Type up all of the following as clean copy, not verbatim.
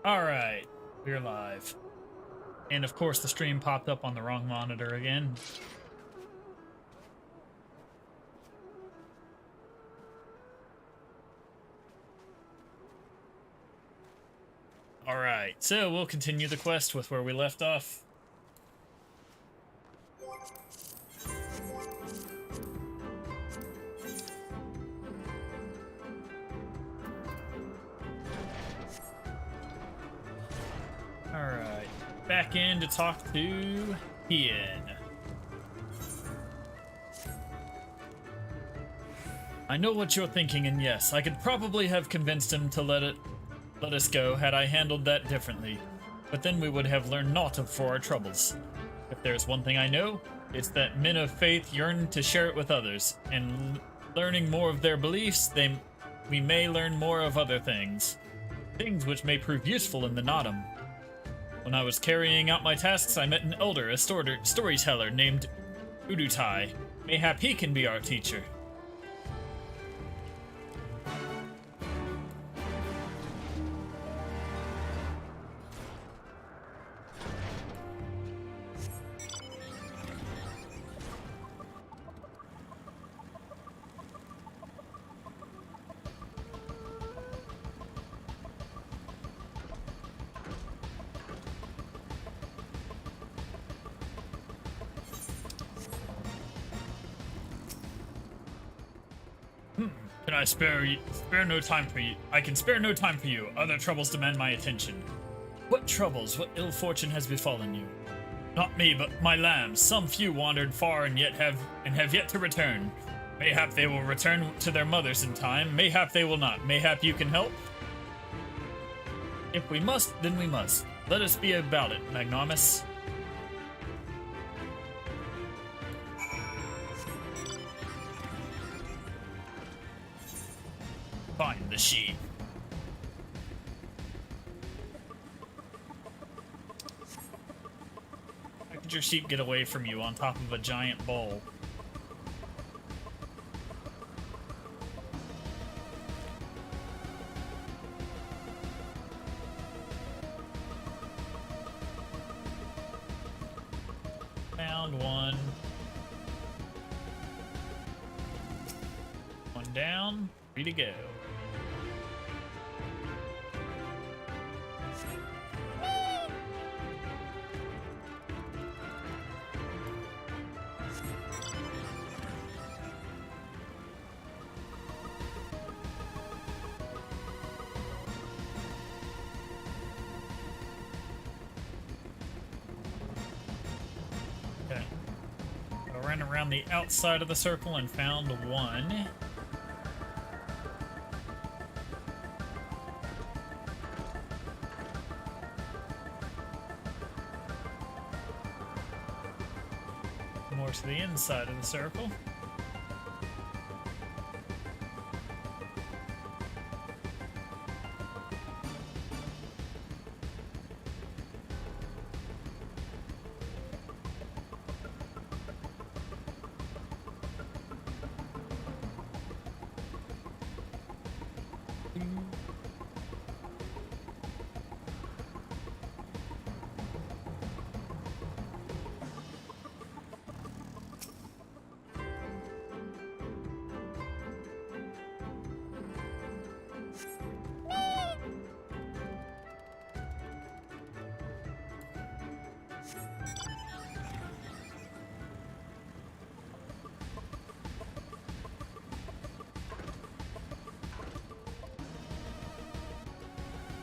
Alright, we're live. And of course the stream popped up on the wrong monitor again. Alright, so we'll continue the quest with where we left off. Alright, back in to talk to Ian. I know what you're thinking, and yes, I could probably have convinced him to let us go had I handled that differently. But then we would have learned naught for our troubles. If there's one thing I know, it's that men of faith yearn to share it with others, and learning more of their beliefs, we may learn more of other things. Things which may prove useful in the Nodum. When I was carrying out my tasks, I met an elder, a storyteller named Udutai. Mayhap he can be our teacher. Can I spare no time for you? I can spare no time for you. Other troubles demand my attention. What troubles? What ill fortune has befallen you? Not me, but my lambs. Some few wandered far and have yet to return. Mayhap they will return to their mothers in time. Mayhap they will not. Mayhap you can help? If we must, then we must. Let us be about it, Magnanimous. Find the sheep. How could your sheep get away from you on top of a giant bowl? Found one. One down. Free to go. I ran around the outside of the circle and found one. More to the inside of the circle.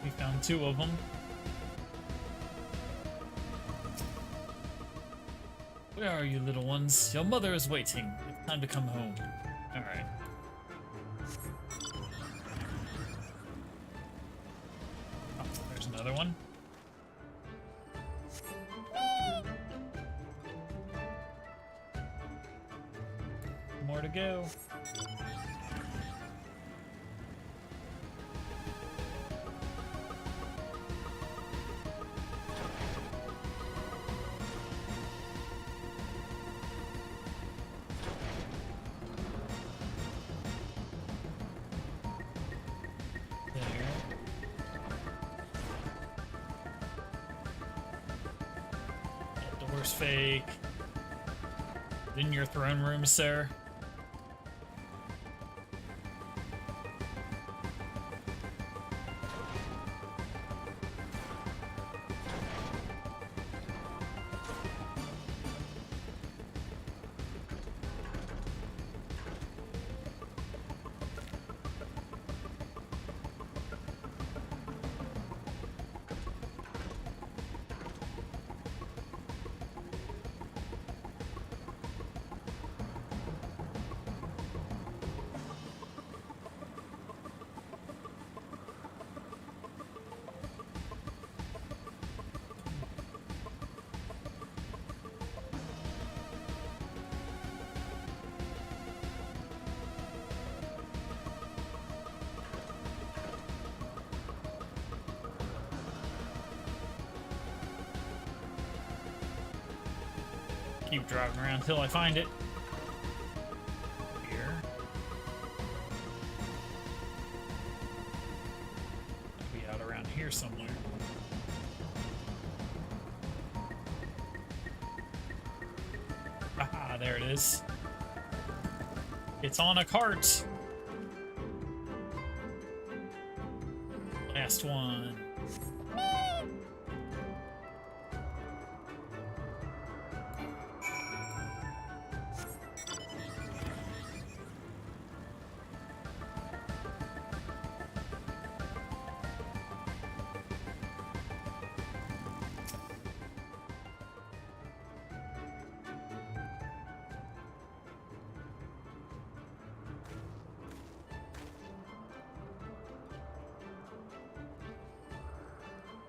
We found two of them. Where are you, little ones? Your mother is waiting. It's time to come home. Alright. Oh, there's another one. More to go. Door's fake. In your throne room, sir. Keep driving around until I find it. Here. It'll be out around here somewhere. Haha, there it is. It's on a cart. Last one.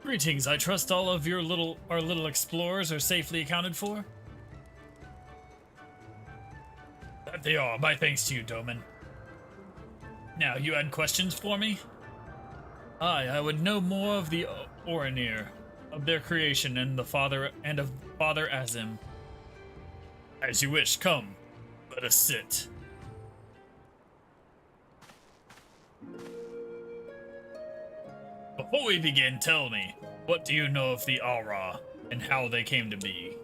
Greetings, I trust all of our little explorers are safely accounted for? That they are, my thanks to you, Doman. Now, you had questions for me? Aye, I would know more of the Oranir, of their creation and of Father Azim. As you wish, come. Let us sit. Before we begin, tell me, what do you know of the Aura, and how they came to be?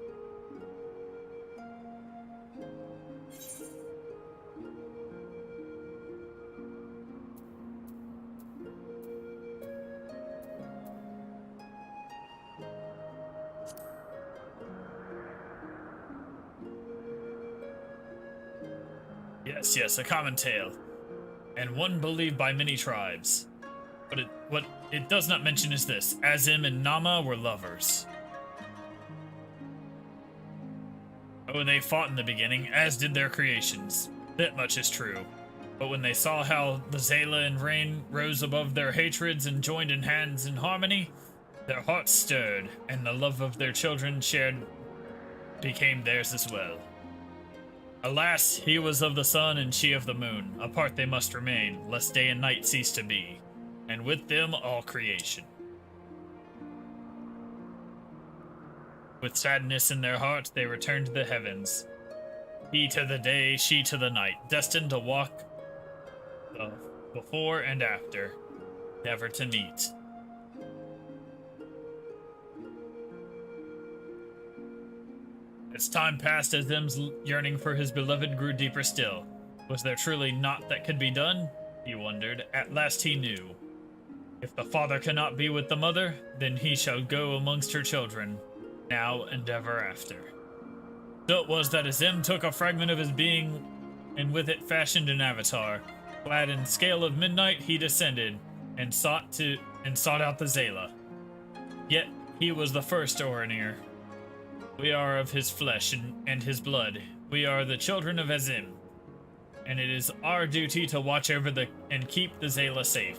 Yes, a common tale, and one believed by many tribes. But what it does not mention is this: Azim and Nama were lovers. Oh, they fought in the beginning, as did their creations. That much is true. But when they saw how the Zayla and Rain rose above their hatreds and joined in hands in harmony, their hearts stirred, and the love of their children shared became theirs as well. Alas, he was of the sun and she of the moon. Apart they must remain, lest day and night cease to be, and with them all creation. With sadness in their heart, they returned to the heavens. He to the day, she to the night, destined to walk the before and after, never to meet. As time passed, Azim's yearning for his beloved grew deeper still. Was there truly naught that could be done? He wondered. At last he knew. If the father cannot be with the mother, then he shall go amongst her children, now and ever after. So it was that Azim took a fragment of his being, and with it fashioned an avatar. Clad in scale of midnight, he descended, and sought out the Zayla. Yet he was the first Oranir. We are of his flesh and his blood. We are the children of Azim, and it is our duty to watch over and keep the Zayla safe.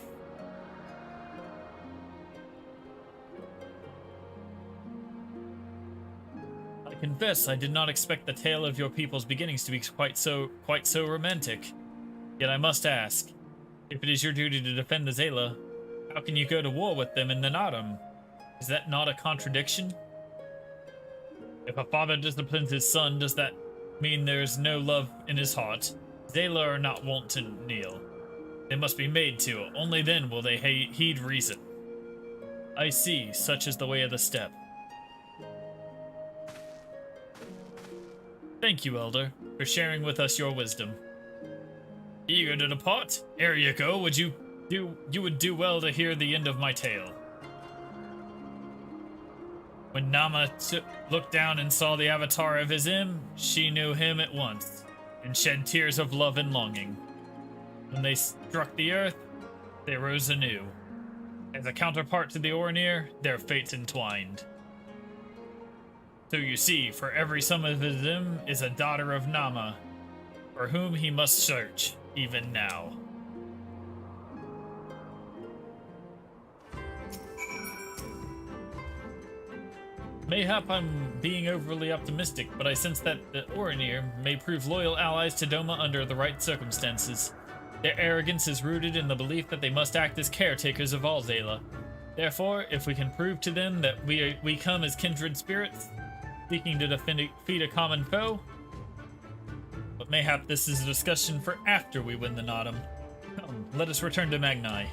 I confess I did not expect the tale of your people's beginnings to be quite so romantic. Yet I must ask, if it is your duty to defend the Zayla, how can you go to war with them in the Nadam? Is that not a contradiction? If a father disciplines his son, does that mean there is no love in his heart? Zayla are not wont to kneel. They must be made to. Only then will they heed reason. I see. Such is the way of the steppe. Thank you, Elder, for sharing with us your wisdom. Eager to depart? Ere you go, you would do well to hear the end of my tale. When Nama looked down and saw the avatar of his Im, she knew him at once, and shed tears of love and longing. When they struck the earth, they rose anew. As a counterpart to the Ornir, their fates entwined. So you see, for every son of his Im is a daughter of Nama, for whom he must search, even now. Mayhap I'm being overly optimistic, but I sense that the Ornir may prove loyal allies to Doma under the right circumstances. Their arrogance is rooted in the belief that they must act as caretakers of all Zayla. Therefore, if we can prove to them that we come as kindred spirits, seeking to defeat a common foe, but mayhap this is a discussion for after we win the Nodum. Come, let us return to Magni.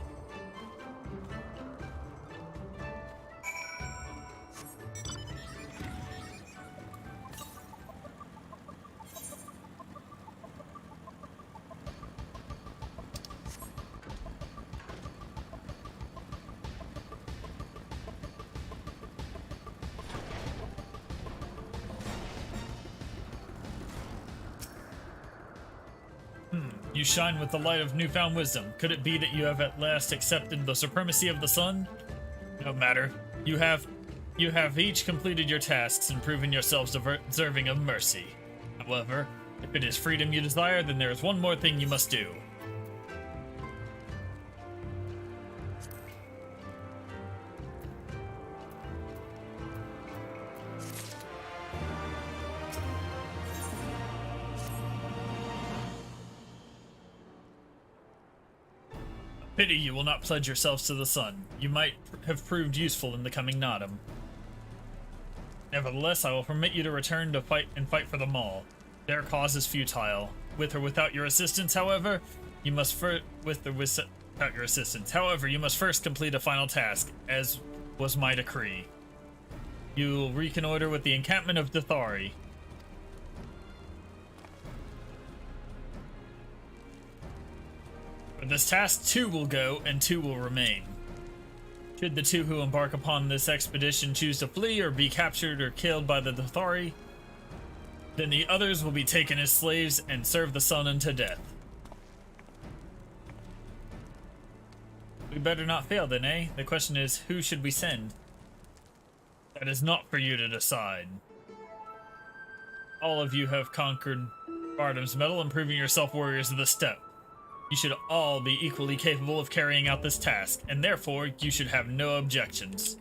You shine with the light of newfound wisdom. Could it be that you have at last accepted the supremacy of the sun? No matter. You have each completed your tasks and proven yourselves deserving of mercy. However, if it is freedom you desire, then there is one more thing you must do. Pity you will not pledge yourselves to the sun. You might have proved useful in the coming Nodum. Nevertheless, I will permit you to return to fight for the Maul. Their cause is futile. With or without your assistance, however, you must first complete a final task, as was my decree. You will reconnoiter with the encampment of Dathari. For this task, 2 will go, and 2 will remain. Should the 2 who embark upon this expedition choose to flee or be captured or killed by the Dathari, then the others will be taken as slaves and serve the sun unto death. We better not fail then, eh? The question is, who should we send? That is not for you to decide. All of you have conquered Bardam's Metal and proven yourself warriors of the steppe. You should all be equally capable of carrying out this task, and therefore you should have no objections.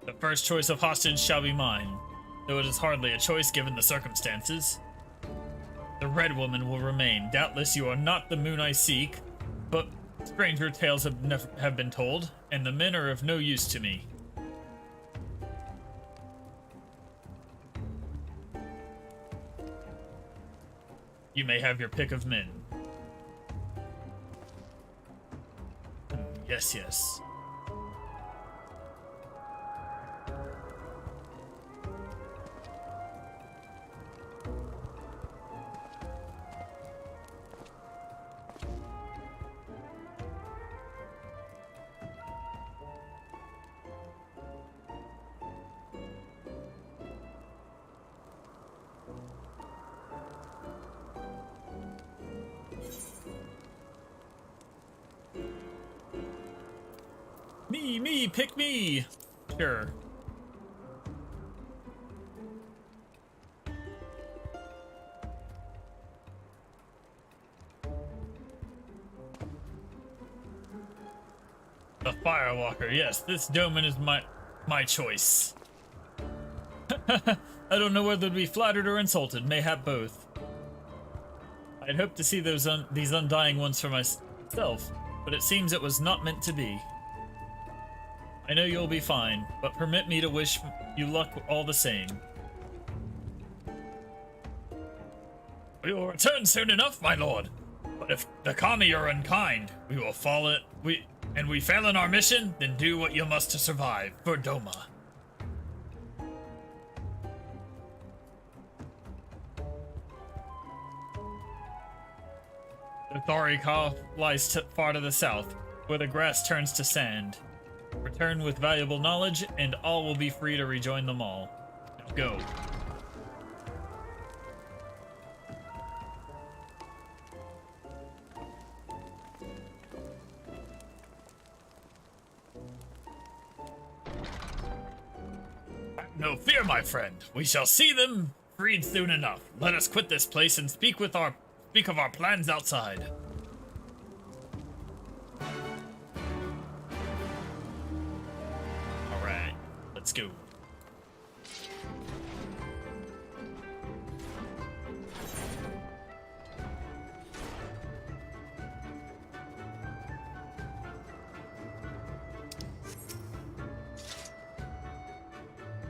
The first choice of hostage shall be mine, though it is hardly a choice given the circumstances. The Red Woman will remain. Doubtless you are not the moon I seek, but stranger tales have been told, and the men are of no use to me. You may have your pick of men. Yes, yes. Me, pick me! Sure. The Firewalker, yes, this Doman is my choice. I don't know whether to be flattered or insulted, mayhap both. I'd hoped to see these undying ones for myself, but it seems it was not meant to be. I know you'll be fine, but permit me to wish you luck all the same. We will return soon enough, my lord. But if the Kami are unkind, we will follow it. We fail in our mission, then do what you must to survive for Doma. The Thorika lies far to the south, where the grass turns to sand. Return with valuable knowledge, and all will be free to rejoin them all. Now go. No fear, my friend. We shall see them freed soon enough. Let us quit this place and speak of our plans outside. All right, let's go.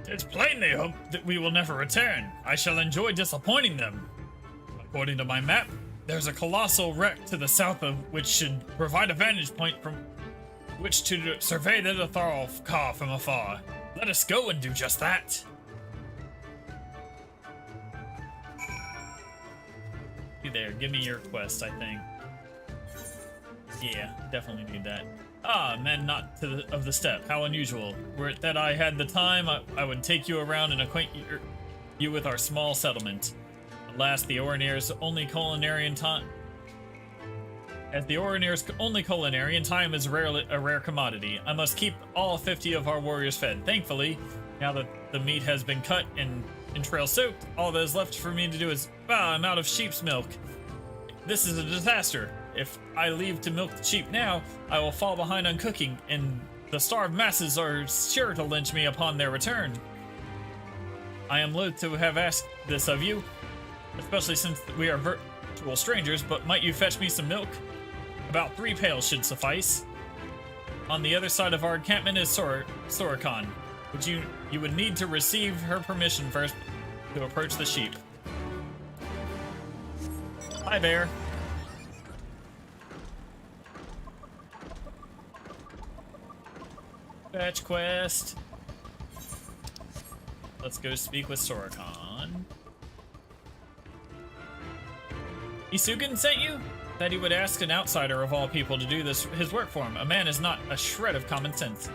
It's plain they hope that we will never return. I shall enjoy disappointing them. According to my map, there's a colossal wreck to the south of which should provide a vantage point from which to survey the Thorika from afar. Let us go and do just that. Hey there, give me your quest, I think. Yeah, definitely need that. Ah, men not of the steppe. How unusual. Were it that I had the time, I would take you around and acquaint you with our small settlement. Alas, the Orinir's only culinarian time. As the Orinir's only culinarian, time is a rare commodity. I must keep all 50 of our warriors fed. Thankfully, now that the meat has been cut and entrails soaked, all that is left for me to do is, I'm out of sheep's milk. This is a disaster. If I leave to milk the sheep now, I will fall behind on cooking, and the starved masses are sure to lynch me upon their return. I am loath to have asked this of you, especially since we are virtual strangers, but might you fetch me some milk? About 3 pails should suffice. On the other side of our encampment is Sorikan, which you would need to receive her permission first to approach the sheep. Hi, bear. Fetch quest. Let's go speak with Sorikan. Isugen sent you? That he would ask an outsider of all people to do his work for him. A man is not a shred of common sense.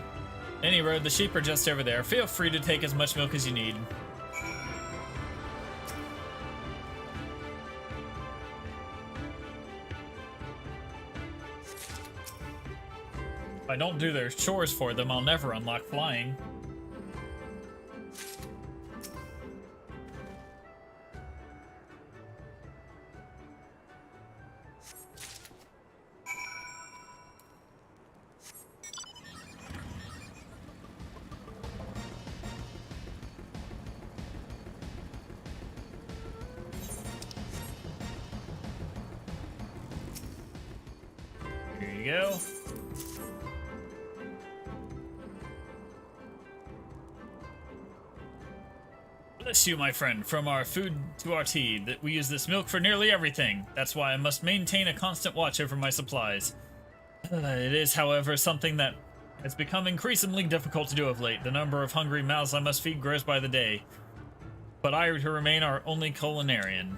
Any road, the sheep are just over there. Feel free to take as much milk as you need. If I don't do their chores for them, I'll never unlock flying. Here you go. Bless you, my friend. From our food to our tea, that we use this milk for nearly everything. That's why I must maintain a constant watch over my supplies. It is, however, something that has become increasingly difficult to do of late. The number of hungry mouths I must feed grows by the day. But I to remain our only culinarian.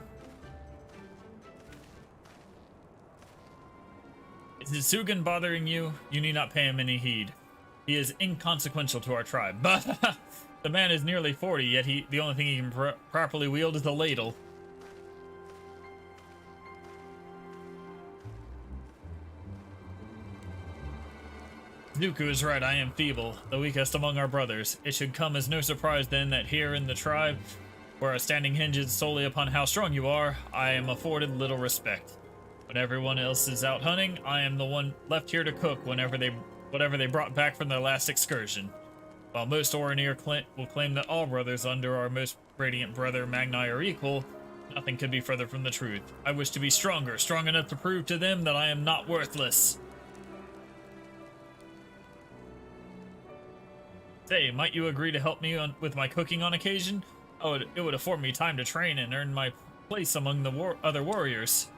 Is Isugen bothering you? You need not pay him any heed. He is inconsequential to our tribe. But the man is nearly 40, yet the only thing he can properly wield is a ladle. Zuku is right, I am feeble, the weakest among our brothers. It should come as no surprise then that here in the tribe, where our standing hinges solely upon how strong you are, I am afforded little respect. When everyone else is out hunting, I am the one left here to cook whatever they brought back from their last excursion. While most Orinir will claim that all brothers under our most radiant brother Magni are equal, nothing could be further from the truth. I wish to be stronger, strong enough to prove to them that I am not worthless. Say, might you agree to help me with my cooking on occasion? Oh, it would afford me time to train and earn my place among the other warriors.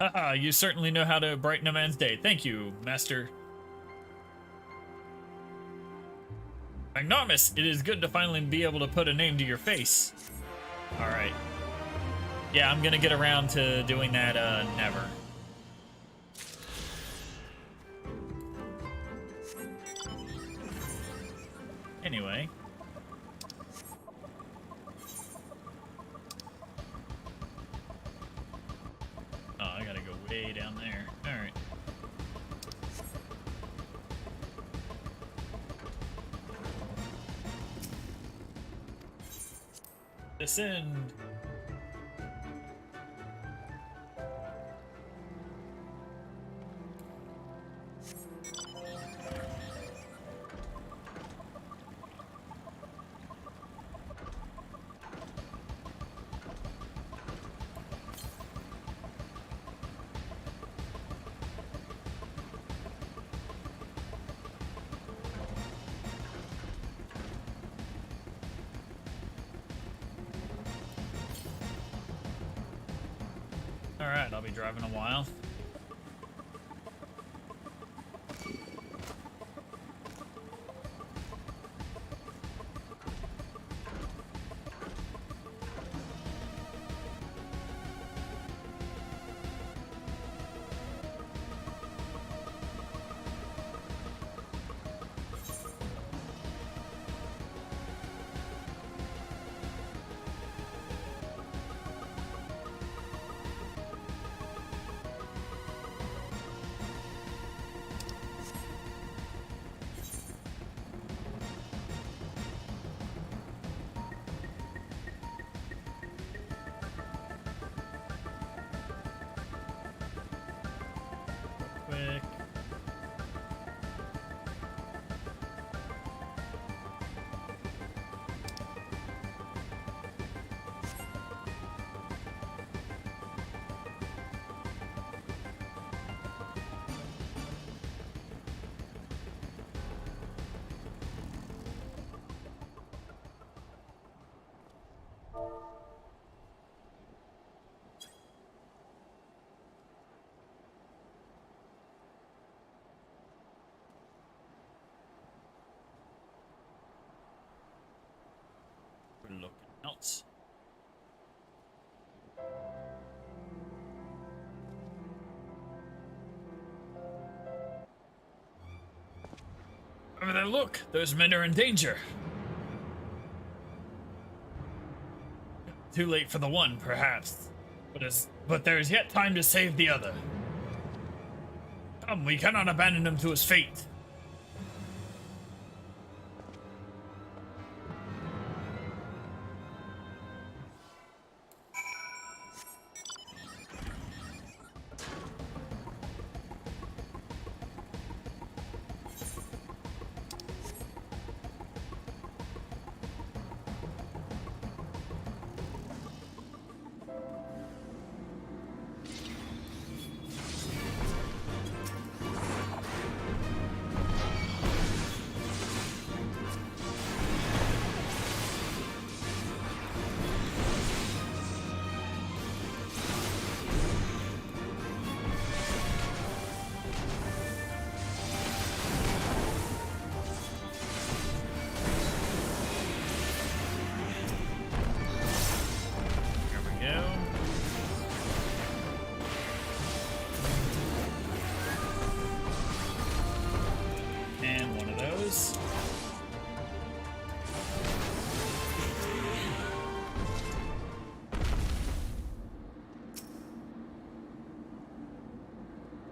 Haha, you certainly know how to brighten a man's day. Thank you, Master. Magnanimous, it is good to finally be able to put a name to your face. Alright. Yeah, I'm gonna get around to doing that, never. Anyway. Oh, I gotta go way down there. Alright. Descend. Alright, I'll be driving a while. Quick. We're looking else. Over there, look! Those men are in danger! Too late for the one, perhaps. But there is yet time to save the other. Come, we cannot abandon him to his fate.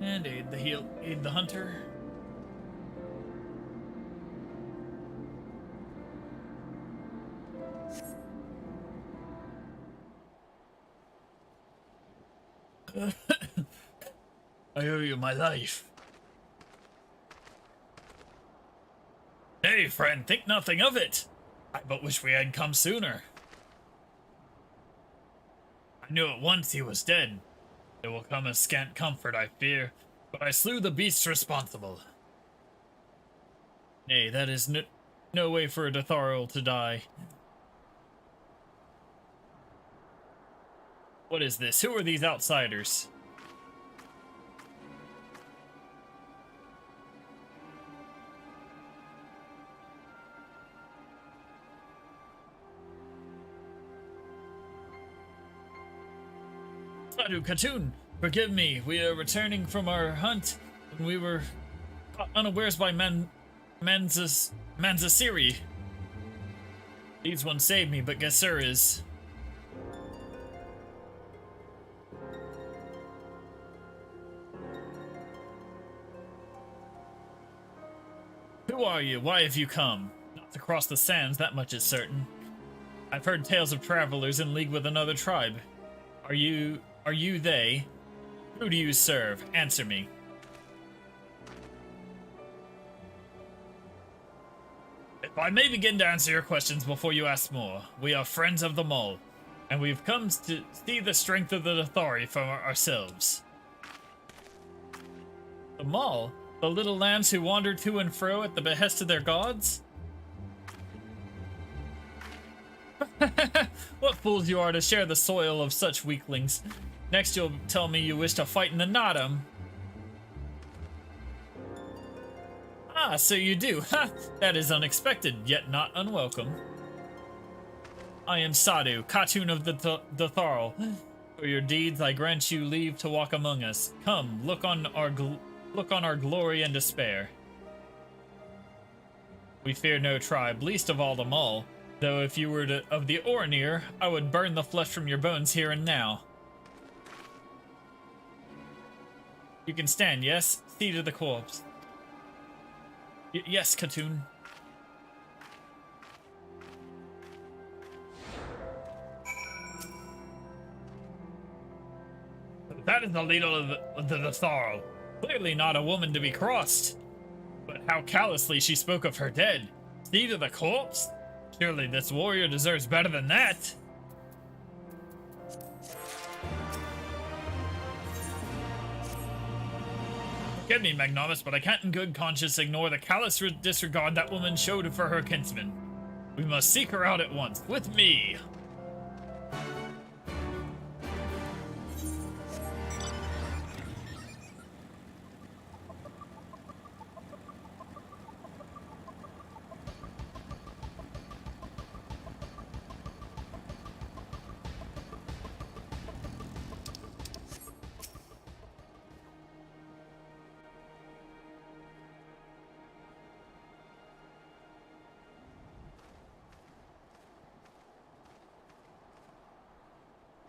And aid the hunter. I owe you my life. Nay, friend, think nothing of it. I but wish we had come sooner. I knew at once he was dead. It will come as scant comfort, I fear, but I slew the beasts responsible. Nay, that is no way for a Dotharl to die. What is this? Who are these outsiders? Sadu Khatun, forgive me. We are returning from our hunt when we were caught unawares by Manzasiri. These ones saved me, but Gesur is... Who are you? Why have you come? Not to cross the sands, that much is certain. I've heard tales of travelers in league with another tribe. Are you they? Who do you serve? Answer me. If I may begin to answer your questions before you ask more, we are friends of the Mole, and we've come to see the strength of the Dathari for ourselves. The Mole? The little lambs who wander to and fro at the behest of their gods? What fools you are to share the soil of such weaklings. Next you'll tell me you wish to fight in the Nadam. Ah, so you do. Ha! That is unexpected, yet not unwelcome. I am Sadu, Khatun of the Dotharl. For your deeds, I grant you leave to walk among us. Come, look on our glory and despair. We fear no tribe, least of all the Mole. Though if you were of the Orinir, I would burn the flesh from your bones here and now. You can stand, yes? See to the corpse. Yes, Khatun. That is the leader of the Dotharl. Clearly not a woman to be crossed. But how callously she spoke of her dead. See to the corpse? Surely this warrior deserves better than that. Forgive me, Magnomus, but I can't in good conscience ignore the callous disregard that woman showed for her kinsman. We must seek her out at once, with me.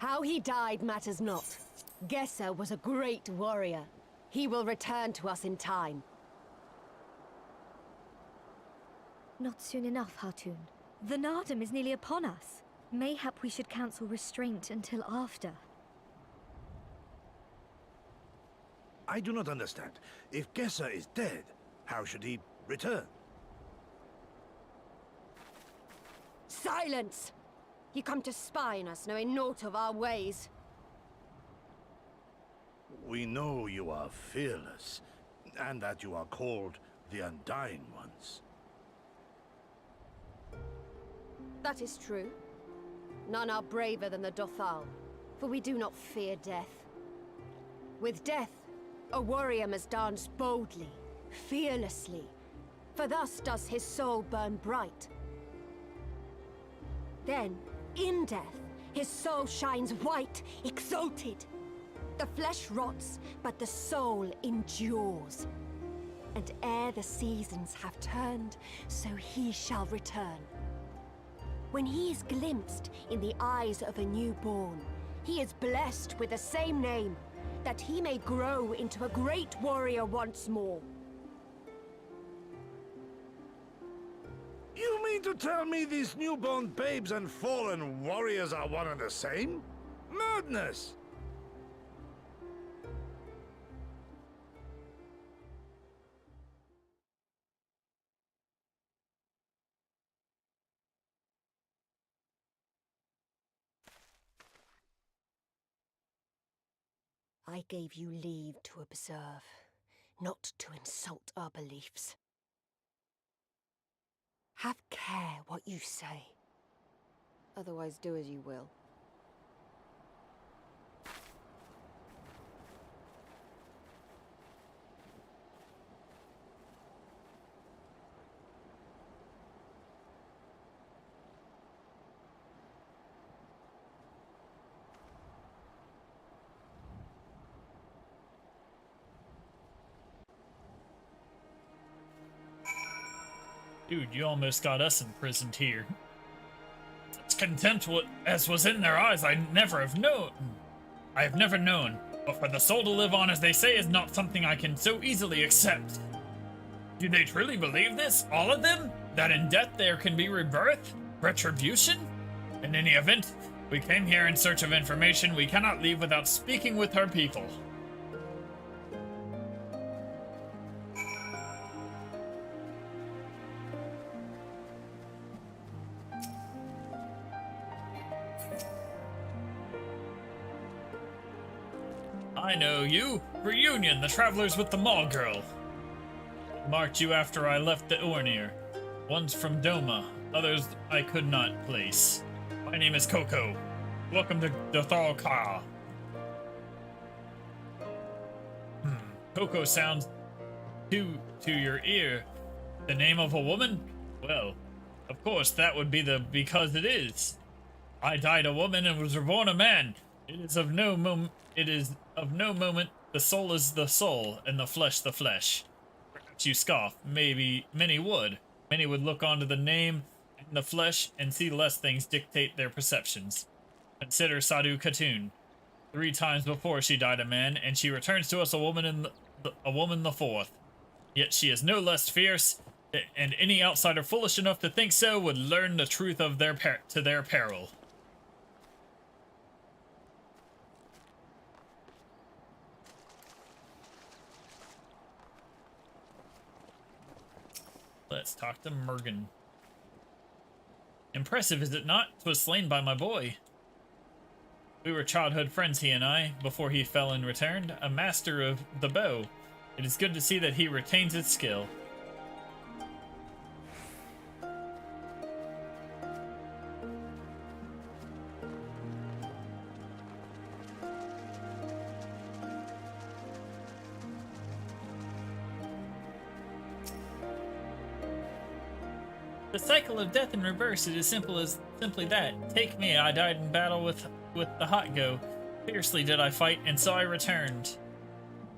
How he died matters not. Gesur was a great warrior. He will return to us in time. Not soon enough, Khatun. The Nardam is nearly upon us. Mayhap we should counsel restraint until after. I do not understand. If Gesur is dead, how should he return? Silence! You come to spy on us, knowing naught of our ways. We know you are fearless, and that you are called the Undying Ones. That is true. None are braver than the Dotharl, for we do not fear death. With death, a warrior must dance boldly, fearlessly, for thus does his soul burn bright. Then, in death, his soul shines white, exalted. The flesh rots, but the soul endures. And ere the seasons have turned, so he shall return. When he is glimpsed in the eyes of a newborn, he is blessed with the same name, that he may grow into a great warrior once more. You mean to tell me these newborn babes and fallen warriors are one and the same? Madness! I gave you leave to observe, not to insult our beliefs. Have care what you say. Otherwise, do as you will. Dude, you almost got us imprisoned here. Such contempt as was in their eyes, I have never known. But for the soul to live on, as they say, is not something I can so easily accept. Do they truly believe this? All of them? That in death there can be rebirth? Retribution? In any event, we came here in search of information. We cannot leave without speaking with our people. I know you. Reunion, the travelers with the mall girl. Marked you after I left the Ornir. One's from Doma, others I could not place. My name is Coco. Welcome to Dothalka. Coco sounds to your ear. The name of a woman? Well, of course that would be because it is. I died a woman and was reborn a man. It is of no moment. The soul is the soul, and the flesh the flesh. Perhaps you scoff. Maybe many would. Many would look onto the name and the flesh and see less things dictate their perceptions. Consider Sadhu Khatun. 3 times before she died a man, and she returns to us a woman the 4th. Yet she is no less fierce, and any outsider foolish enough to think so would learn the truth of their peril. Let's talk to Mergen. Impressive, is it not? 'Twas slain by my boy. We were childhood friends, he and I, before he fell and returned, a master of the bow. It is good to see that he retains its skill. The cycle of death and rebirth, it is simply that. Take me, I died in battle with the hot go. Fiercely did I fight, and so I returned.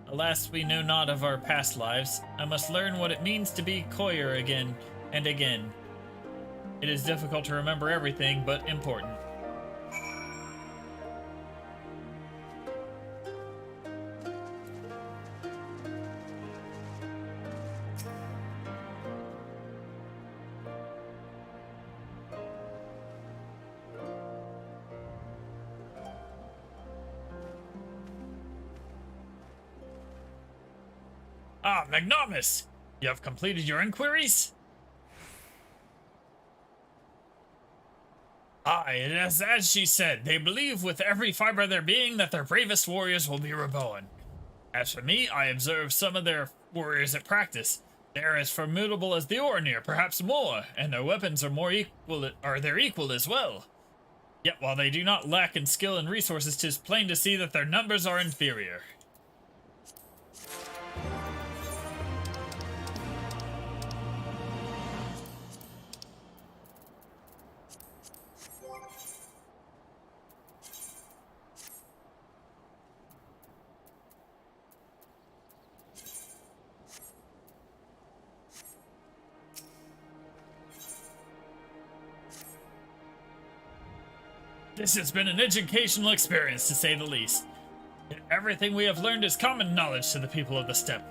Alas, we know not of our past lives. I must learn what it means to be Koyer again and again. It is difficult to remember everything, but important. Ah, Magnomus! You have completed your inquiries? Aye, and as she said, they believe with every fiber of their being that their bravest warriors will be reborn. As for me, I observe some of their warriors at practice. They are as formidable as the Ornir, perhaps more, and their weapons are their equal as well. Yet while they do not lack in skill and resources, 'tis plain to see that their numbers are inferior. This has been an educational experience, to say the least. Everything we have learned is common knowledge to the people of the steppe.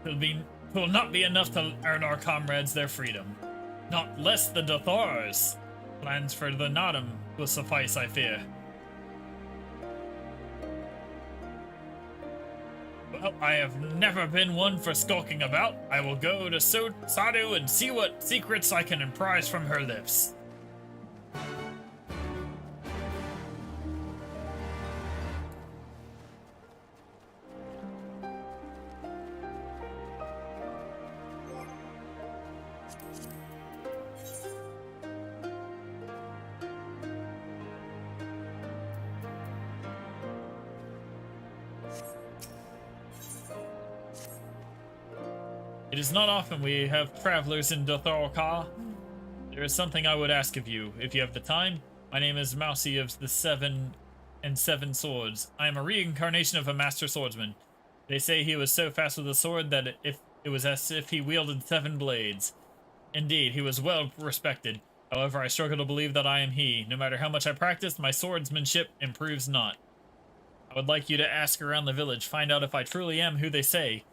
It will not be enough to earn our comrades their freedom. Not less the Dothars. Plans for the Nodum will suffice, I fear. Well, I have never been one for skulking about. I will go to Sadhu and see what secrets I can imprise from her lips. It is not often we have travelers in Dothraka. There is something I would ask of you, if you have the time. My name is Mousy of the Seven and Seven Swords. I am a reincarnation of a master swordsman. They say he was so fast with a sword that it was as if he wielded 7 blades. Indeed, he was well respected. However, I struggle to believe that I am he. No matter how much I practice, my swordsmanship improves not. I would like you to ask around the village, find out if I truly am who they say.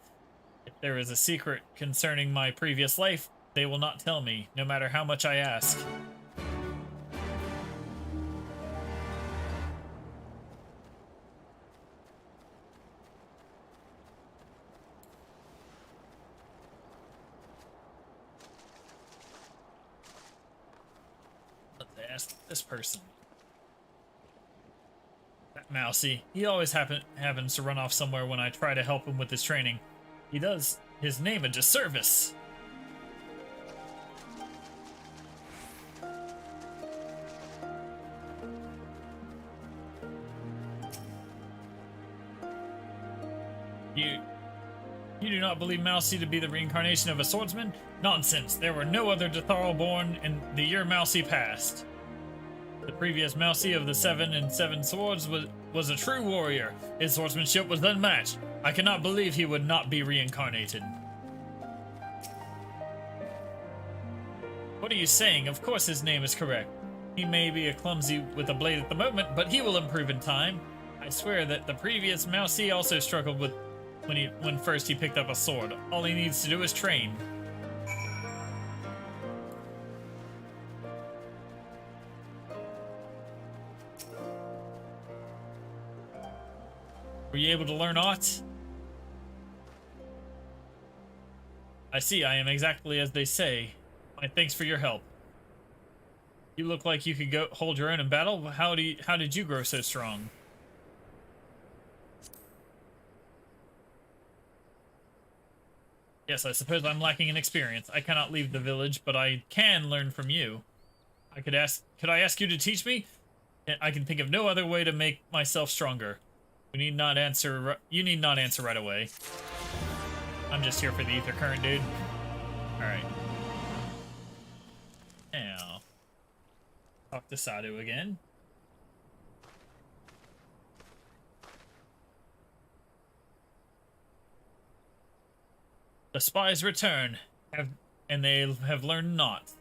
If there is a secret concerning my previous life, they will not tell me, no matter how much I ask. Let's ask this person. That Mousy. He always happens to run off somewhere when I try to help him with his training. He does his name a disservice. You do not believe Mousy to be the reincarnation of a swordsman? Nonsense. There were no other Dothraki born in the year Mousy passed. The previous Mousy of the Seven and Seven Swords was a true warrior. His swordsmanship was unmatched. I cannot believe he would not be reincarnated. What are you saying? Of course his name is correct. He may be a clumsy with a blade at the moment, but he will improve in time. I swear that the previous Mousy also struggled with when first he picked up a sword. All he needs to do is train. Were you able to learn aught? I see, I am exactly as they say. My thanks for your help. You look like you could go hold your own in battle. How did you grow so strong? Yes, I suppose I'm lacking in experience. I cannot leave the village, but I can learn from you. Could I ask you to teach me? I can think of no other way to make myself stronger. You need not answer right away. I'm just here for the ether current, dude. Alright. Now, talk to Sadu again. The spies return, and they have learned naught.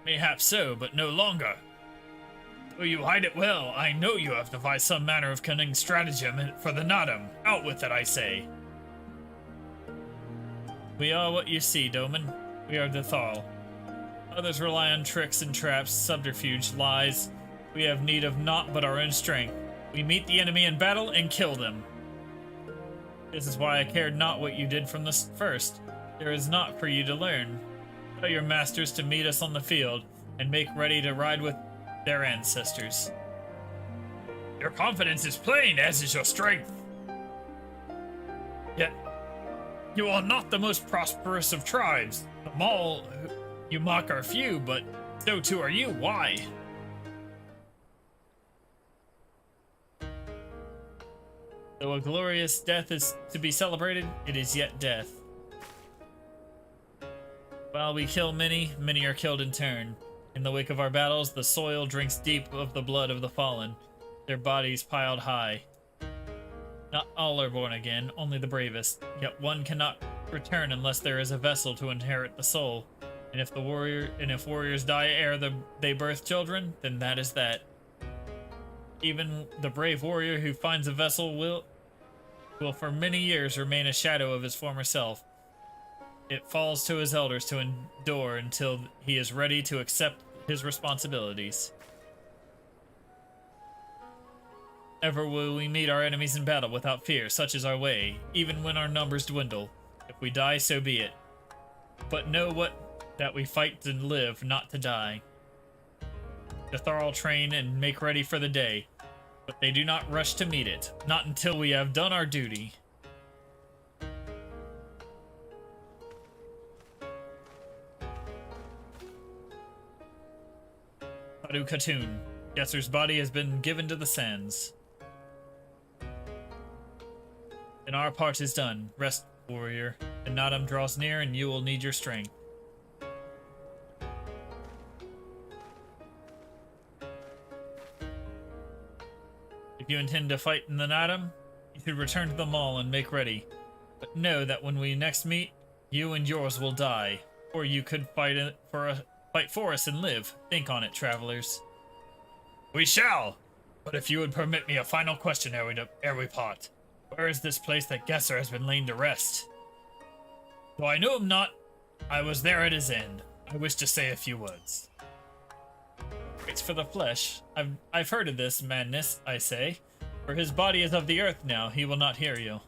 Mayhap so, but no longer. Though you hide it well, I know you have devised some manner of cunning stratagem for the Nadam. Out with it, I say. We are what you see, Doman. We are Dthal. Others rely on tricks and traps, subterfuge, lies. We have need of naught but our own strength. We meet the enemy in battle and kill them. This is why I cared not what you did from the first. There is naught for you to learn. Tell your masters to meet us on the field and make ready to ride with their ancestors. Your confidence is plain, as is your strength. Yet, you are not the most prosperous of tribes. The Maul, you mock are few, but so too are you. Why? Though a glorious death is to be celebrated, it is yet death. While we kill many, many are killed in turn. In the wake of our battles, the soil drinks deep of the blood of the fallen, their bodies piled high. Not all are born again, only the bravest, yet one cannot return unless there is a vessel to inherit the soul. And if warriors die ere they birth children, then that is that. Even the brave warrior who finds a vessel will for many years remain a shadow of his former self. It falls to his elders to endure until he is ready to accept his responsibilities. Ever will we meet our enemies in battle without fear, such is our way, even when our numbers dwindle. If we die, so be it. But know that we fight to live, not to die. The Tharl train and make ready for the day, but they do not rush to meet it, not until we have done our duty. Sadu Khatun. Gesser's body has been given to the sands. Then our part is done. Rest, warrior. And Nadam draws near, and you will need your strength. If you intend to fight in the Nadam, you should return to the mall and make ready. But know that when we next meet, you and yours will die. Or you could fight for us and live. Think on it, travelers. We shall! But if you would permit me a final question ere we part. Where is this place that Gesser has been laid to rest? Though I know him not, I was there at his end. I wish to say a few words. Waits for the flesh. I've heard of this madness, I say. For his body is of the earth now, he will not hear you.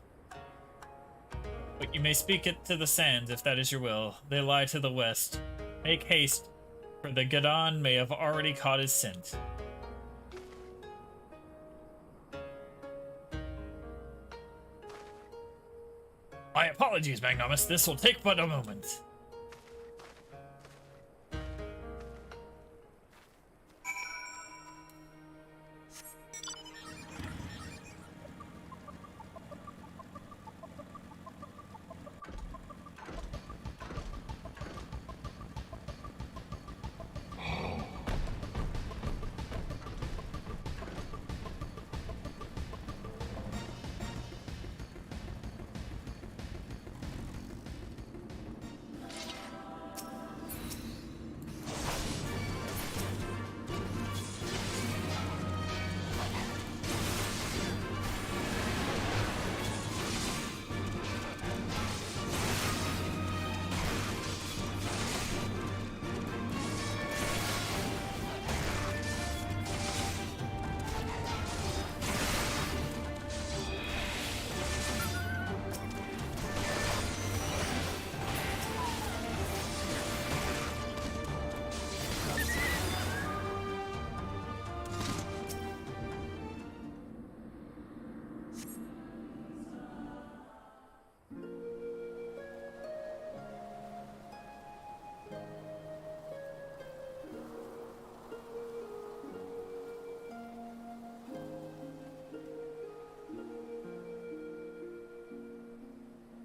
But you may speak it to the sands, if that is your will. They lie to the west. Make haste, for the Gadon may have already caught his scent. My apologies, Magnomus. This will take but a moment.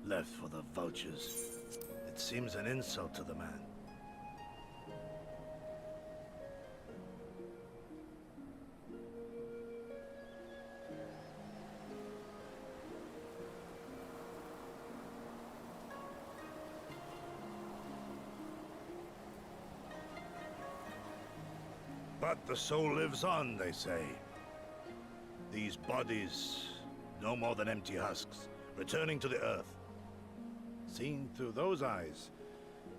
Left for the vultures. It seems an insult to the man. But the soul lives on, they say. These bodies, no more than empty husks, returning to the earth. Seen through those eyes,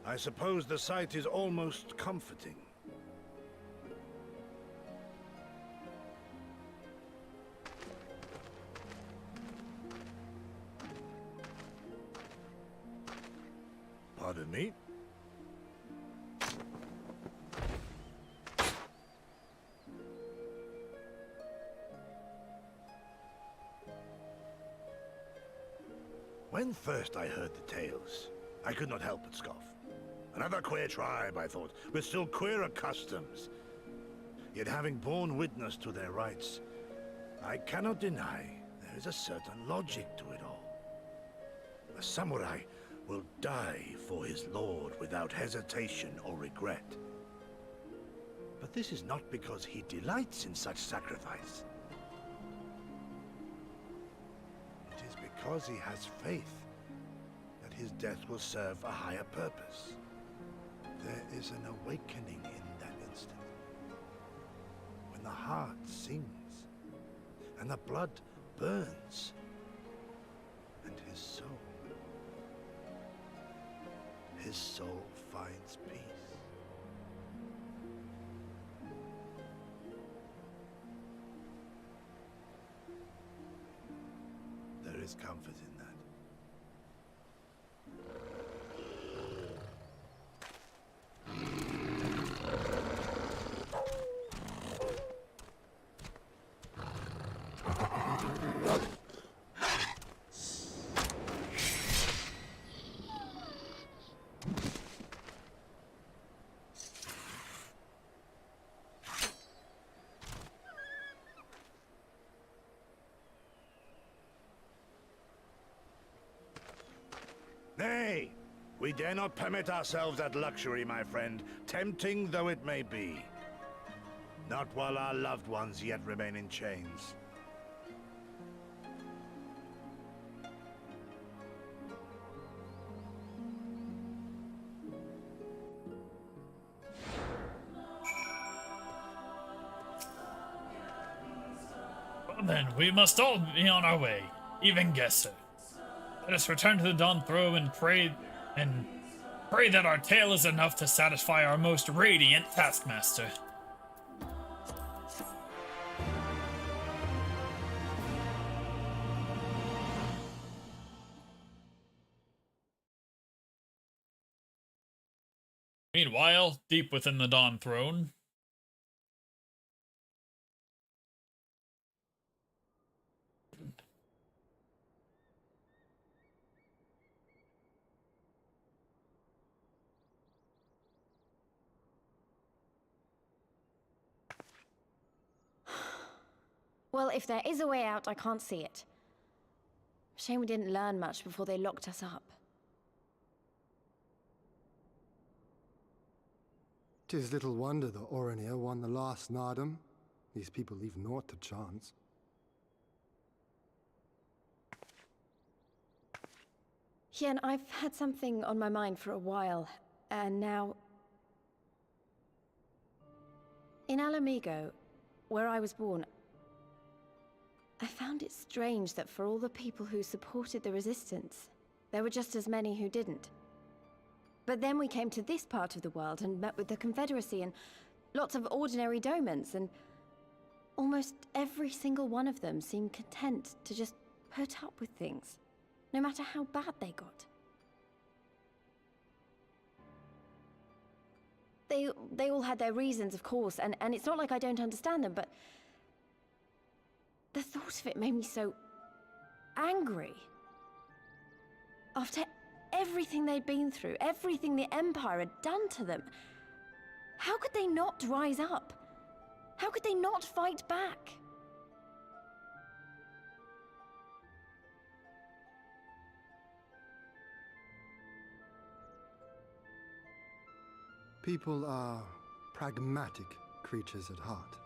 I suppose the sight is almost comforting. Pardon me? When first I heard the tales, I could not help but scoff. Another queer tribe, I thought, with still queerer customs. Yet having borne witness to their rites, I cannot deny there is a certain logic to it all. A samurai will die for his lord without hesitation or regret. But this is not because he delights in such sacrifice. Because he has faith that his death will serve a higher purpose. There is an awakening in that instant. When the heart sings and the blood burns and his soul finds peace. There is comfort in that. We dare not permit ourselves that luxury, my friend, tempting though it may be. Not while our loved ones yet remain in chains. Well then, we must all be on our way, even Gesser. Let us return to the Dawn Throne and pray that our tale is enough to satisfy our most radiant taskmaster. Meanwhile, deep within the Dawn Throne, Well, if there is a way out, I can't see it. Shame we didn't learn much before they locked us up. 'Tis little wonder the Orinir won the last Nardum. These people leave naught to chance. Hien, I've had something on my mind for a while, and now... In Alamigo, where I was born, I found it strange that for all the people who supported the Resistance, there were just as many who didn't. But then we came to this part of the world and met with the Confederacy and lots of ordinary domans, and almost every single one of them seemed content to just put up with things, no matter how bad they got. They all had their reasons, of course, and it's not like I don't understand them, but the thought of it made me so angry. After everything they'd been through, everything the Empire had done to them, how could they not rise up? How could they not fight back? People are pragmatic creatures at heart.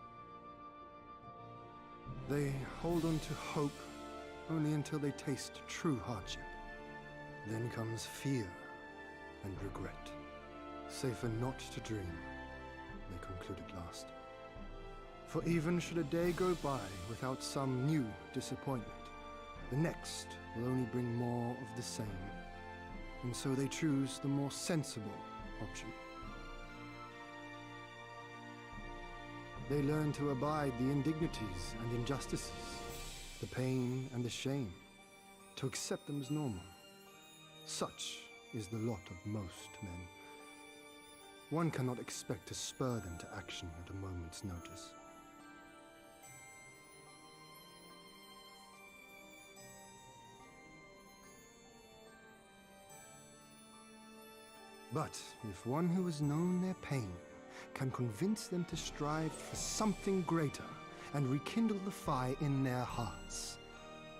They hold on to hope only until they taste true hardship. Then comes fear and regret. Safer not to dream, they concluded last. For even should a day go by without some new disappointment, the next will only bring more of the same. And so they choose the more sensible option. They learn to abide the indignities and injustices, the pain and the shame, to accept them as normal. Such is the lot of most men. One cannot expect to spur them to action at a moment's notice. But if one who has known their pain can convince them to strive for something greater and rekindle the fire in their hearts,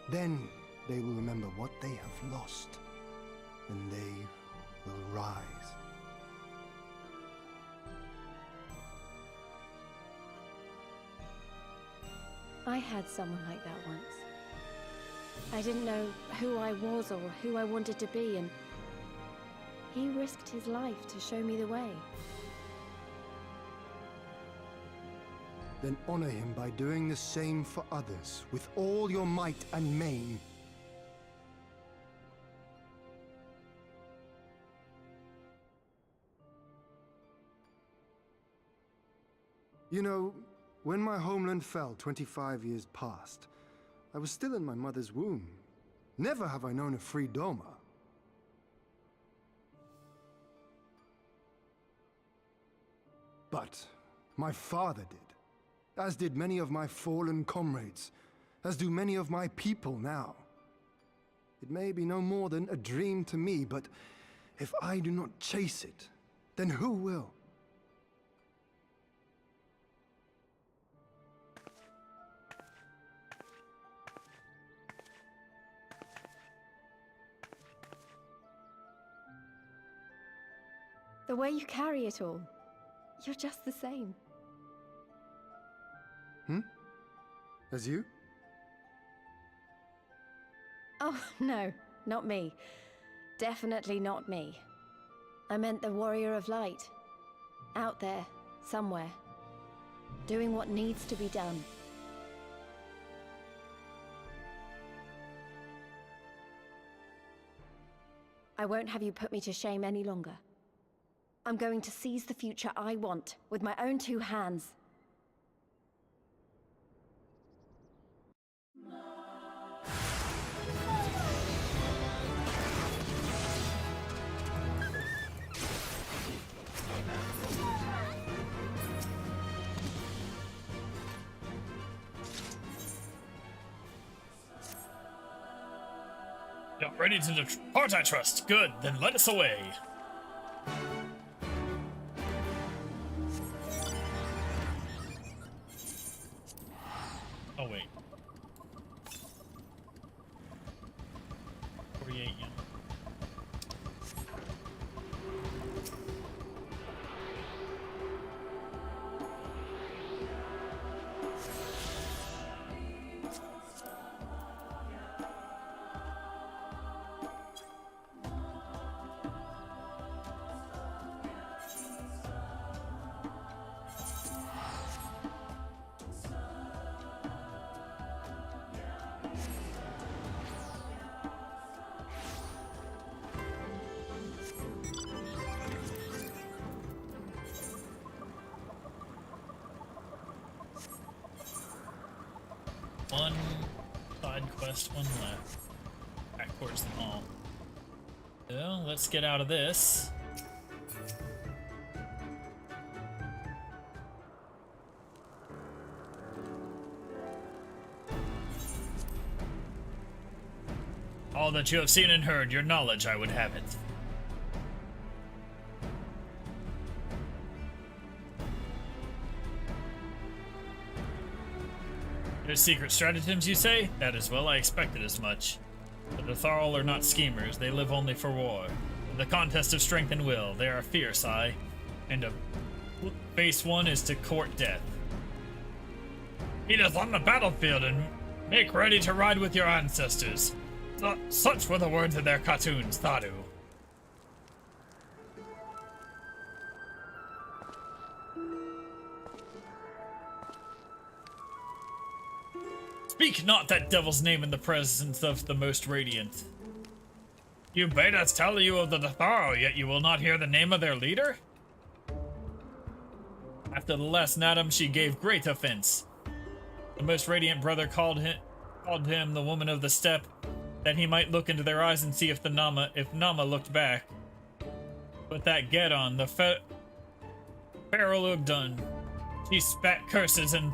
then they will remember what they have lost, and they will rise. I had someone like that once. I didn't know who I was or who I wanted to be, and he risked his life to show me the way. Then honor him by doing the same for others, with all your might and main. You know, when my homeland fell 25 years past, I was still in my mother's womb. Never have I known a free Doma. But my father did. As did many of my fallen comrades, as do many of my people now. It may be no more than a dream to me, but if I do not chase it, then who will? The way you carry it all. You're just the same. As you? Oh, no, not me. Definitely not me. I meant the Warrior of Light. Out there, somewhere. Doing what needs to be done. I won't have you put me to shame any longer. I'm going to seize the future I want, with my own two hands. You're ready to depart, I trust. Good, then let us away. Oh, wait. 48, yeah. One side quest, one left. Back towards the mall. So, let's get out of this. All that you have seen and heard, your knowledge, I would have it. Their secret stratagems, you say? That is well, I expected as much. The Tharl are not schemers, they live only for war. In the contest of strength and will, they are fierce, aye. And to face one is to court death. Meet us on the battlefield and make ready to ride with your ancestors. Such were the words of their cartoons, Thadu. Speak not that devil's name in the presence of the most radiant. You bade us tell you of the Datharo, yet you will not hear the name of their leader? After the last Nadam, she gave great offense. The most radiant brother called him the woman of the steppe, that he might look into their eyes and see if Nama looked back. But that Gedon, the Pharaoh Ugdun, she spat curses and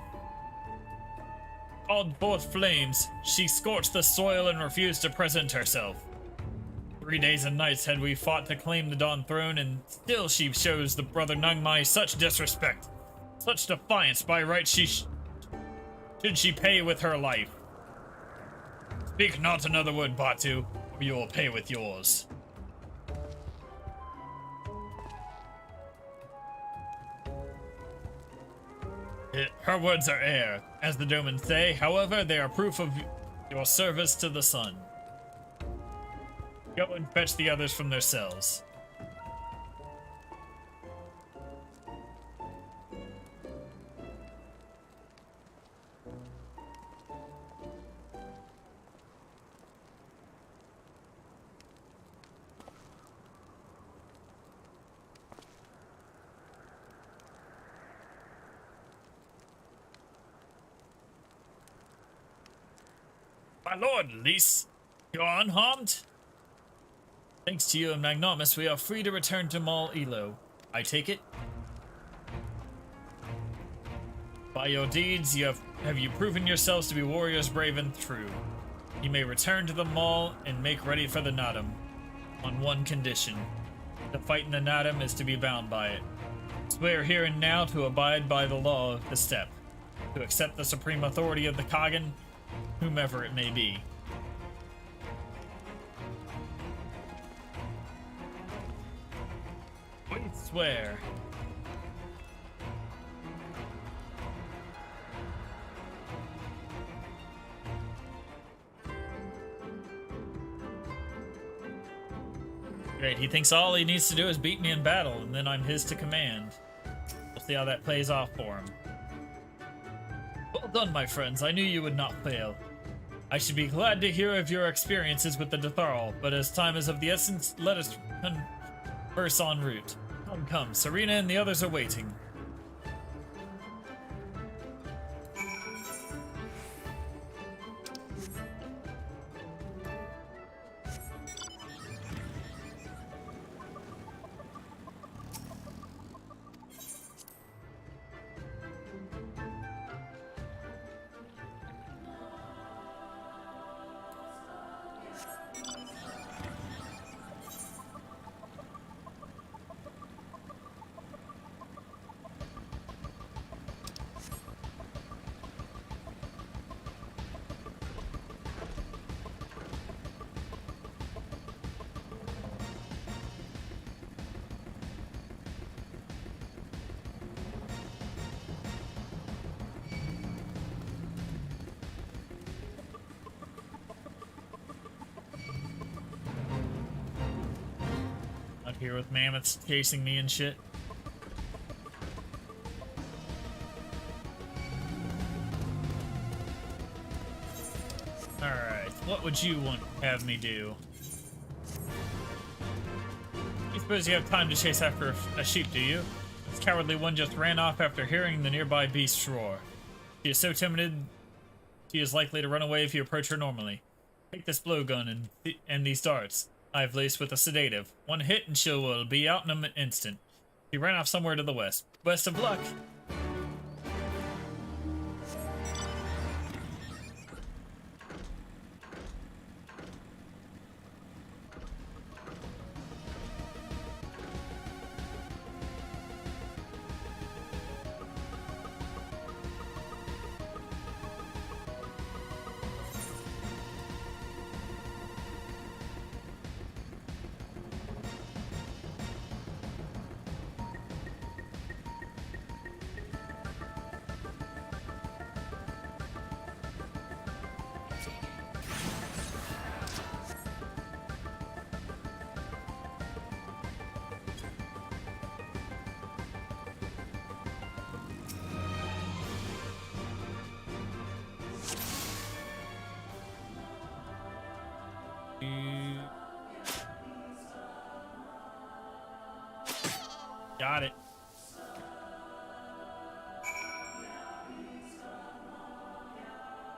called forth flames. She scorched the soil and refused to present herself. 3 days and nights had we fought to claim the Dawn Throne, and still she shows the brother Nangmai such disrespect, such defiance. By right should she pay with her life. Speak not another word, Batu, or you will pay with yours. Her words are air, as the Domans say. However, they are proof of your service to the sun. Go and fetch the others from their cells. My lord, Lys, you are unharmed? Thanks to you and Magnomus, we are free to return to Mal Elo. I take it? By your deeds, have you proven yourselves to be warriors brave and true. You may return to the Mall and make ready for the Nadam, on one condition. To fight in the Nadam is to be bound by it. Swear here and now to abide by the law of the steppe, to accept the supreme authority of the Kagan, whomever it may be. I swear. Great, he thinks all he needs to do is beat me in battle, and then I'm his to command. We'll see how that plays off for him. Well done, my friends. I knew you would not fail. I should be glad to hear of your experiences with the Detharl, but as time is of the essence, let us converse en route. Come, come. Serena and the others are waiting. Out here with mammoths chasing me and shit. Alright, what would you want to have me do? You suppose you have time to chase after a sheep, do you? This cowardly one just ran off after hearing the nearby beast's roar. She is so timid, she is likely to run away if you approach her normally. Take this blowgun and these darts. I've laced with a sedative. One hit and she will be out in an instant. She ran off somewhere to the west. Best of luck! Got it.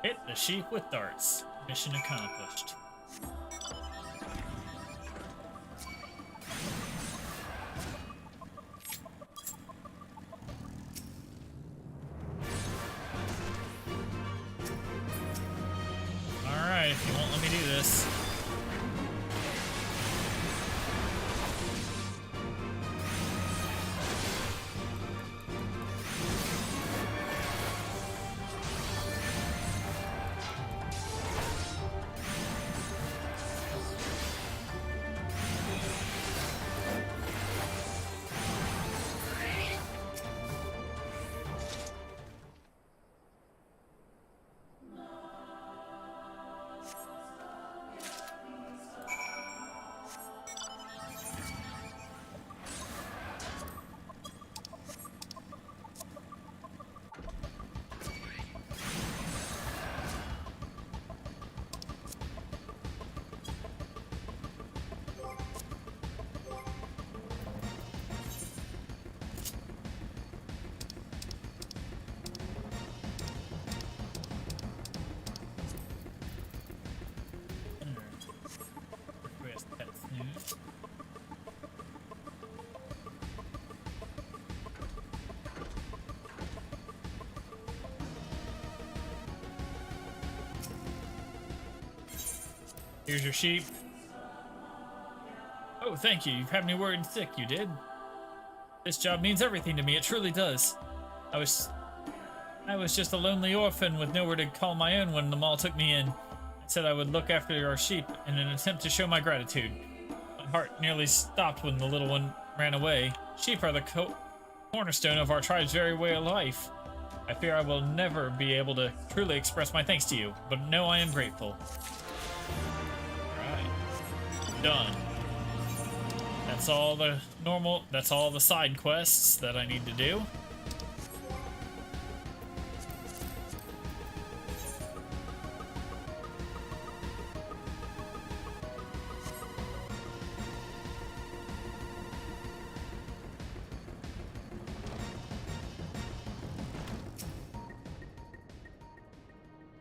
Hit the sheep with darts. Mission accomplished. Alright, if you won't let me do this. Here's your sheep. Oh, thank you. You've had me worried sick, you did. This job means everything to me. It truly does. I was just a lonely orphan with nowhere to call my own when the mall took me in. I said I would look after our sheep in an attempt to show my gratitude. My heart nearly stopped when the little one ran away. Sheep are the cornerstone of our tribe's very way of life. I fear I will never be able to truly express my thanks to you, but know I am grateful. Alright. Done. That's all the side quests that I need to do.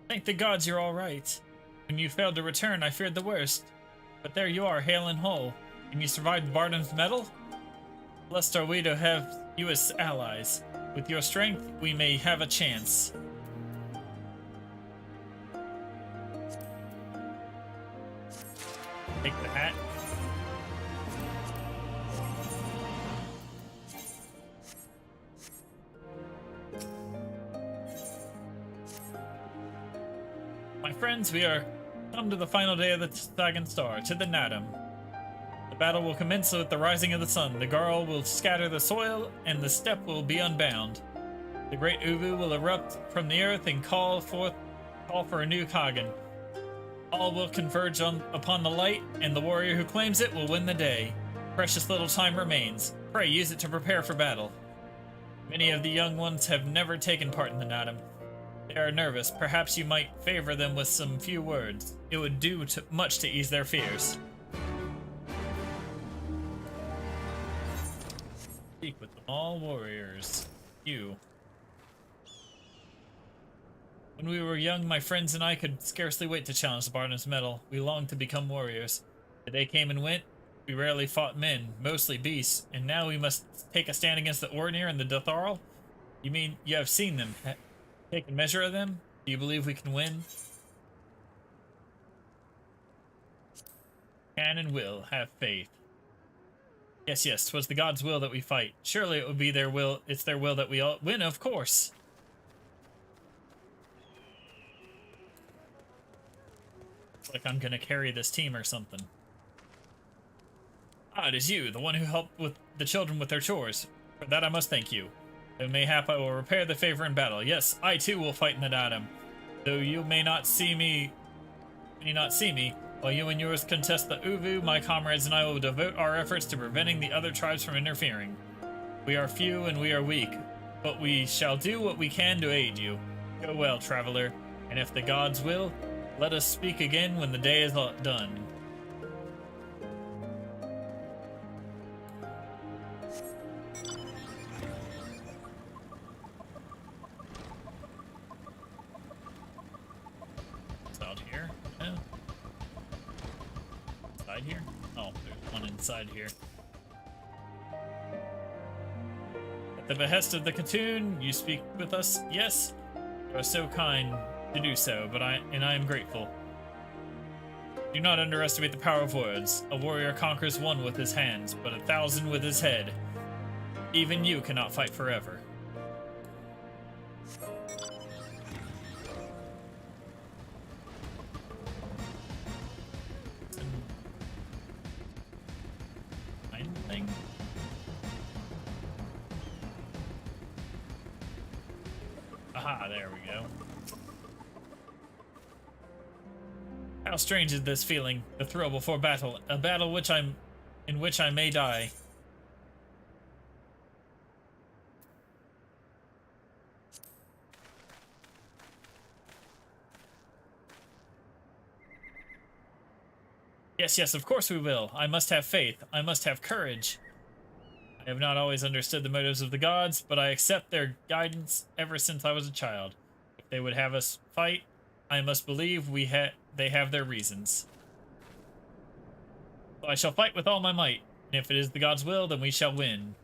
Thank the gods you're all right. When you failed to return, I feared the worst. But there you are, hale and whole. And you survived Barnum's medal? Blessed are we to have you as allies. With your strength, we may have a chance. Take the hat. My friends, we are come to the final day of the Second Star, to the Nadam. The battle will commence with the rising of the sun. The Garl will scatter the soil, and the steppe will be unbound. The great Uvu will erupt from the earth and call for a new Kagan. All will converge upon the light, and the warrior who claims it will win the day. Precious little time remains. Pray use it to prepare for battle. Many of the young ones have never taken part in the Nadam. They are nervous. Perhaps you might favor them with some few words. It would do much to ease their fears. Speak with them all warriors. You. When we were young, my friends and I could scarcely wait to challenge the Barnum's medal. We longed to become warriors. The day came and went. We rarely fought men, mostly beasts, and now we must take a stand against the Ornir and the Dotharl? You mean you have seen them? Taken measure of them? Do you believe we can win? Can and will. Have faith. Yes, yes, 'twas the gods' will that we fight. Surely it would be their will. It's their will that we all win, of course. It's like I'm gonna carry this team or something. Ah, it is you, the one who helped with the children with their chores. For that I must thank you. Though mayhap I will repair the favor in battle. Yes, I too will fight in the Nadam. Though you may not see me, while you and yours contest the Uvu, my comrades and I will devote our efforts to preventing the other tribes from interfering. We are few and we are weak, but we shall do what we can to aid you. Go well, traveler, and if the gods will, let us speak again when the day is done. Here? Oh, there's one inside here. At the behest of the Khatoon, you speak with us? Yes? You are so kind to do so, but I am grateful. Do not underestimate the power of words. A warrior conquers one with his hands, but 1,000 with his head. Even you cannot fight forever. Aha, there we go. How strange is this feeling, the thrill before battle, a battle in which I may die. Yes, yes, of course we will. I must have faith. I must have courage. I have not always understood the motives of the gods, but I accept their guidance ever since I was a child. If they would have us fight, I must believe they have their reasons. So I shall fight with all my might, and if it is the gods' will, then we shall win.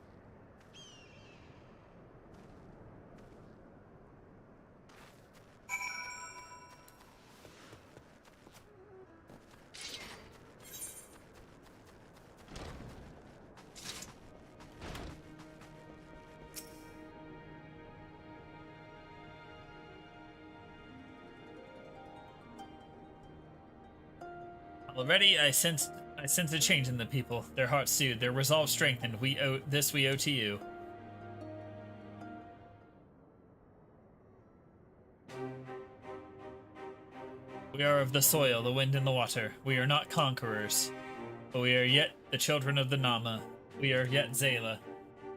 Already, I sensed I sense a change in the people. Their hearts soothed, their resolve strengthened. We owe to you. We are of the soil, the wind, and the water. We are not conquerors, but we are yet the children of the Nama. We are yet Zayla.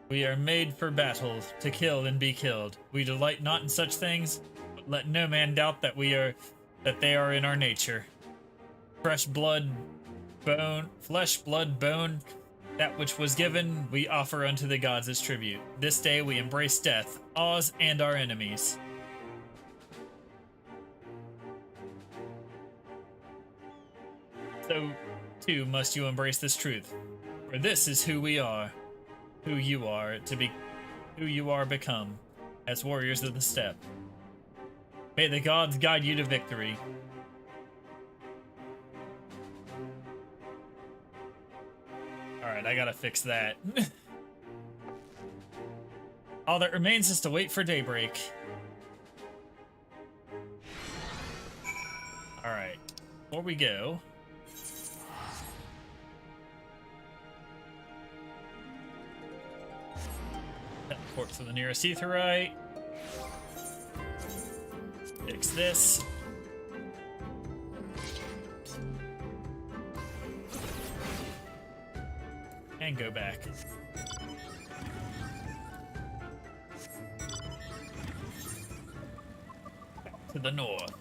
We are made for battle, to kill and be killed. We delight not in such things, but let no man doubt that they are in our nature. Flesh, blood, bone, that which was given, we offer unto the gods as tribute. This day we embrace death, Oz, and our enemies. So, too, must you embrace this truth. For this is who we are, who you are become, as warriors of the steppe. May the gods guide you to victory. Alright, I gotta fix that. All that remains is to wait for daybreak. Alright, before we go... Teleport to the nearest aetheryte. Fix this. And go back. Back to the north.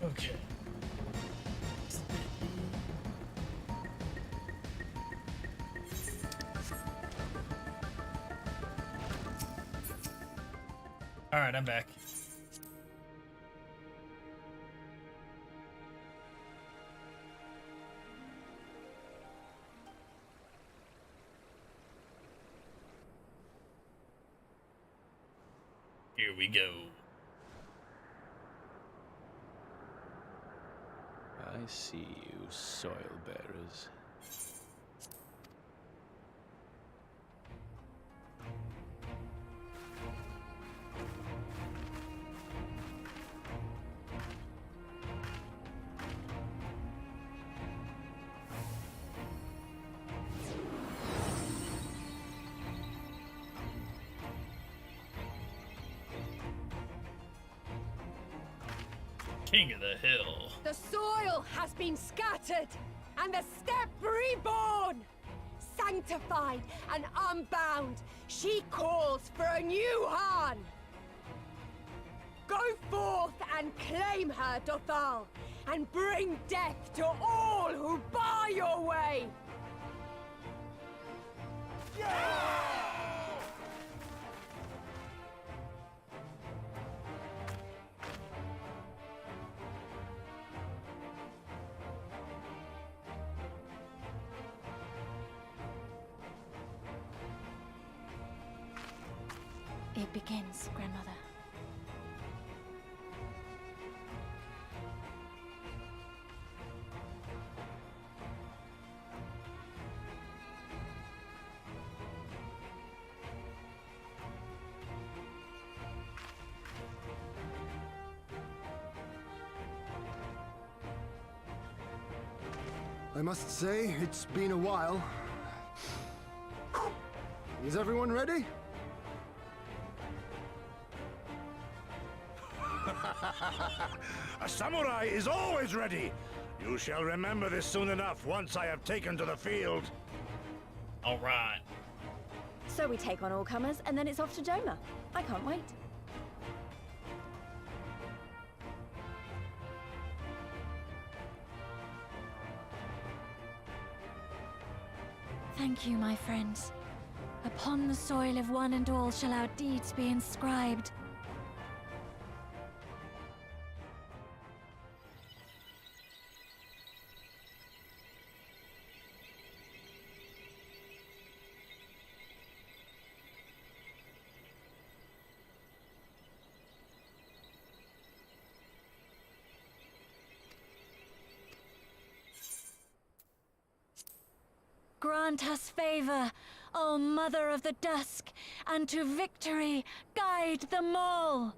Okay. All right, I'm back. Here we go. I see you, soil bearers. King of the hill. The soil has been scattered, and the steppe reborn! Sanctified and unbound, she calls for a new Han! Go forth and claim her, Dothal, and bring death to all who bar your way! It begins, Grandmother. I must say, it's been a while. Is everyone ready? A samurai is always ready. You shall remember this soon enough once I have taken to the field. All right. So we take on all comers, and then it's off to Doma. I can't wait. Thank you, my friends. Upon the soil of one and all shall our deeds be inscribed. Grant us favor, O Mother of the Dusk, and to victory guide them all!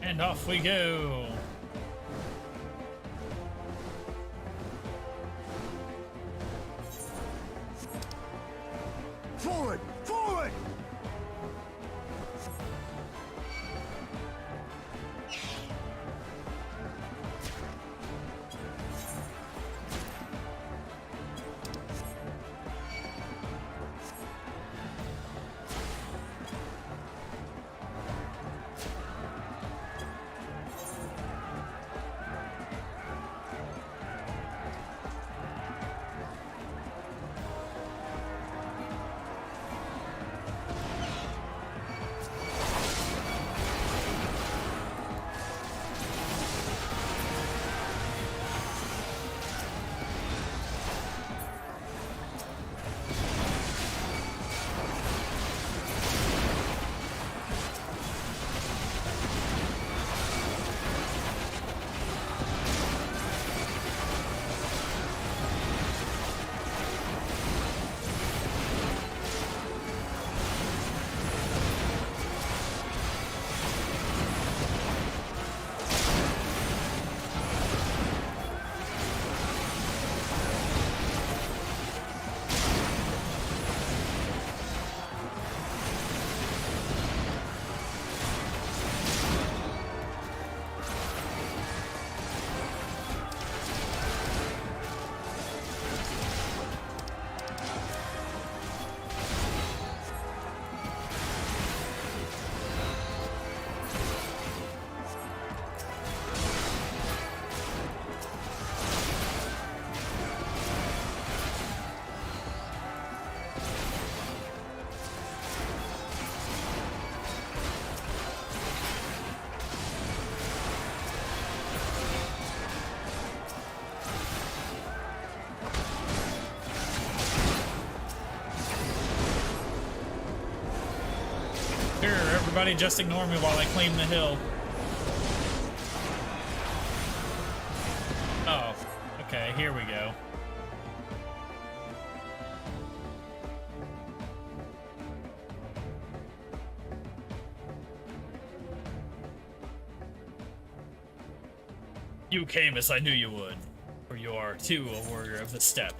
And off we go. Forward! Forward! Here, everybody just ignore me while I claim the hill. Oh, okay, here we go. You came as I knew you would, for you are too a warrior of the steppe.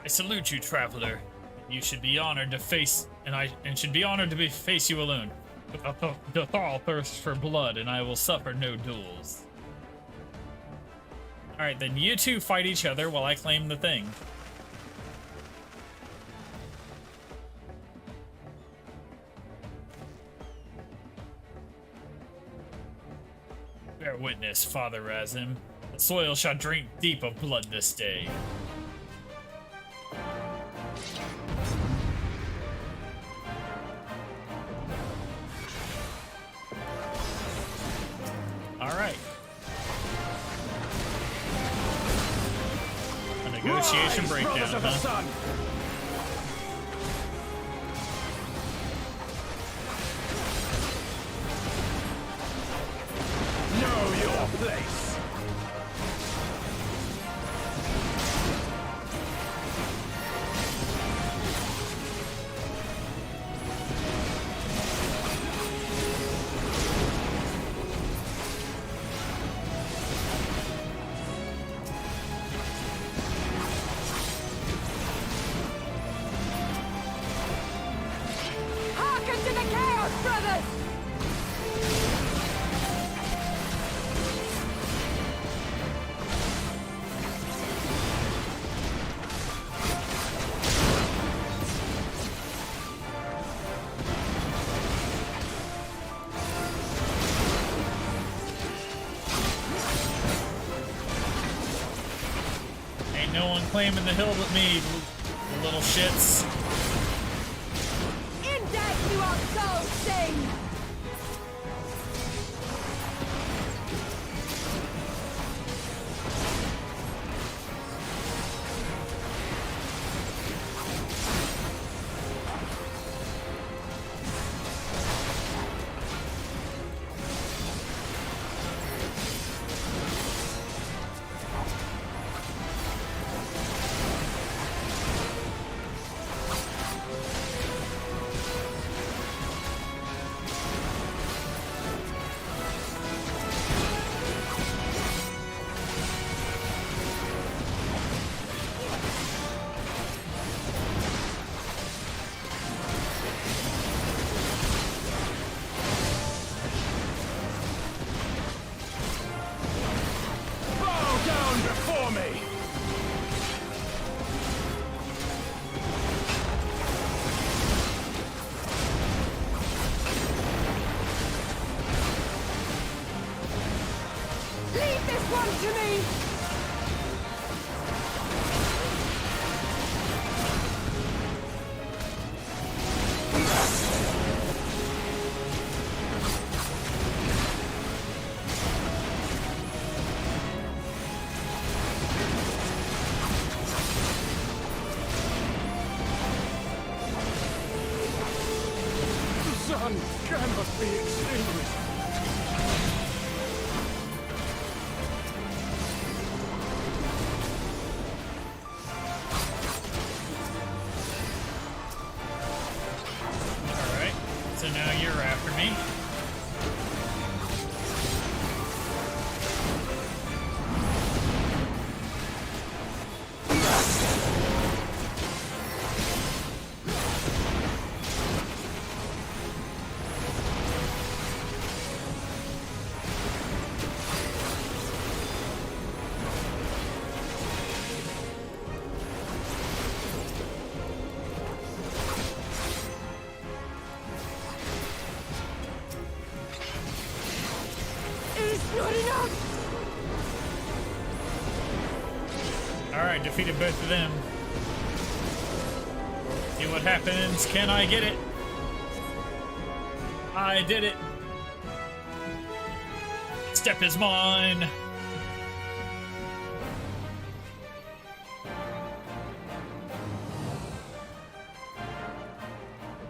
I salute you, traveler. You should be honored to face, and should be honored to face you alone. The Thal thirsts for blood, and I will suffer no duels. All right, then you two fight each other while I claim the thing. Bear witness, Father Razim. The soil shall drink deep of blood this day. Alright. A negotiation breakdown, huh? Know your place. brothers! Ain't no one claiming the hill but me, you little shits. In death you are so sing! Bow down before me! Leave this one to me! The sun cannot be extinguished. Alright, so now you're after me. It's not enough! Alright, defeated both of them. See what happens. Can I get it? I did it. Step is mine.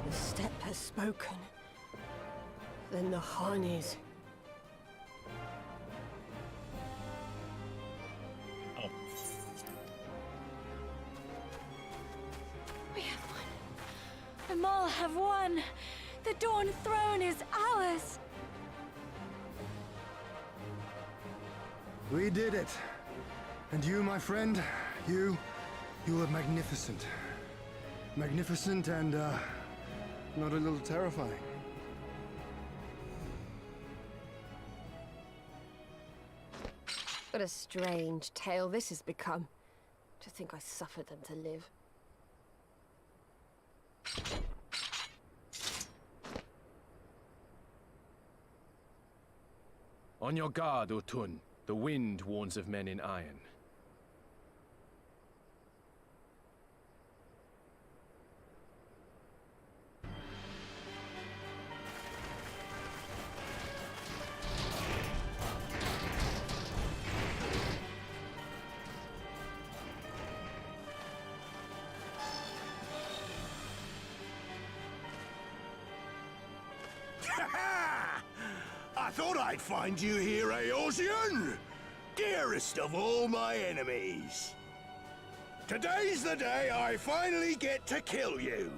The step has spoken. Then the Han is. Oh. We have won. The Maul have won. The Dawn Throne is ours. We did it. And you, my friend, you were magnificent. Magnificent and, not a little terrifying. What a strange tale this has become. To think I suffered them to live. On your guard, Otun. The wind warns of men in iron. I thought I'd find you here, Eorzean! Dearest of all my enemies. Today's the day I finally get to kill you.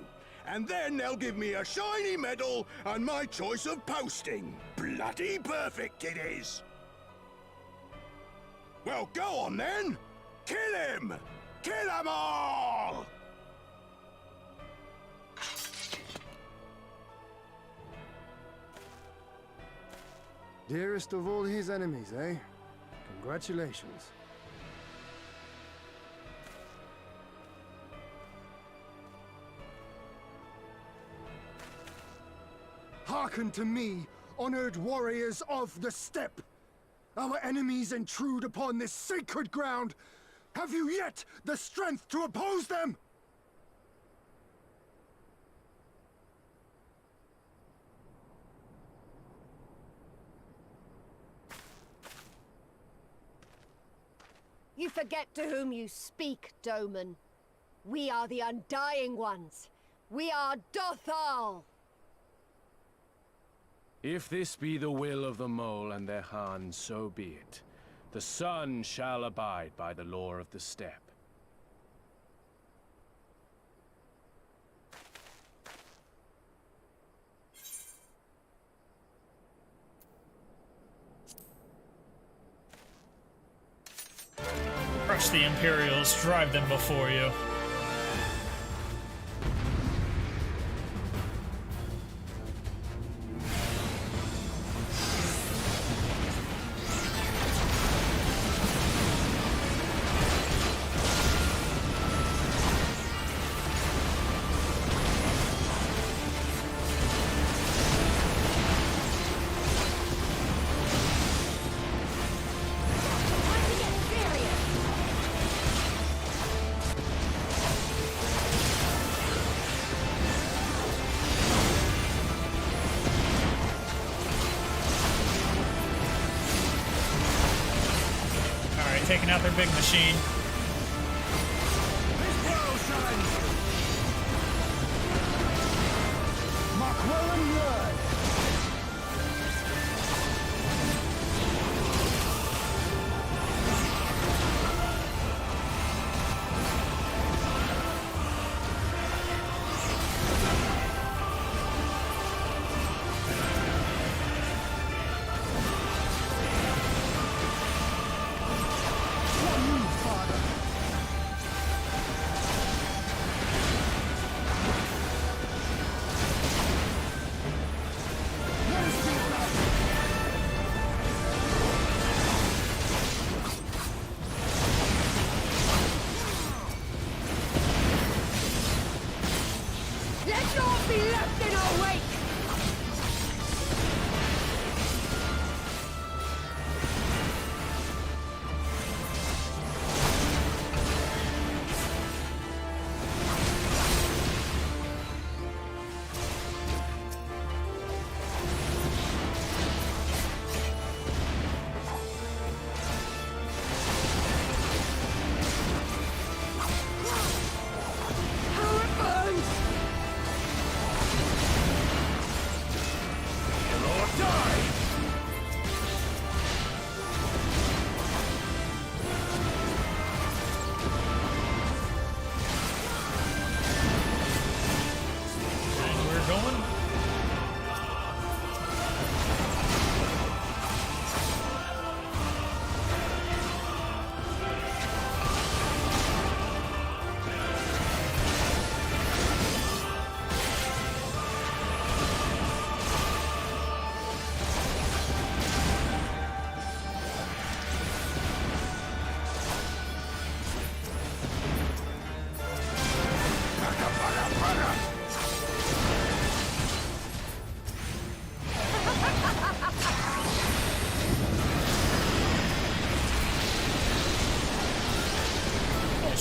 And then they'll give me a shiny medal and my choice of posting. Bloody perfect it is! Well, go on then! Kill him! Kill 'em all! Dearest of all his enemies, eh? Congratulations. Hearken to me, honored warriors of the steppe! Our enemies intrude upon this sacred ground! Have you yet the strength to oppose them? You forget to whom you speak, Doman. We are the Undying Ones. We are Dothal! If this be the will of the Mole and their Han, so be it. The sun shall abide by the law of the steppe. Crush the Imperials, drive them before you. Taking out their big machine.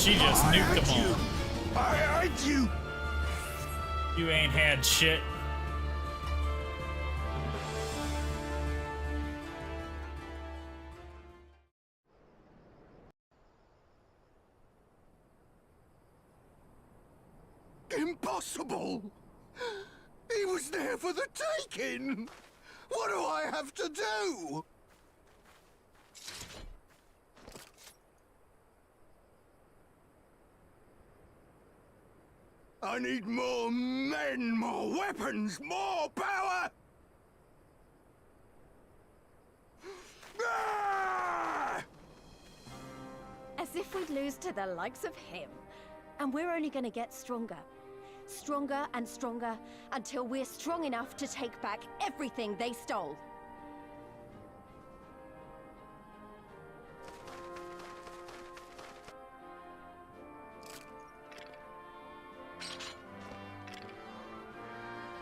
She just nuked them all. I heard you! You ain't had shit. Impossible! He was there for the taking! What do I have to do? I need more men, more weapons, more power! Ah! As if we'd lose to the likes of him. And we're only gonna get stronger. Stronger and stronger until we're strong enough to take back everything they stole.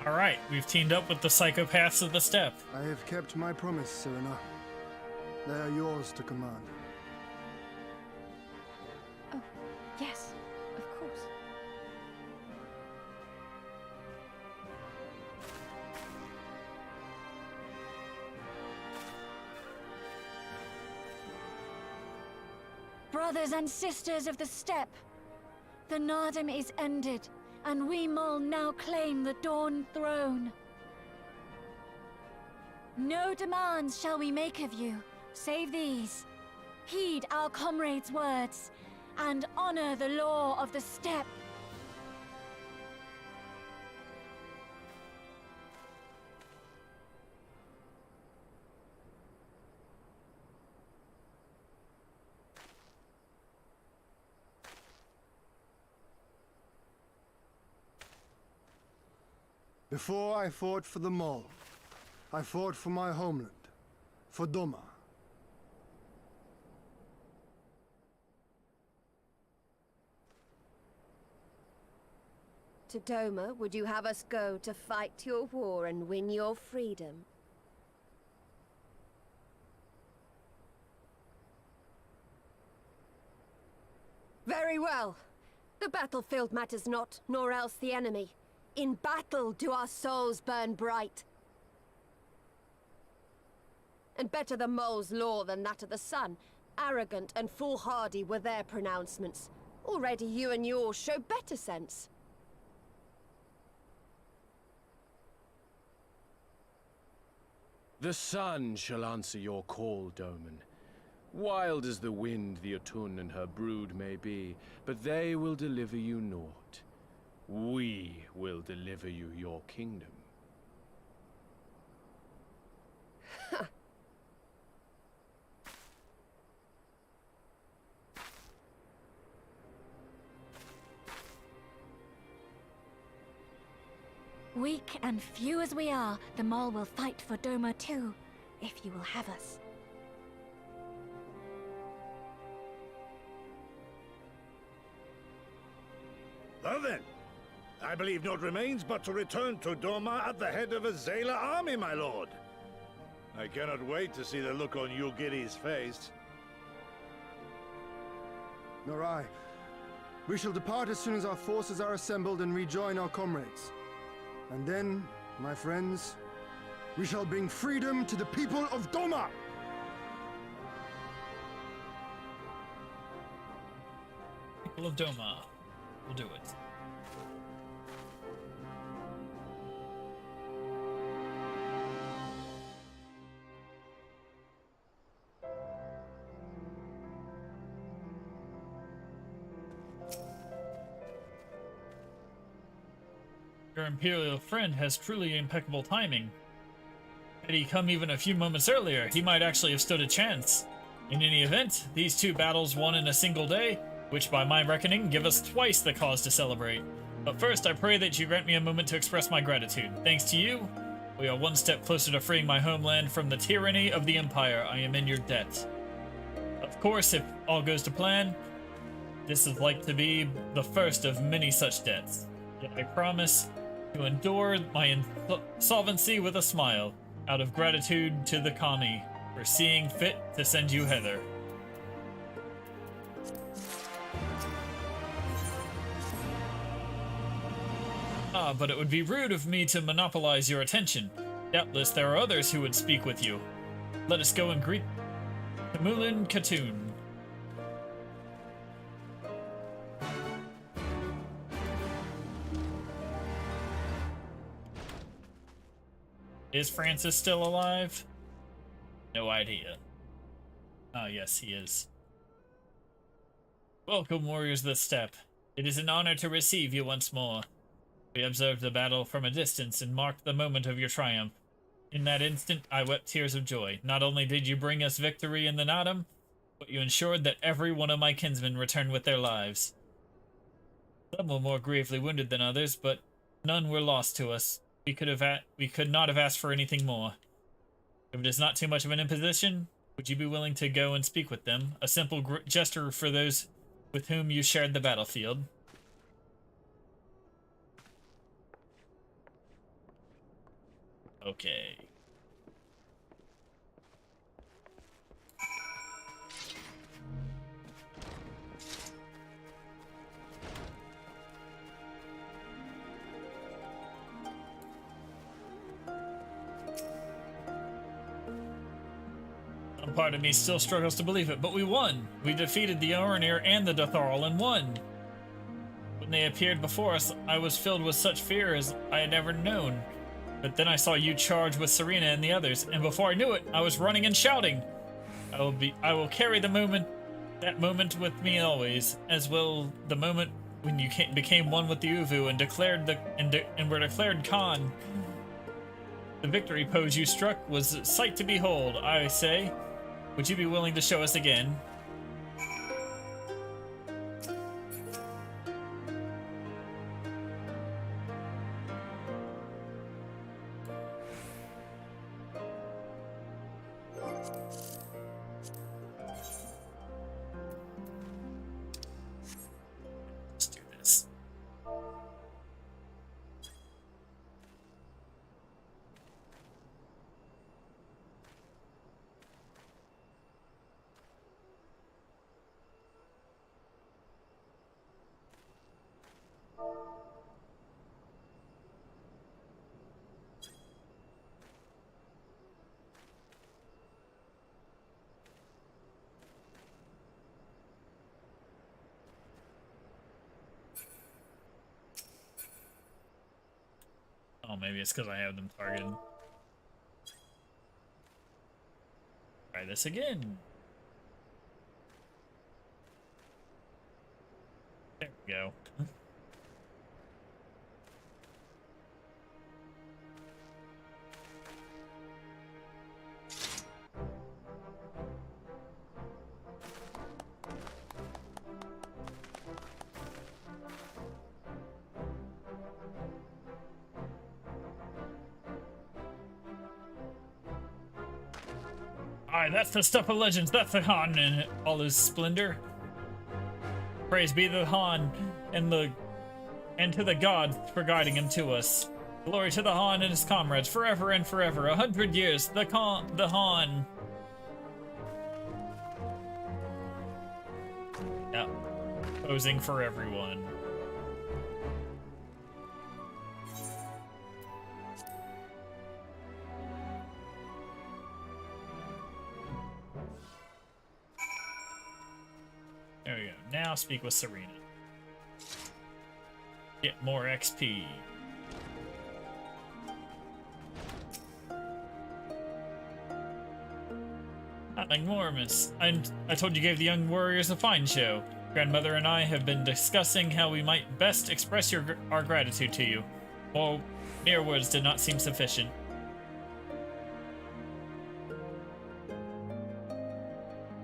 Alright, we've teamed up with the psychopaths of the steppe. I have kept my promise, Serena. They are yours to command. Oh, yes, of course. Brothers and sisters of the steppe, the Nardum is ended, and we Mol now claim the Dawn Throne. No demands shall we make of you, save these. Heed our comrades' words, and honor the law of the steppe. Before I fought for the Mall, I fought for my homeland, for Doma. To Doma, would you have us go to fight your war and win your freedom? Very well. The battlefield matters not, nor else the enemy. In battle do our souls burn bright. And better the mole's law than that of the sun. Arrogant and foolhardy were their pronouncements. Already you and yours show better sense. The sun shall answer your call, Doman. Wild as the wind the Otun and her brood may be, but they will deliver you naught. We will deliver you your kingdom. Weak and few as we are, the Mol will fight for Doma too, if you will have us. Well then, I believe naught remains but to return to Doma at the head of a Zayla army, my lord. I cannot wait to see the look on Yugiri's face. Nor I. We shall depart as soon as our forces are assembled and rejoin our comrades. And then, my friends, we shall bring freedom to the people of Doma! People of Doma. We'll do it. Your Imperial friend has truly impeccable timing. Had he come even a few moments earlier, he might actually have stood a chance. In any event, these two battles won in a single day, which by my reckoning give us twice the cause to celebrate. But first, I pray that you grant me a moment to express my gratitude. Thanks to you, we are one step closer to freeing my homeland from the tyranny of the Empire. I am in your debt. Of course, if all goes to plan, this is like to be the first of many such debts. Yet I promise to endure my insolvency with a smile, out of gratitude to the Kami for seeing fit to send you hither. But it would be rude of me to monopolize your attention. Doubtless there are others who would speak with you. Let us go and greet Kamulin Khatun. Is Francis still alive? No idea. Ah, yes, he is. Welcome, warriors of the steppe. It is an honor to receive you once more. We observed the battle from a distance and marked the moment of your triumph. In that instant, I wept tears of joy. Not only did you bring us victory in the Nardum, but you ensured that every one of my kinsmen returned with their lives. Some were more gravely wounded than others, but none were lost to us. We could not have asked for anything more. If it is not too much of an imposition, would you be willing to go and speak with them? A simple gesture for those with whom you shared the battlefield. Okay. Some part of me still struggles to believe it, but we won! We defeated the Orenir and the Datharl and won! When they appeared before us, I was filled with such fear as I had never known. But then I saw you charge with Serena and the others, and before I knew it, I was running and shouting. I will carry that moment with me always, as will the moment when you became one with the Uvu and were declared Khan. The victory pose you struck was a sight to behold, I say. Would you be willing to show us again? Let's do this. Oh, maybe it's because I have them targeted. Try this again. There we go. Aye, that's the stuff of legends. That's the Han in all his splendor. Praise be the Han and to the gods for guiding him to us. Glory to the Han and his comrades forever and forever. 100 years. The Han. Yep. Posing for everyone. There we go. Now speak with Serena. Get more XP. Nothing more, miss. I told you gave the young warriors a fine show. Grandmother and I have been discussing how we might best express our gratitude to you. Well, mere words did not seem sufficient.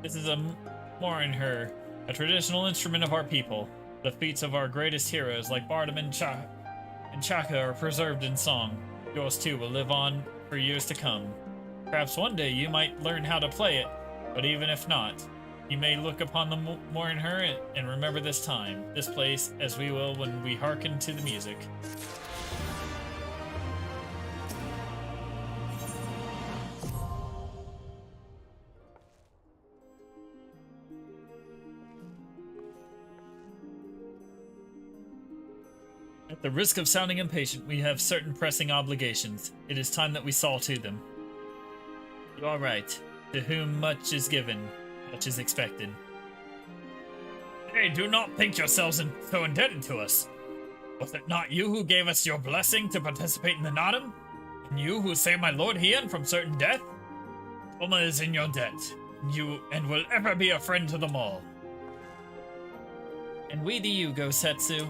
This is a Morinher, a traditional instrument of our people. The feats of our greatest heroes, like Bardam and Chaka, are preserved in song. Yours too will live on for years to come. Perhaps one day you might learn how to play it, but even if not, you may look upon the Morinher and remember this time, this place, as we will when we hearken to the music. At the risk of sounding impatient, we have certain pressing obligations. It is time that we saw to them. You are right. To whom much is given, much is expected. Hey, do not think yourselves so indebted to us. Was it not you who gave us your blessing to participate in the Nadam? And you who saved my lord Hian from certain death? Oma is in your debt, and will ever be a friend to them all. And we to you, Gosetsu.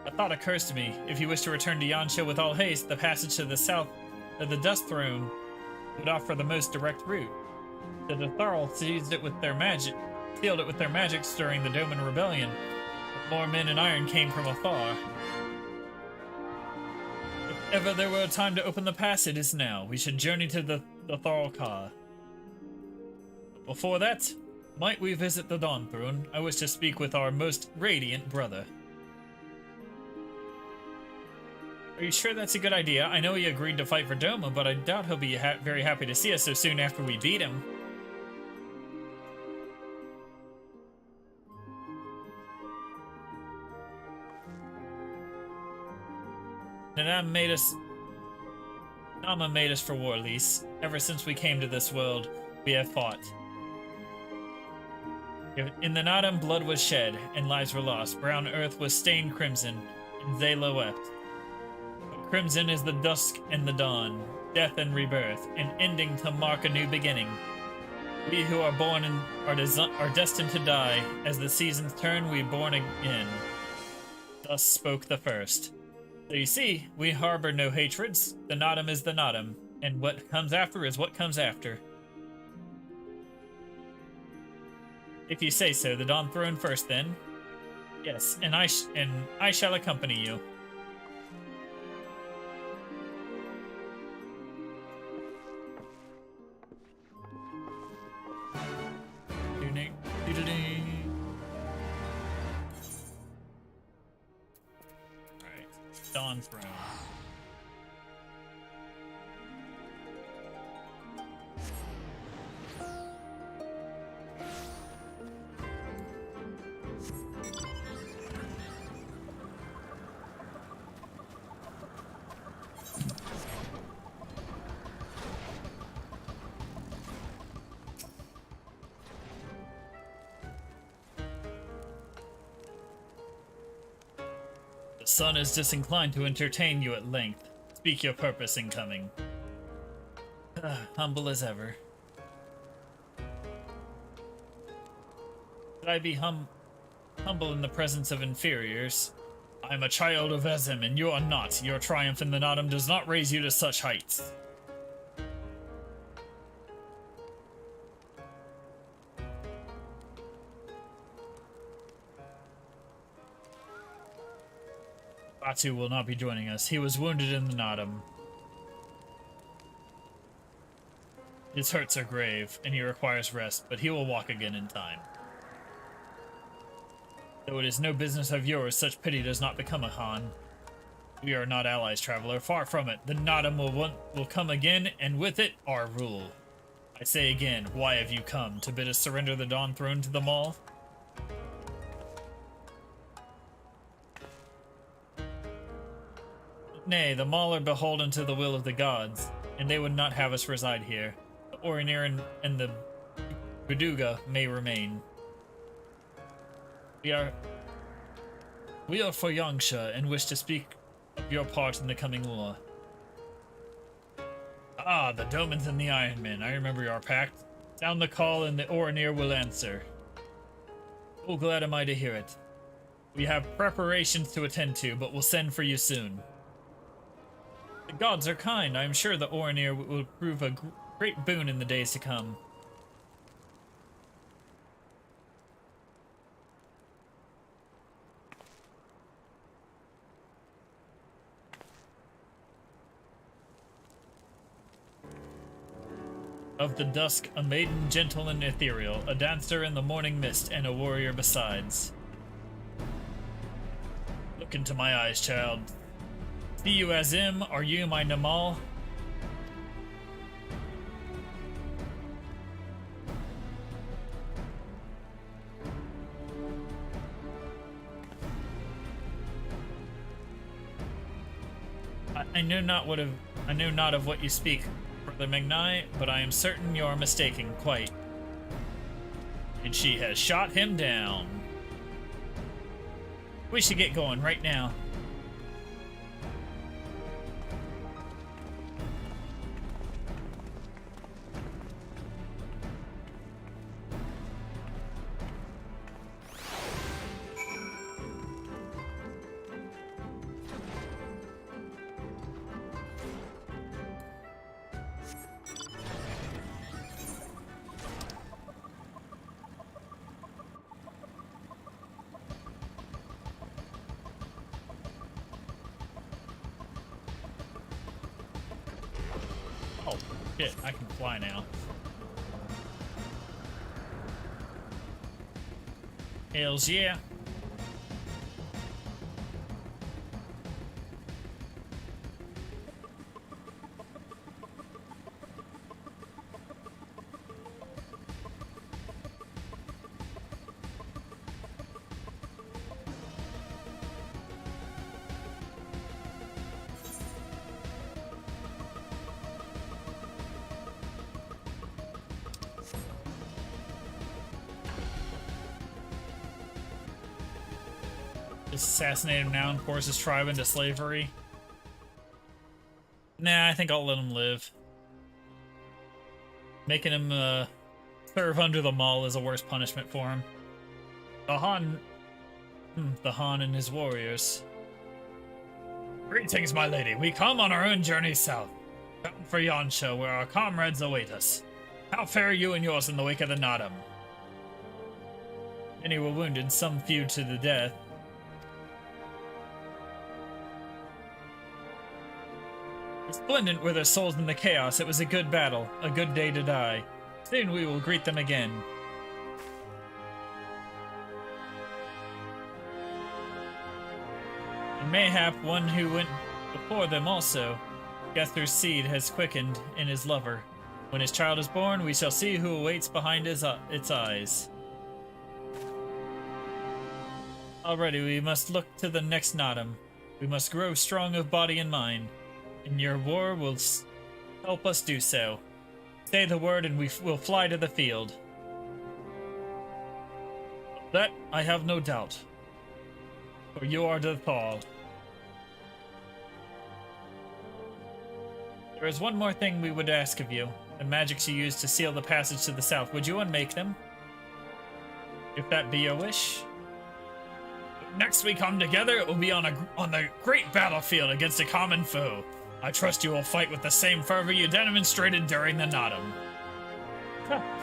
A thought occurs to me. If you wish to return to Yansha with all haste, the passage to the south of the Dust Throne would offer the most direct route. The Datharl sealed it with their magics during the Doman Rebellion, but more men in iron came from afar. If ever there were a time to open the pass, it is now. We should journey to the Tharlkar. Before that, might we visit the Dawn Throne? I wish to speak with our most radiant brother. Are you sure that's a good idea? I know he agreed to fight for Doma, but I doubt he'll be very happy to see us so soon after we beat him. Nama made us for war, Lise. Ever since we came to this world, we have fought. In the Nadam, blood was shed, and lives were lost. Brown earth was stained crimson, and Zayla wept. But crimson is the dusk and the dawn, death and rebirth, an ending to mark a new beginning. We who are born and are destined to die. As the seasons turn, we born again. Thus spoke the first. So you see, we harbor no hatreds. The Nadam is the Nadam, and what comes after is what comes after. If you say so, the Dawn Throne first, then. Yes, and I shall accompany you. Alright, Dawn Throne. The sun is disinclined to entertain you at length. Speak your purpose in coming. Humble as ever. Should I be humble in the presence of inferiors? I am a child of Ezim, and you are not. Your triumph in the Nadam does not raise you to such heights. Batu will not be joining us. He was wounded in the Nadam. His hurts are grave, and he requires rest, but he will walk again in time. Though it is no business of yours, such pity does not become a Han. We are not allies, traveler. Far from it. The Nadam will come again, and with it, our rule. I say again, why have you come? To bid us surrender the Dawn Throne to the Maul? Nay, the Maul are beholden to the will of the gods, and they would not have us reside here. The Orinir and the Buduga may remain. We are for Yangsha and wish to speak of your part in the coming war. Ah, the Domans and the Iron Men. I remember your pact. Sound the call and the Orinir will answer. Oh, glad am I to hear it. We have preparations to attend to, but we'll send for you soon. The gods are kind. I am sure the Orinir will prove a great boon in the days to come. Of the dusk, a maiden gentle and ethereal, a dancer in the morning mist, and a warrior besides. Look into my eyes, child. See you Azim, are you my Namal? I know not of what you speak, Brother Magnai, but I am certain you are mistaken, quite. And she has shot him down. We should get going right now. Oh, shit, I can fly now. Hells yeah. Just assassinate him now and force his tribe into slavery. Nah, I think I'll let him live. Making him serve under the Maul is a worse punishment for him. The Han and his warriors. Greetings, my lady. We come on our own journey south, bound for Yansha, where our comrades await us. How fare you and yours in the wake of the Nadam? Many were wounded, some few to the death. Resplendent were their souls in the chaos. It was a good battle, a good day to die. Soon we will greet them again. And mayhap one who went before them also. Gether's seed has quickened in his lover. When his child is born, we shall see who awaits behind its eyes. Already we must look to the next Nadam. We must grow strong of body and mind. And your war will help us do so. Say the word and we will fly to the field. Of that I have no doubt. For you are the Thal. There is one more thing we would ask of you. The magics you use to seal the passage to the south. Would you unmake them? If that be your wish. Next we come together, it will be on the great battlefield against a common foe. I trust you will fight with the same fervor you demonstrated during the Nadam.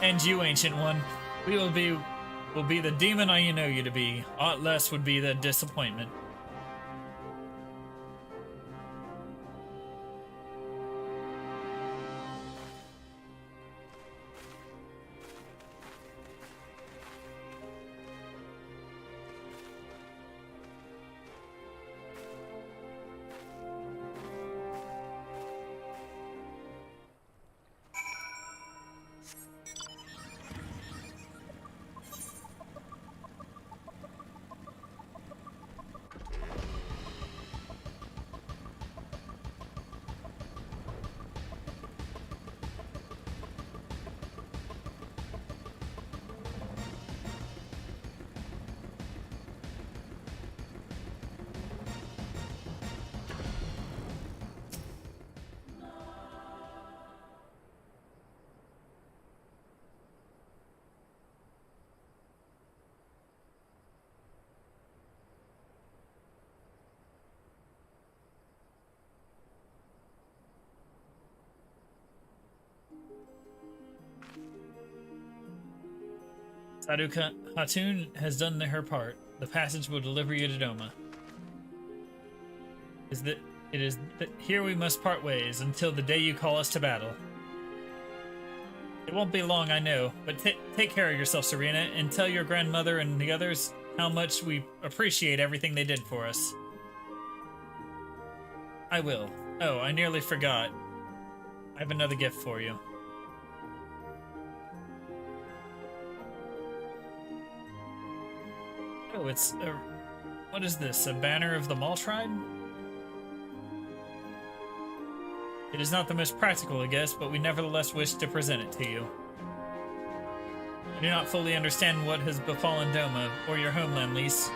And you, Ancient One, will be the demon I know you to be. Aught less would be the disappointment. Saduka Hatun has done her part. The passage will deliver you to Doma. Here we must part ways until the day you call us to battle. It won't be long, I know, but take care of yourself, Serena, and tell your grandmother and the others how much we appreciate everything they did for us. I will. Oh, I nearly forgot. I have another gift for you. Oh, it's a... What is this? A banner of the Maul tribe? It is not the most practical, I guess, but we nevertheless wish to present it to you. I do not fully understand what has befallen Doma, or your homeland, Lys,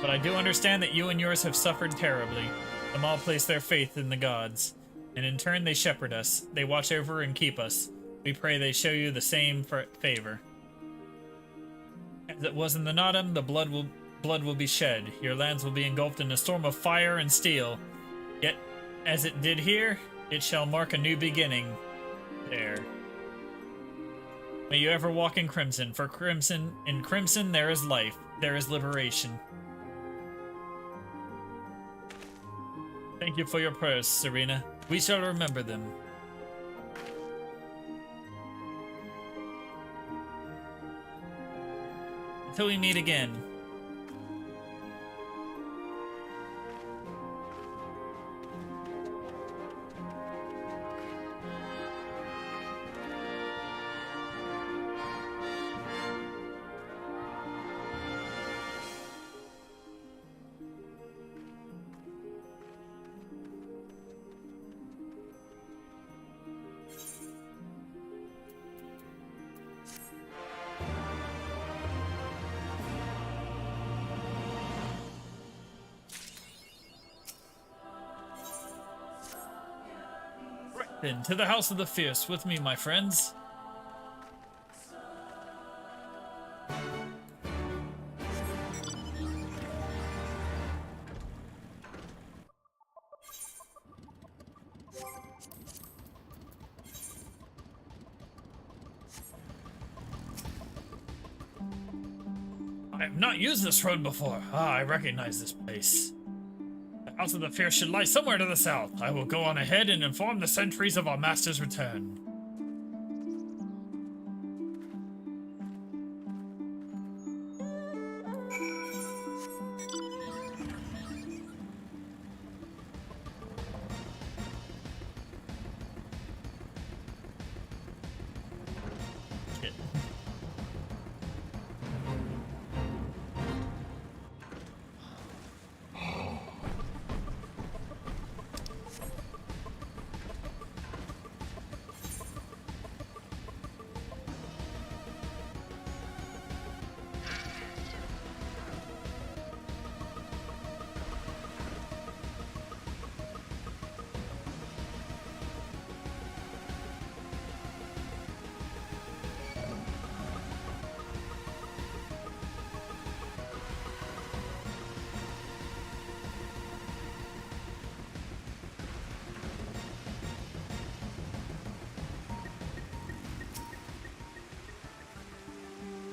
but I do understand that you and yours have suffered terribly. The Maul place their faith in the gods, and in turn they shepherd us. They watch over and keep us. We pray they show you the same favor. As it was in the Nadam, the blood will be shed. Your lands will be engulfed in a storm of fire and steel. Yet, as it did here, it shall mark a new beginning. There. May you ever walk in crimson, for in crimson there is life, there is liberation. Thank you for your prayers, Serena. We shall remember them. Until we meet again. Then, to the House of the Fierce with me, my friends. I have not used this road before. Ah, I recognize this place. The House of the Fierce should lie somewhere to the south. I will go on ahead and inform the sentries of our master's return. Shit.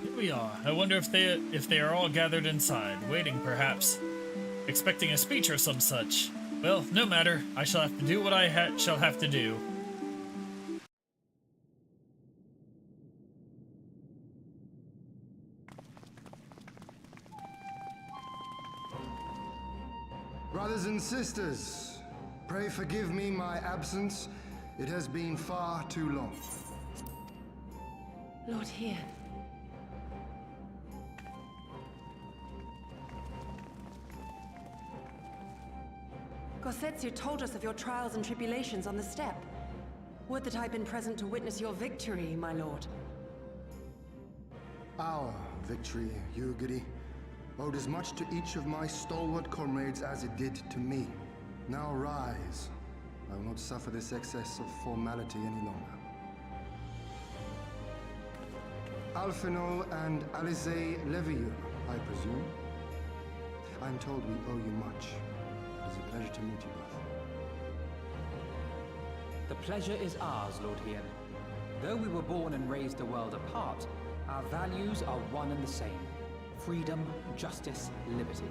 Here we are. I wonder if they are all gathered inside, waiting perhaps, expecting a speech or some such. Well, no matter. I shall have to do what I shall have to do. Brothers and sisters, pray forgive me my absence. It has been far too long. Lord here. Gosetsu told us of your trials and tribulations on the steppe. Would that I'd been present to witness your victory, my lord. Our victory, Yugiri, owed as much to each of my stalwart comrades as it did to me. Now rise. I will not suffer this excess of formality any longer. Alphino and Alize Levieux, I presume. I'm told we owe you much. It is a pleasure to meet you both. The pleasure is ours, Lord Hien. Though we were born and raised a world apart, our values are one and the same. Freedom, justice, liberty.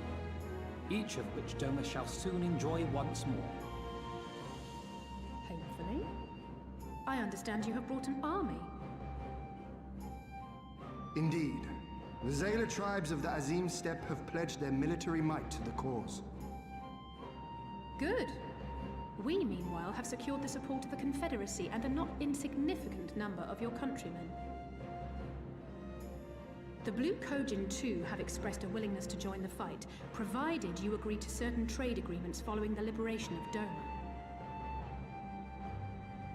Each of which Doma shall soon enjoy once more. Hopefully. I understand you have brought an army. Indeed. The Zayla tribes of the Azim Steppe have pledged their military might to the cause. Good. We, meanwhile, have secured the support of the Confederacy and a not insignificant number of your countrymen. The Blue Kojin, too, have expressed a willingness to join the fight, provided you agree to certain trade agreements following the liberation of Doma.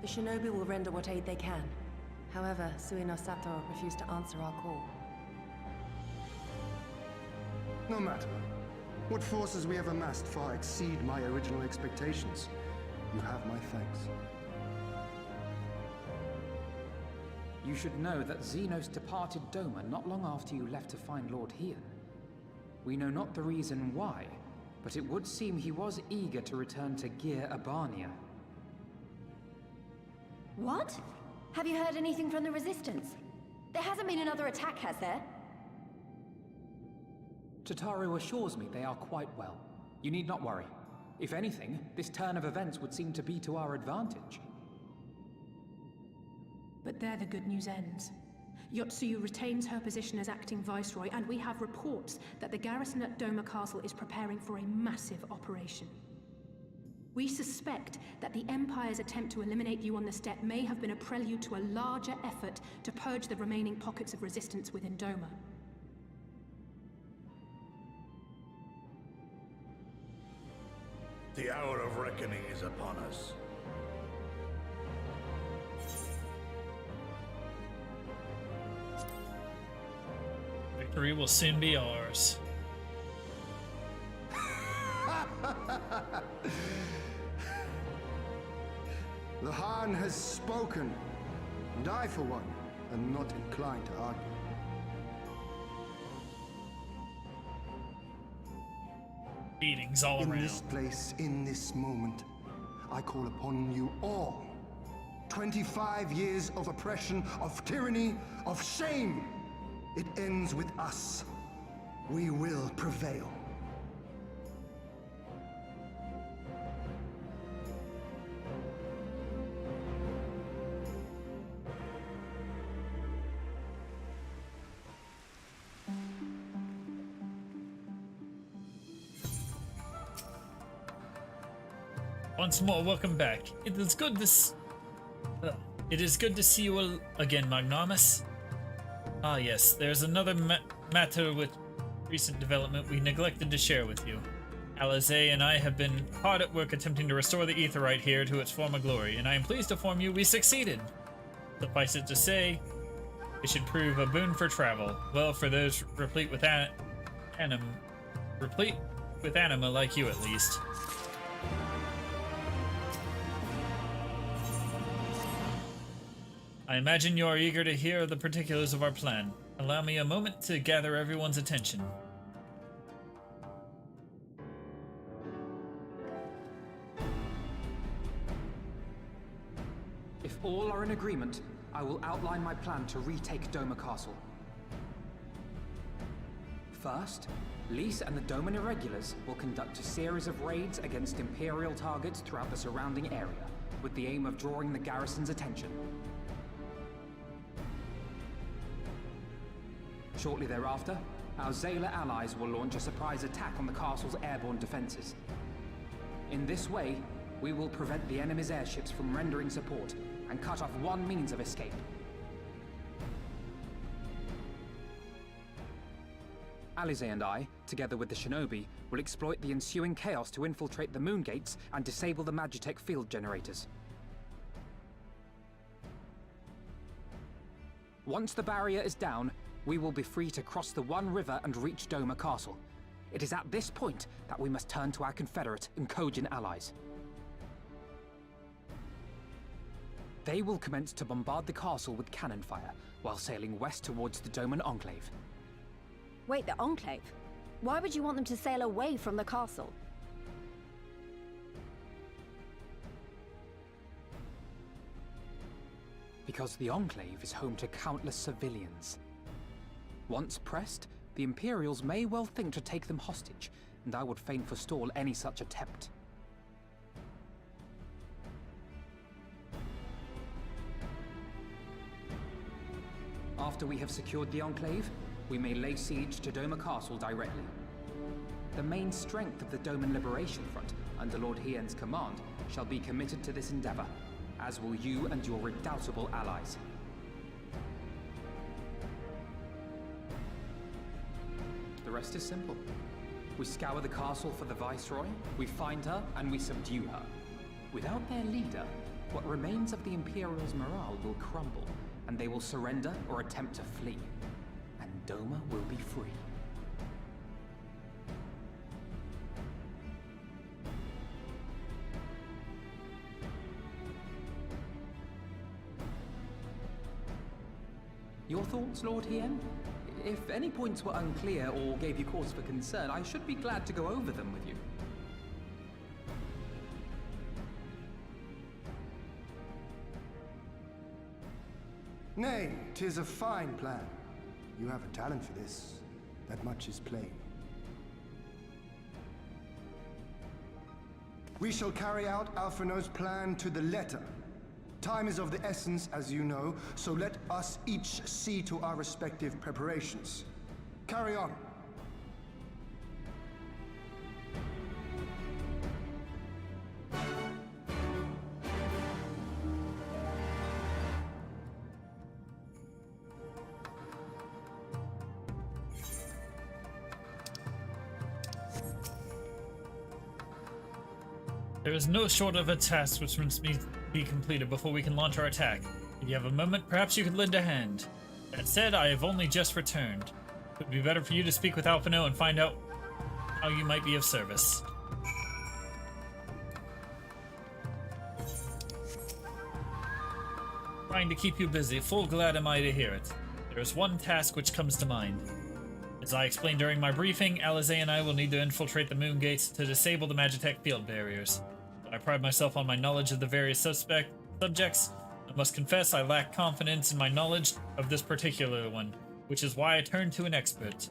The shinobi will render what aid they can. However, Suino Sato refused to answer our call. No matter. What forces we have amassed far exceed my original expectations. You have my thanks. You should know that Xenos departed Doma not long after you left to find Lord Hien. We know not the reason why, but it would seem he was eager to return to Gir Abania. What? Have you heard anything from the Resistance? There hasn't been another attack, has there? Tataru assures me they are quite well. You need not worry. If anything, this turn of events would seem to be to our advantage. But there the good news ends. Yotsuyu retains her position as acting viceroy, and we have reports that the garrison at Doma Castle is preparing for a massive operation. We suspect that the Empire's attempt to eliminate you on the steppe may have been a prelude to a larger effort to purge the remaining pockets of resistance within Doma. The hour of reckoning is upon us. Victory will soon be ours. The Han has spoken, and I, for one, am not inclined to argue. Beatings all In around. this place, in this moment, I call upon you all. 25 years of oppression, of tyranny, of shame. It ends with us. We will prevail. Once more, welcome back. It is good to see you all again, Magnanimous. Ah yes, there's another matter with recent development we neglected to share with you. Alize and I have been hard at work attempting to restore the Aetheryte here to its former glory, and I am pleased to inform you we succeeded. Suffice it to say, it should prove a boon for travel, well for those replete with anima like you at least. I imagine you are eager to hear the particulars of our plan. Allow me a moment to gather everyone's attention. If all are in agreement, I will outline my plan to retake Doma Castle. First, Lys and the Doman Irregulars will conduct a series of raids against Imperial targets throughout the surrounding area, with the aim of drawing the garrison's attention. Shortly thereafter, our Zayla allies will launch a surprise attack on the castle's airborne defenses. In this way, we will prevent the enemy's airships from rendering support and cut off one means of escape. Alize and I, together with the Shinobi, will exploit the ensuing chaos to infiltrate the moon gates and disable the Magitech field generators. Once the barrier is down, we will be free to cross the One River and reach Doma Castle. It is at this point that we must turn to our Confederate and Kojin allies. They will commence to bombard the castle with cannon fire, while sailing west towards the Doman Enclave. Wait, the Enclave? Why would you want them to sail away from the castle? Because the Enclave is home to countless civilians. Once pressed, the Imperials may well think to take them hostage, and I would fain forestall any such attempt. After we have secured the Enclave, we may lay siege to Doma Castle directly. The main strength of the Doman Liberation Front, under Lord Hien's command, shall be committed to this endeavor, as will you and your redoubtable allies. The rest is simple. We scour the castle for the Viceroy, we find her, and we subdue her. Without their leader, what remains of the Imperials' morale will crumble, and they will surrender or attempt to flee. And Doma will be free. Your thoughts, Lord Hien? If any points were unclear or gave you cause for concern, I should be glad to go over them with you. Nay, 'tis a fine plan. You have a talent for this. That much is plain. We shall carry out Alphinaud's plan to the letter. Time is of the essence, as you know, so let us each see to our respective preparations. Carry on. There is no short of a task which must be completed before we can launch our attack. If you have a moment, perhaps you could lend a hand. That said, I have only just returned. It would be better for you to speak with Alphinaud and find out how you might be of service. Trying to keep you busy, full glad am I to hear it. There is one task which comes to mind. As I explained during my briefing, Alize and I will need to infiltrate the moon gates to disable the Magitech field barriers. I pride myself on my knowledge of the various subjects. I must confess I lack confidence in my knowledge of this particular one, which is why I turned to an expert.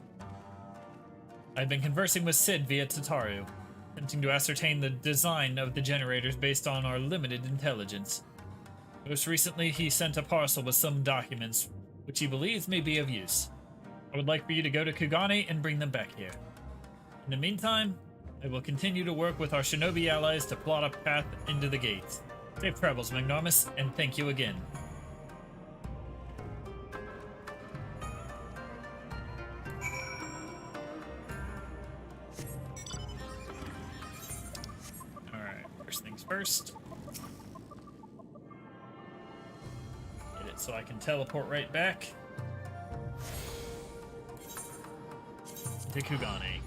I've been conversing with Sid via Tataru, attempting to ascertain the design of the generators based on our limited intelligence. Most recently, he sent a parcel with some documents, which he believes may be of use. I would like for you to go to Kugane and bring them back here. In the meantime, I will continue to work with our shinobi allies to plot a path into the gates. Safe travels, Magnarmus, and thank you again. Alright, first things first. Get it so I can teleport right back to Kugane.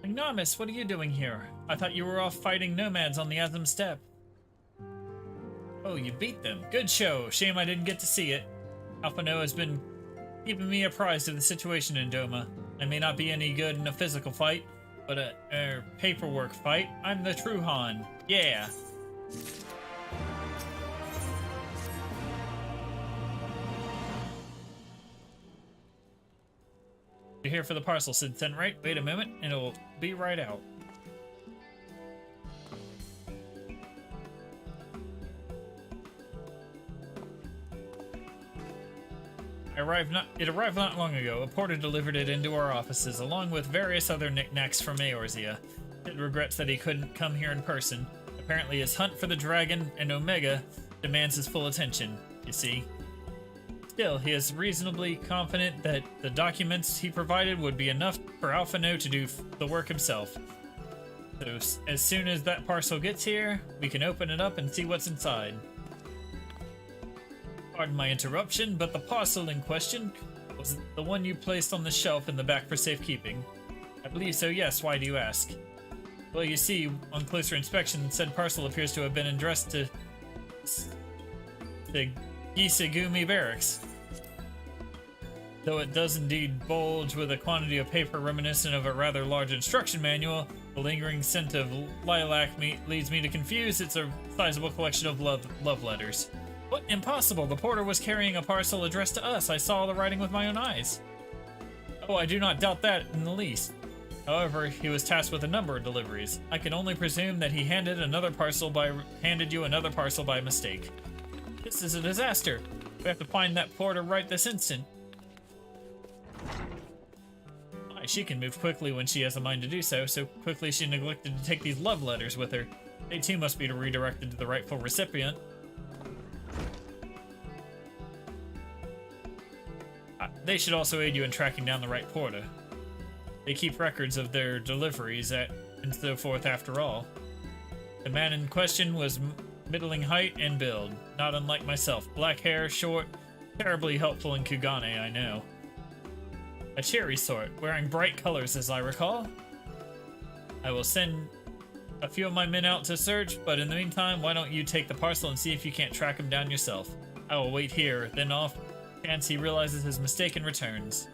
Magnarmus, what are you doing here? I thought you were off fighting nomads on the Azim Steppe. Oh, you beat them. Good show. Shame I didn't get to see it. Alphano has been keeping me apprised of the situation in Doma. I may not be any good in a physical fight, but a paperwork fight, I'm the true Han. Yeah. You're here for the parcel, Sid sent, right? Wait a moment, and it'll be right out. It arrived not long ago. A porter delivered it into our offices, along with various other knickknacks from Eorzea. Sid regrets that he couldn't come here in person. Apparently his hunt for the dragon and Omega demands his full attention, you see. Still, he is reasonably confident that the documents he provided would be enough for Alphano to do the work himself. So, as soon as that parcel gets here, we can open it up and see what's inside. Pardon my interruption, but the parcel in question was the one you placed on the shelf in the back for safekeeping. I believe so, yes. Why do you ask? Well, you see, on closer inspection, said parcel appears to have been addressed to the Gisegumi Barracks. Though it does indeed bulge with a quantity of paper reminiscent of a rather large instruction manual, the lingering scent of lilac leads me to confuse it's a sizable collection of love letters. What? Impossible! The porter was carrying a parcel addressed to us. I saw the writing with my own eyes. Oh, I do not doubt that in the least. However, he was tasked with a number of deliveries. I can only presume that he handed you another parcel by mistake. This is a disaster. We have to find that porter right this instant. Why, she can move quickly when she has a mind to do so. So quickly she neglected to take these love letters with her. They too must be redirected to the rightful recipient. They should also aid you in tracking down the right porter. They keep records of their deliveries and so forth after all. The man in question was middling height and build, not unlike myself. Black hair, short, terribly helpful in Kugane, I know. A cheery sort, wearing bright colors as I recall. I will send a few of my men out to search, but in the meantime, why don't you take the parcel and see if you can't track him down yourself. I will wait here, then off chance he realizes his mistake and returns.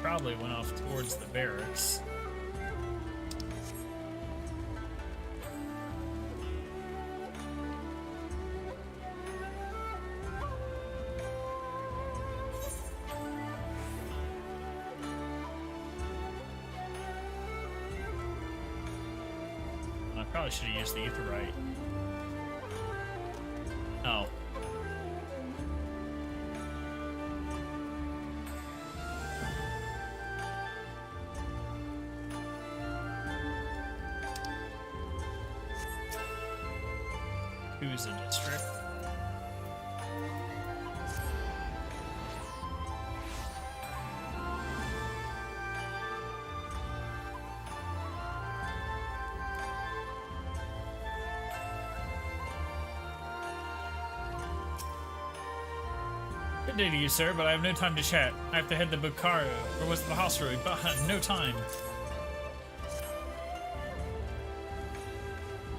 Probably went off towards the barracks. Probably should have used the Aetheryte. Oh. Who's a district? Good day to you, sir, but I have no time to chat. I have to head to Bukhara, or was it the hostelry? But no time.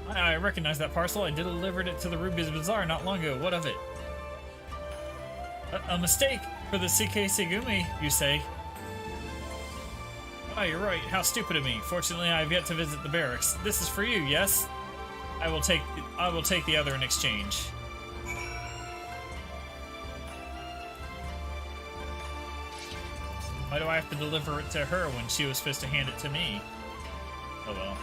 I recognize that parcel. I delivered it to the Ruby's Bazaar not long ago. What of it? A mistake for the CK Segumi, you say? Oh, you're right. How stupid of me. Fortunately, I have yet to visit the barracks. This is for you, yes? I will take the other in exchange. Why do I have to deliver it to her when she was supposed to hand it to me? Oh well.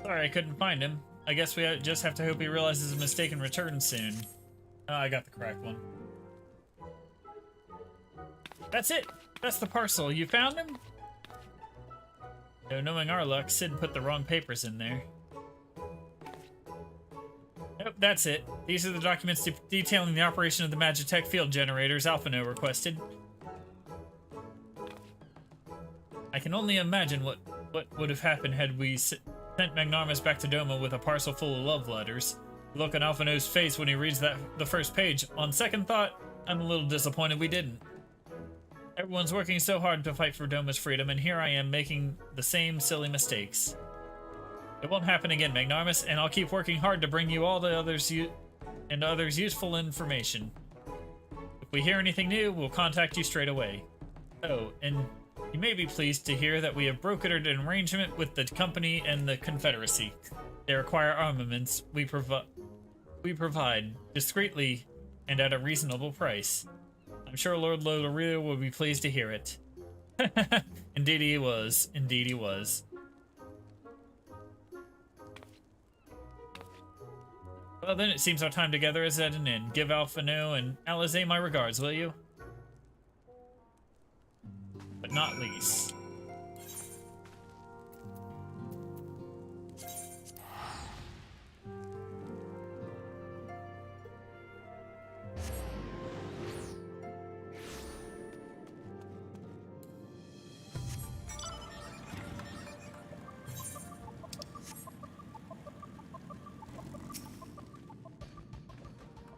Sorry, I couldn't find him. I guess we just have to hope he realizes his mistake and returns soon. Oh, I got the correct one. That's it! That's the parcel. You found him? Though knowing our luck, Sid put the wrong papers in there. Nope, that's it. These are the documents detailing the operation of the Magitech field generators Alphino requested. I can only imagine what would have happened had we sent Magnarmus back to Doma with a parcel full of love letters. The look on Alphino's face when he reads the first page. On second thought, I'm a little disappointed we didn't. Everyone's working so hard to fight for Doma's freedom, and here I am making the same silly mistakes. It won't happen again, Magnarmus, and I'll keep working hard to bring you all the others useful information. If we hear anything new, we'll contact you straight away. Oh, and you may be pleased to hear that we have brokered an arrangement with the company and the Confederacy. They require armaments we provide discreetly and at a reasonable price. I'm sure Lord Lodorio will be pleased to hear it. Indeed he was. Indeed he was. Well then, it seems our time together is at an end. Give Alphino and Alizé my regards, will you? But not least.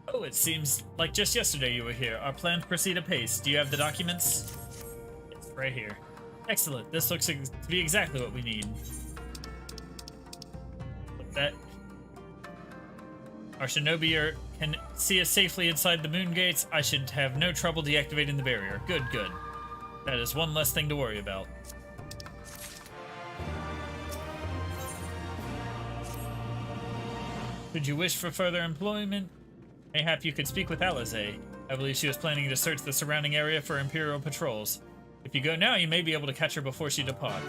Oh, it seems like just yesterday you were here. Our plans proceed apace. Do you have the documents? It's right here. Excellent. This looks to be exactly what we need. Look that. Our shinobi can see us safely inside the moon gates. I should have no trouble deactivating the barrier. Good, good. That is one less thing to worry about. Should you wish for further employment, mayhap you could speak with Alizé. I believe she was planning to search the surrounding area for Imperial patrols. If you go now, you may be able to catch her before she departs.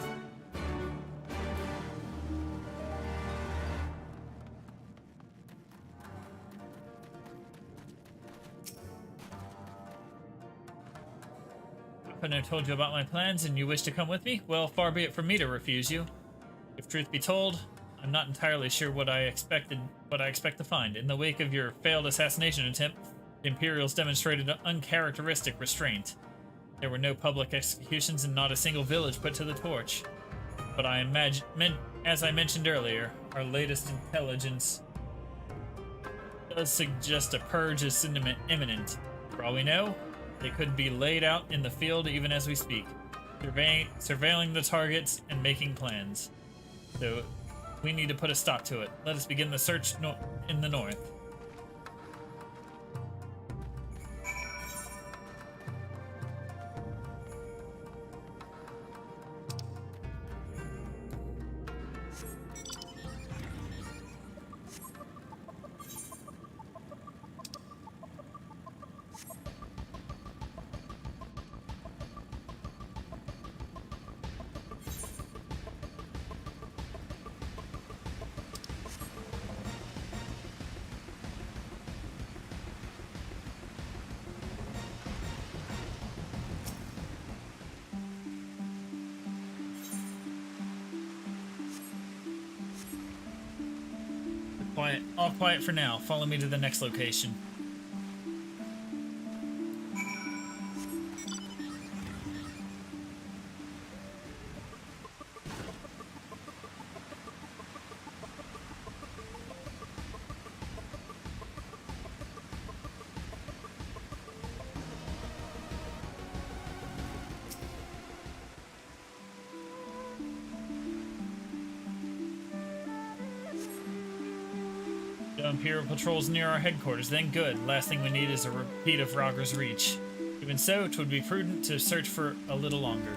Alphino told you about my plans and you wish to come with me? Well, far be it from me to refuse you. If truth be told, I'm not entirely sure what I expect to find. In the wake of your failed assassination attempt, the Imperials demonstrated an uncharacteristic restraint. There were no public executions and not a single village put to the torch. But I imagine, as I mentioned earlier, our latest intelligence does suggest a purge is imminent. For all we know, they could be laid out in the field even as we speak, surveilling the targets and making plans. So we need to put a stop to it. Let us begin the search in the north. Quiet. All quiet for now. Follow me to the next location. The Imperial patrols near our headquarters, then good. Last thing we need is a repeat of Rogger's Reach. Even so, it would be prudent to search for a little longer.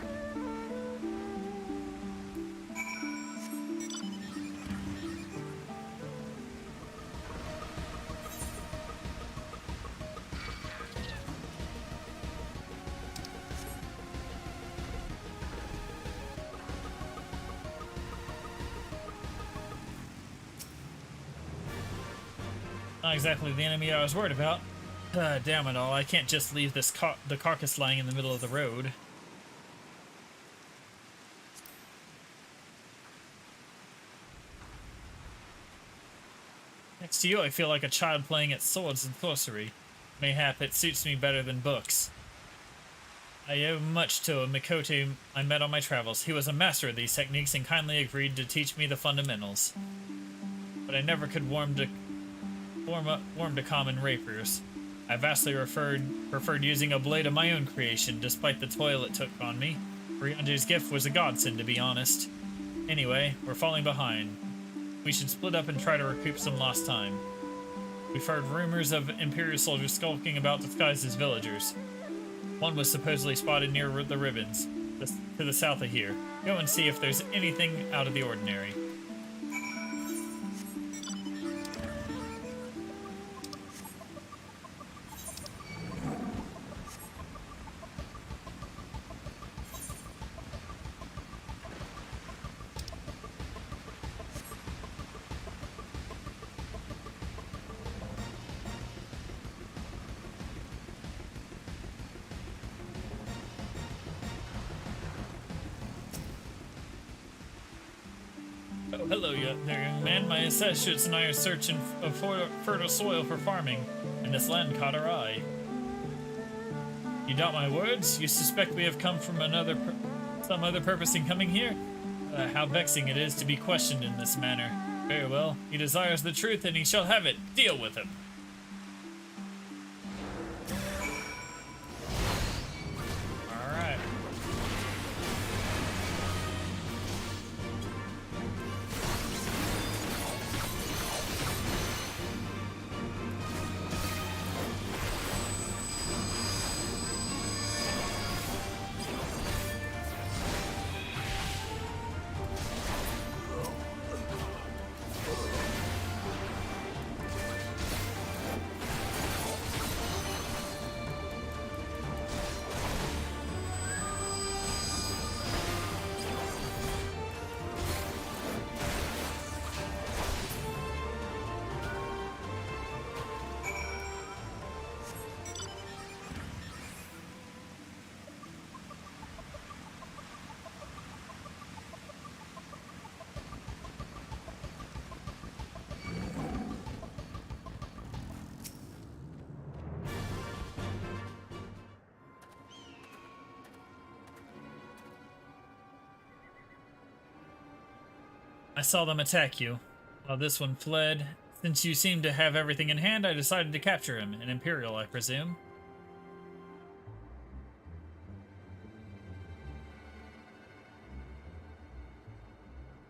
Not exactly the enemy I was worried about. Damn it all, I can't just leave this the carcass lying in the middle of the road. Next to you, I feel like a child playing at swords and sorcery. Mayhap it suits me better than books. I owe much to a Mikote I met on my travels. He was a master of these techniques and kindly agreed to teach me the fundamentals. But I never could warm to common rapiers. I vastly preferred using a blade of my own creation, despite the toil it took on me. Rianji's gift was a godsend, to be honest. Anyway, we're falling behind. We should split up and try to recoup some lost time. We've heard rumors of Imperial soldiers skulking about disguised as villagers. One was supposedly spotted near the ribbons, to the south of here. Go and see if there's anything out of the ordinary. Oh, hello there, young man. My associates and I are searching of fertile soil for farming, and this land caught our eye. You doubt my words? You suspect we have come from some other purpose in coming here? How vexing it is to be questioned in this manner. Very well. He desires the truth, and he shall have it. Deal with him. I saw them attack you, while this one fled. Since you seem to have everything in hand, I decided to capture him. An Imperial, I presume.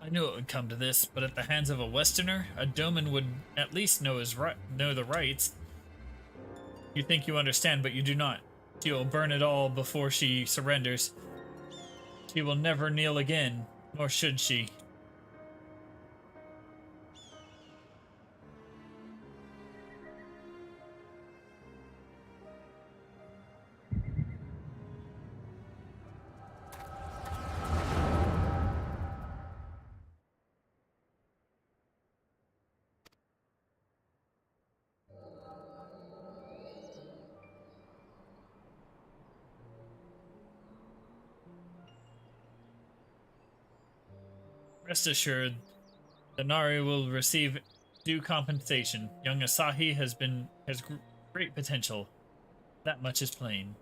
I knew it would come to this, but at the hands of a Westerner, a Doman would at least know the rights. You think you understand, but you do not. She will burn it all before she surrenders. She will never kneel again, nor should she. Rest assured, the Nari will receive due compensation. Young Asahi has great potential. That much is plain.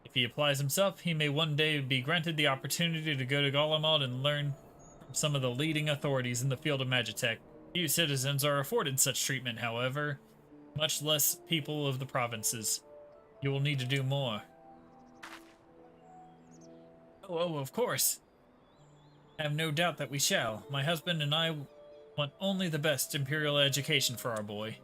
If he applies himself, he may one day be granted the opportunity to go to Golemald and learn from some of the leading authorities in the field of Magitech. Few citizens are afforded such treatment, however, much less people of the provinces. You will need to do more. Oh, of course. I have no doubt that we shall. My husband and I want only the best imperial education for our boy.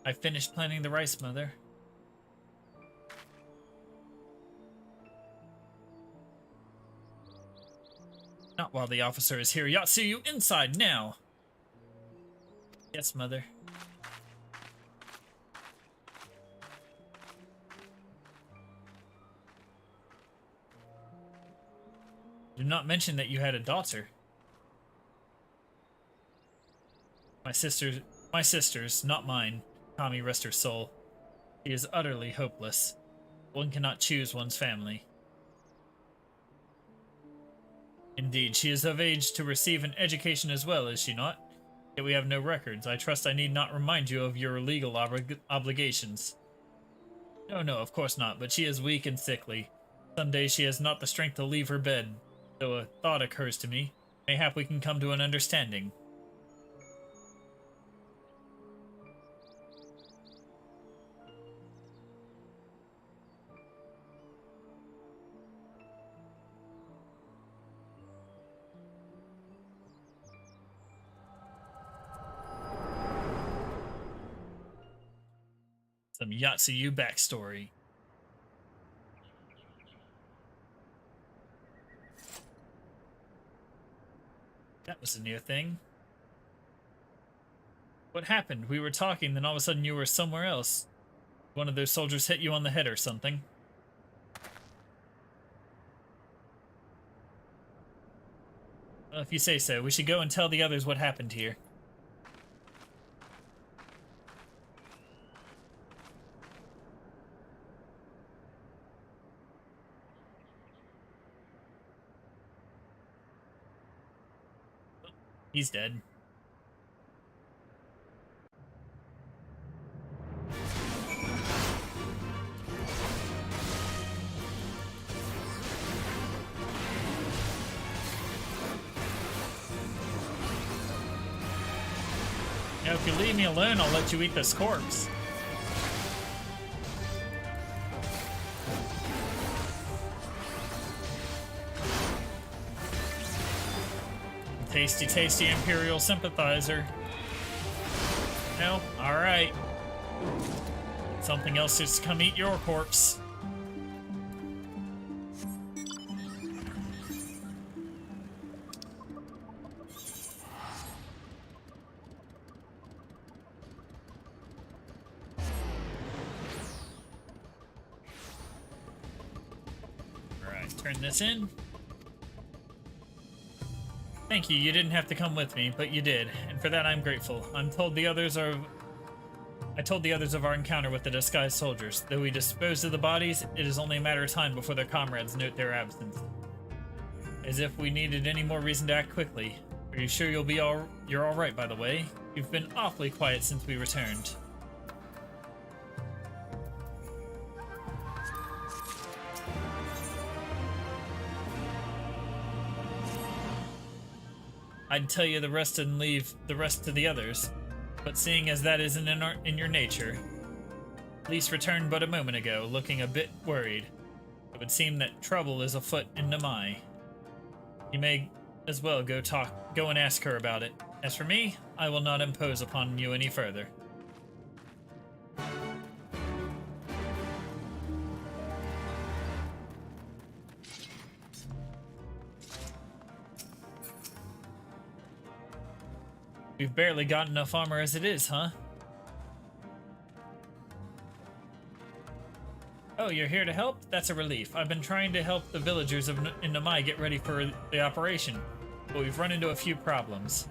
I finished planting the rice, Mother. Not while the officer is here. Yatsuyu, inside now! Yes, Mother. Do not mention that you had a daughter. My sister's, not mine. Kami rest her soul. She is utterly hopeless. One cannot choose one's family. Indeed, she is of age to receive an education as well, is she not? Yet we have no records. I trust I need not remind you of your legal obligations. No, of course not, but she is weak and sickly. Some days she has not the strength to leave her bed, though a thought occurs to me. Mayhap we can come to an understanding. Some Yatsuyu backstory. That was a new thing. What happened? We were talking, then all of a sudden you were somewhere else. One of those soldiers hit you on the head or something. Well, if you say so, we should go and tell the others what happened here. He's dead. Now, if you leave me alone, I'll let you eat this corpse. Tasty, tasty Imperial sympathizer. No? Alright. Something else is to come eat your corpse. Alright, turn this in. Thank you, you didn't have to come with me, but you did, and for that I'm grateful. I told the others of our encounter with the disguised soldiers. Though we disposed of the bodies, it is only a matter of time before their comrades note their absence. As if we needed any more reason to act quickly. Are you sure you're alright, by the way? You've been awfully quiet since we returned. I'd tell you the rest and leave the rest to the others, but seeing as that isn't in your nature, Lise returned but a moment ago, looking a bit worried. It would seem that trouble is afoot in Namai. You may as well go and ask her about it. As for me, I will not impose upon you any further. We've barely got enough armor as it is, huh? Oh, you're here to help? That's a relief. I've been trying to help the villagers in Namai get ready for the operation, but we've run into a few problems.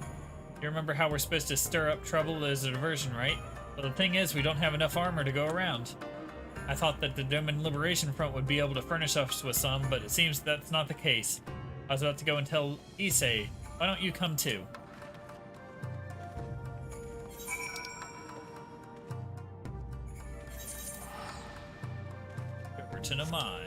You remember how we're supposed to stir up trouble as a diversion, right? Well, the thing is, we don't have enough armor to go around. I thought that the Doman Liberation Front would be able to furnish us with some, but it seems that's not the case. I was about to go and tell Issei. Why don't you come too? Over to Namai.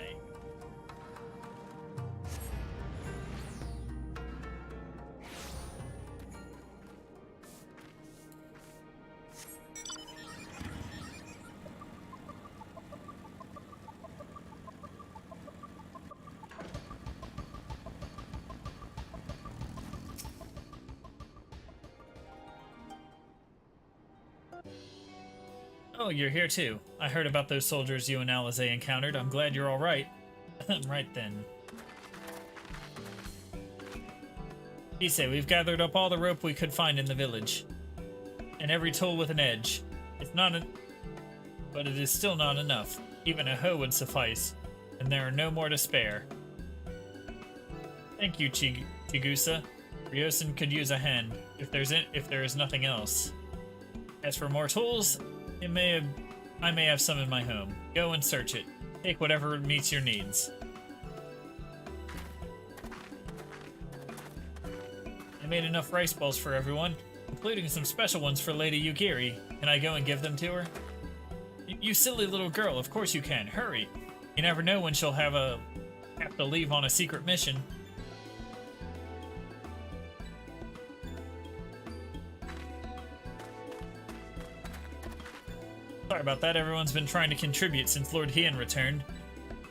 Oh, you're here too. I heard about those soldiers you and Alizé encountered. I'm glad you're all right. Right then. Issei, we've gathered up all the rope we could find in the village. And every tool with an edge. But it is still not enough. Even a hoe would suffice. And there are no more to spare. Thank you, Chigusa. Ryosen could use a hand, if there is nothing else. As for more tools, I may have some in my home. Go and search it. Take whatever meets your needs. I made enough rice balls for everyone, including some special ones for Lady Yugiri. Can I go and give them to her? You silly little girl, of course you can. Hurry. You never know when she'll have to leave on a secret mission. Sorry about that, everyone's been trying to contribute since Lord Hien returned.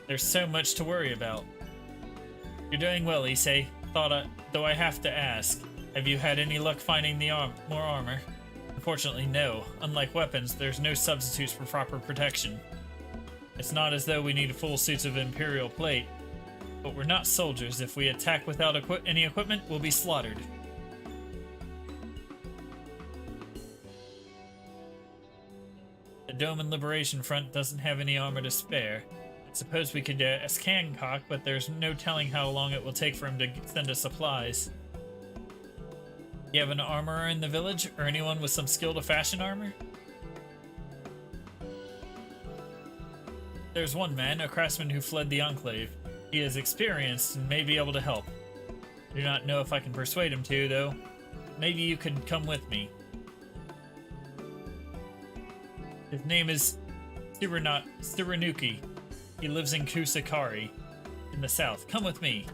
There's so much to worry about. You're doing well, Issei. Though I have to ask, have you had any luck finding more armor? Unfortunately, no. Unlike weapons, there's no substitutes for proper protection. It's not as though we need full suits of Imperial plate, but we're not soldiers. If we attack without any equipment, we'll be slaughtered. The Doman Liberation Front doesn't have any armor to spare. I suppose we could ask Hancock, but there's no telling how long it will take for him to send us supplies. You have an armorer in the village, or anyone with some skill to fashion armor? There's one man, a craftsman who fled the Enclave. He is experienced and may be able to help. I do not know if I can persuade him to, though. Maybe you could come with me. His name is Tsurunuki. He lives in Kusakari, in the south. Come with me.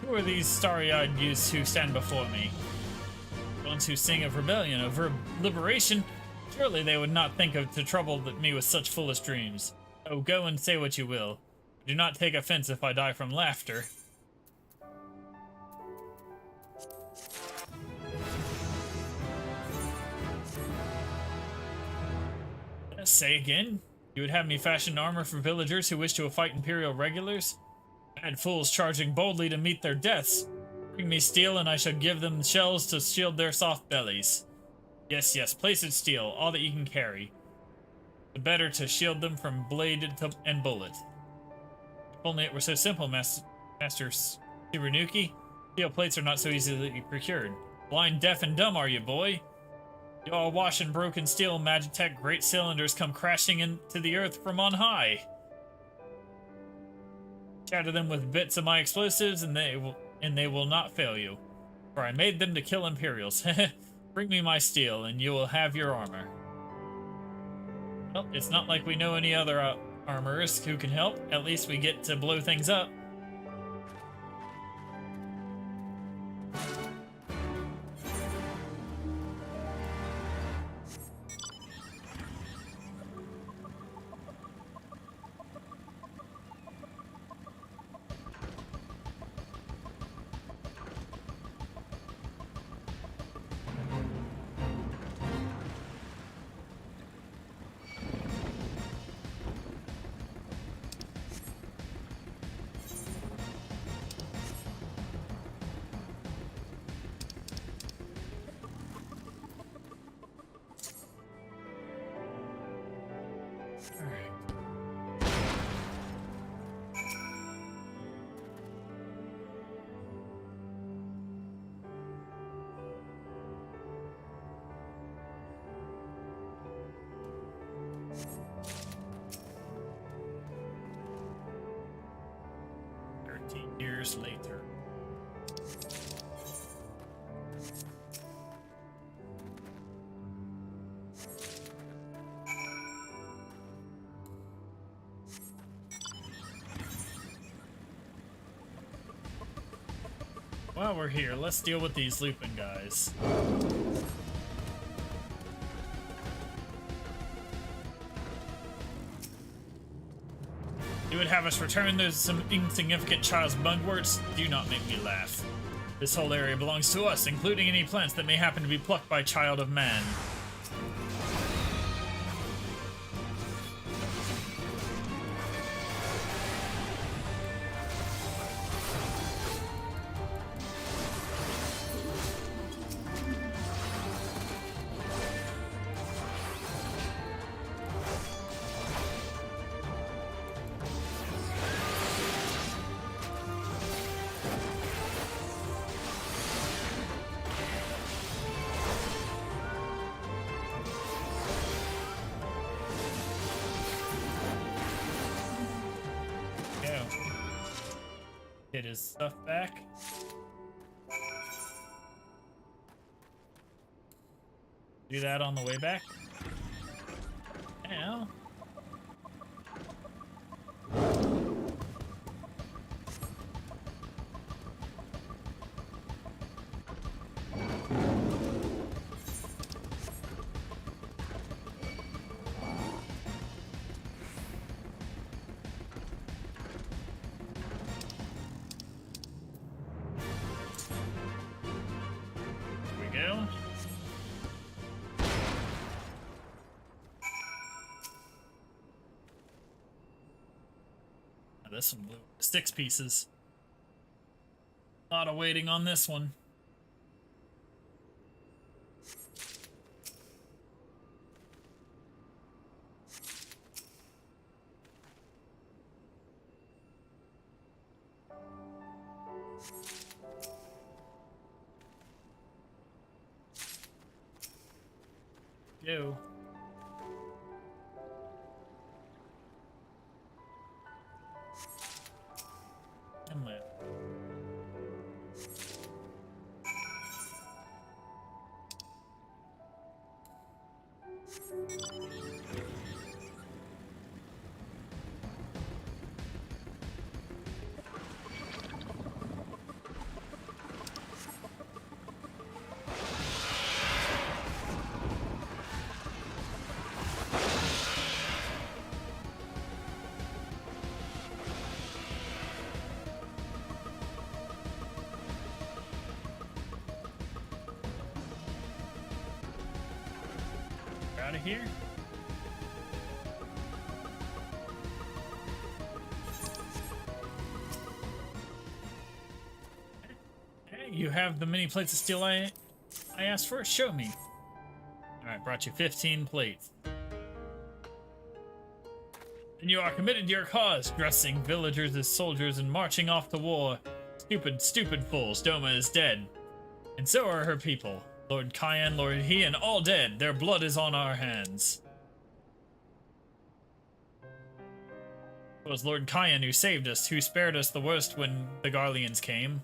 Who are these starry-eyed youths who stand before me? The ones who sing of rebellion, of liberation? Surely they would not think to trouble me with such foolish dreams. Oh, go and say what you will. Do not take offense if I die from laughter. Say again? You would have me fashion armor for villagers who wish to fight Imperial regulars? Mad fools charging boldly to meet their deaths. Bring me steel and I shall give them shells to shield their soft bellies. Yes, yes, plated steel, all that you can carry. The better to shield them from blade and bullet. If only it were so simple, Master Tsurunuki. Steel plates are not so easily procured. Blind, deaf, and dumb are you, boy? You all wash in broken steel, Magitech great cylinders come crashing into the earth from on high. Shatter them with bits of my explosives, and they will not fail you. For I made them to kill Imperials. Bring me my steel, and you will have your armor. Well, it's not like we know any other armorers who can help. At least we get to blow things up. Years later. While we're here, let's deal with these Lupin guys. You would have us return those some insignificant child's mugworts? Do not make me laugh. This whole area belongs to us, including any plants that may happen to be plucked by Child of Man. Get his stuff back. Do that on the way back. Now. There's some blue 6 pieces. A lot of waiting on this one. Go. Out of here. Hey, you have the many plates of steel I asked for? Show me. Alright, brought you 15 plates. And you are committed to your cause, dressing villagers as soldiers and marching off to war. Stupid, stupid fools. Doma is dead. And so are her people. Lord Cayenne, Lord Heian, all dead. Their blood is on our hands. It was Lord Cayenne who saved us, who spared us the worst when the Garleans came.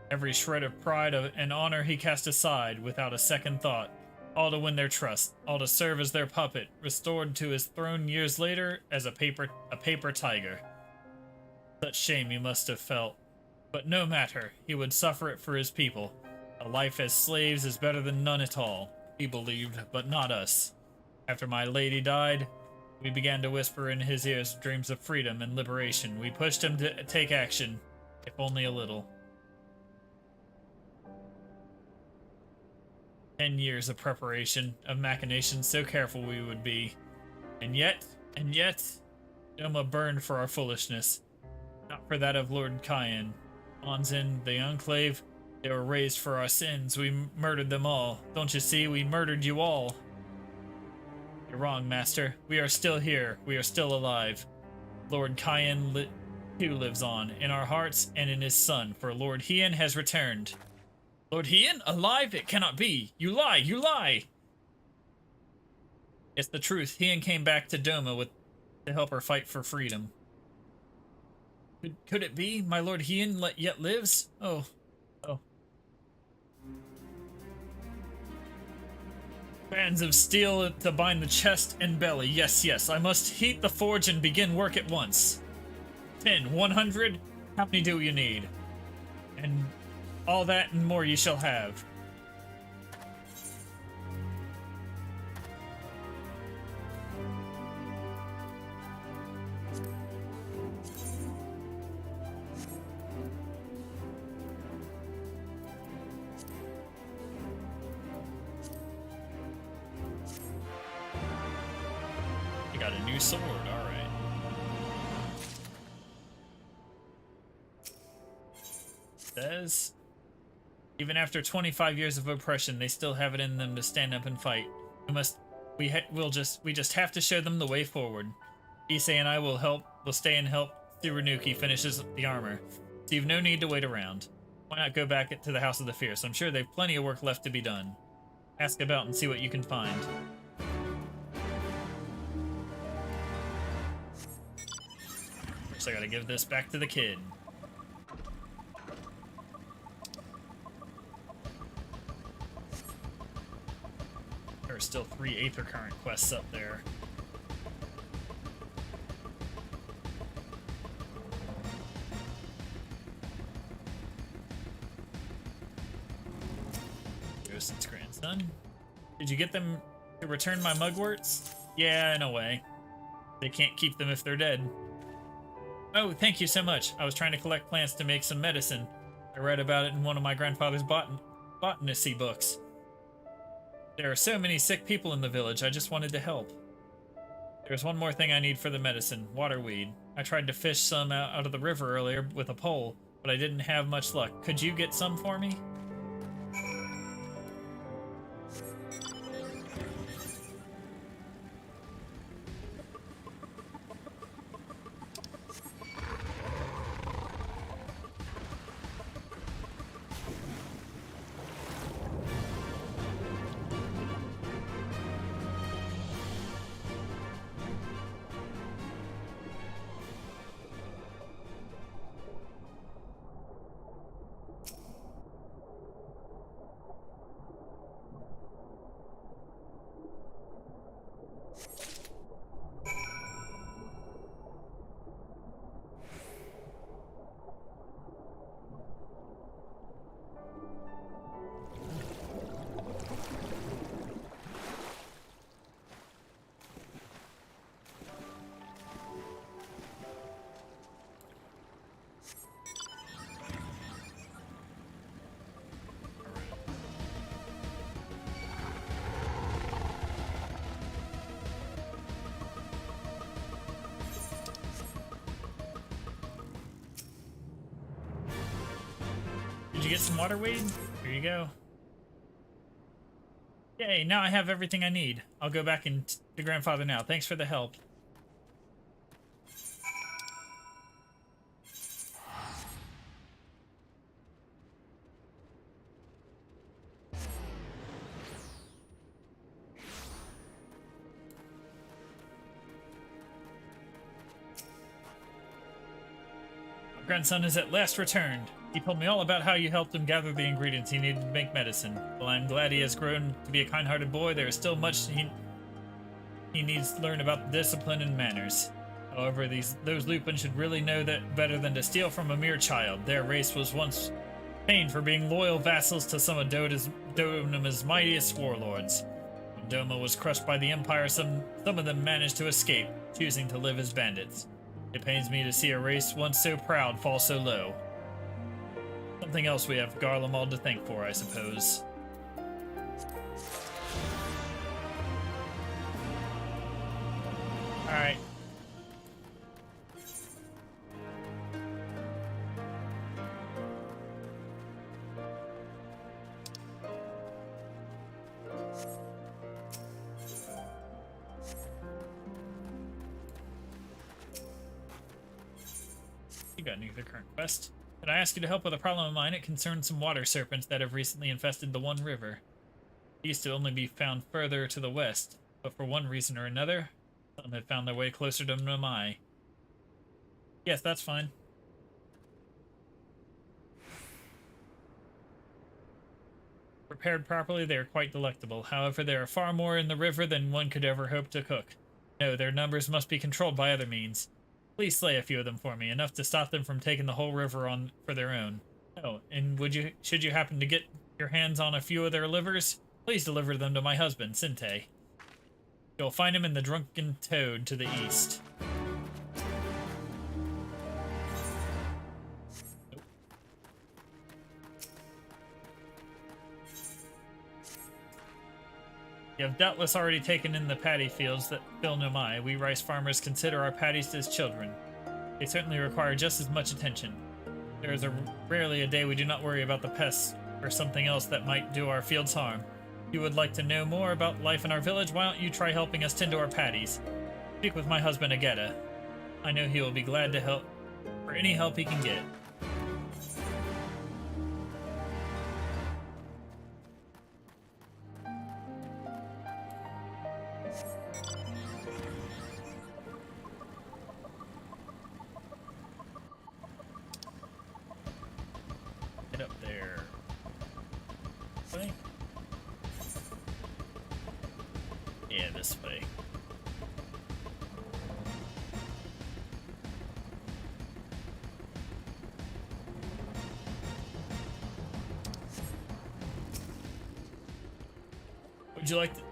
Every shred of pride and honor he cast aside without a second thought. all to win their trust, all to serve as their puppet, restored to his throne years later as a paper tiger. Such shame he must have felt. But no matter, he would suffer it for his people. A life as slaves is better than none at all, he believed, but not us. After my lady died, we began to whisper in his ears dreams of freedom and liberation. We pushed him to take action, if only a little. 10 years of preparation, of machination, so careful we would be. And yet, Doma burned for our foolishness. Not for that of Lord Cayenne. Onzin, the Enclave, they were raised for our sins. We murdered them all. Don't you see? We murdered you all. You're wrong, Master. We are still here. We are still alive. Lord Cayenne too lives on, in our hearts and in his son, for Lord Hien has returned. Lord Hien? Alive? It cannot be. You lie! You lie! It's the truth. Hien came back to Doma to help her fight for freedom. Could it be? My Lord Hien yet lives? Oh. Bands of steel to bind the chest and belly. Yes. I must heat the forge and begin work at once. 10, 100? How many do you need? And all that and more you shall have. Got a new sword, alright. Says, even after 25 years of oppression, they still have it in them to stand up and fight. We just have to show them the way forward. Issei and I will stay and help Tsurunuki finishes the armor. So you've no need to wait around. Why not go back to the House of the Fierce? I'm sure they've plenty of work left to be done. Ask about and see what you can find. So I gotta give this back to the kid. There are still 3 Aether Current quests up there. Ghost's grandson. Did you get them to return my mugworts? Yeah, in a way. They can't keep them if they're dead. Oh, thank you so much. I was trying to collect plants to make some medicine. I read about it in one of my grandfather's botanist books. There are so many sick people in the village, I just wanted to help. There's one more thing I need for the medicine, waterweed. I tried to fish some out of the river earlier with a pole, but I didn't have much luck. Could you get some for me? Did you get some waterweed? Here you go. Yay, now I have everything I need. I'll go back to Grandfather now. Thanks for the help. My grandson is at last returned. He told me all about how you helped him gather the ingredients he needed to make medicine. While I'm glad he has grown to be a kind-hearted boy, there is still much he needs to learn about discipline and manners. However, those Lupin should really know that better than to steal from a mere child. Their race was once famed for being loyal vassals to some of Doma's mightiest warlords. When Doma was crushed by the Empire, some of them managed to escape, choosing to live as bandits. It pains me to see a race once so proud fall so low. Something else we have Garlemald to thank for, I suppose. Alright. You got neither current quest. Could I ask you to help with a problem of mine? It concerns some water serpents that have recently infested the One River. They used to only be found further to the west, but for one reason or another, some have found their way closer to Nomai. Yes, that's fine. Prepared properly, they are quite delectable. However, there are far more in the river than one could ever hope to cook. No, their numbers must be controlled by other means. Please slay a few of them for me, enough to stop them from taking the whole river on for their own. Oh, and should you happen to get your hands on a few of their livers, please deliver them to my husband, Sinte. You'll find him in the Drunken Toad to the east. You have doubtless already taken in the paddy fields that fill Nomai. We rice farmers consider our paddies as children. They certainly require just as much attention. There is rarely a day we do not worry about the pests or something else that might do our fields harm. If you would like to know more about life in our village, why don't you try helping us tend to our paddies? Speak with my husband Ageta. I know he will be glad to help for any help he can get. Get up there. This way? Yeah, this way.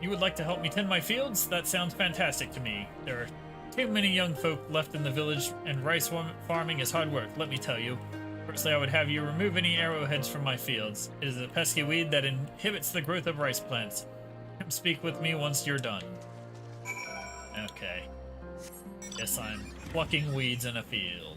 You would like to help me tend my fields? That sounds fantastic to me. There are too many young folk left in the village, and rice farming is hard work, let me tell you. Firstly, I would have you remove any arrowheads from my fields. It is a pesky weed that inhibits the growth of rice plants. Come speak with me once you're done. Okay. Guess I'm plucking weeds in a field.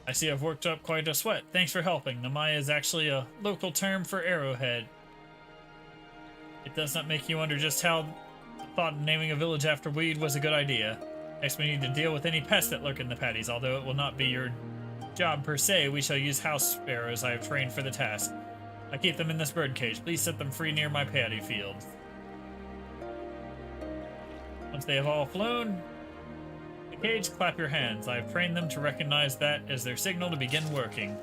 I see I've worked up quite a sweat. Thanks for helping. Namaya is actually a local term for arrowhead. It does not make you wonder just how the thought of naming a village after weed was a good idea. Next, we need to deal with any pests that lurk in the paddies. Although it will not be your job per se, we shall use house sparrows I have trained for the task. I keep them in this birdcage. Please set them free near my paddy field. Once they have all flown, cage, clap your hands. I have trained them to recognize that as their signal to begin working.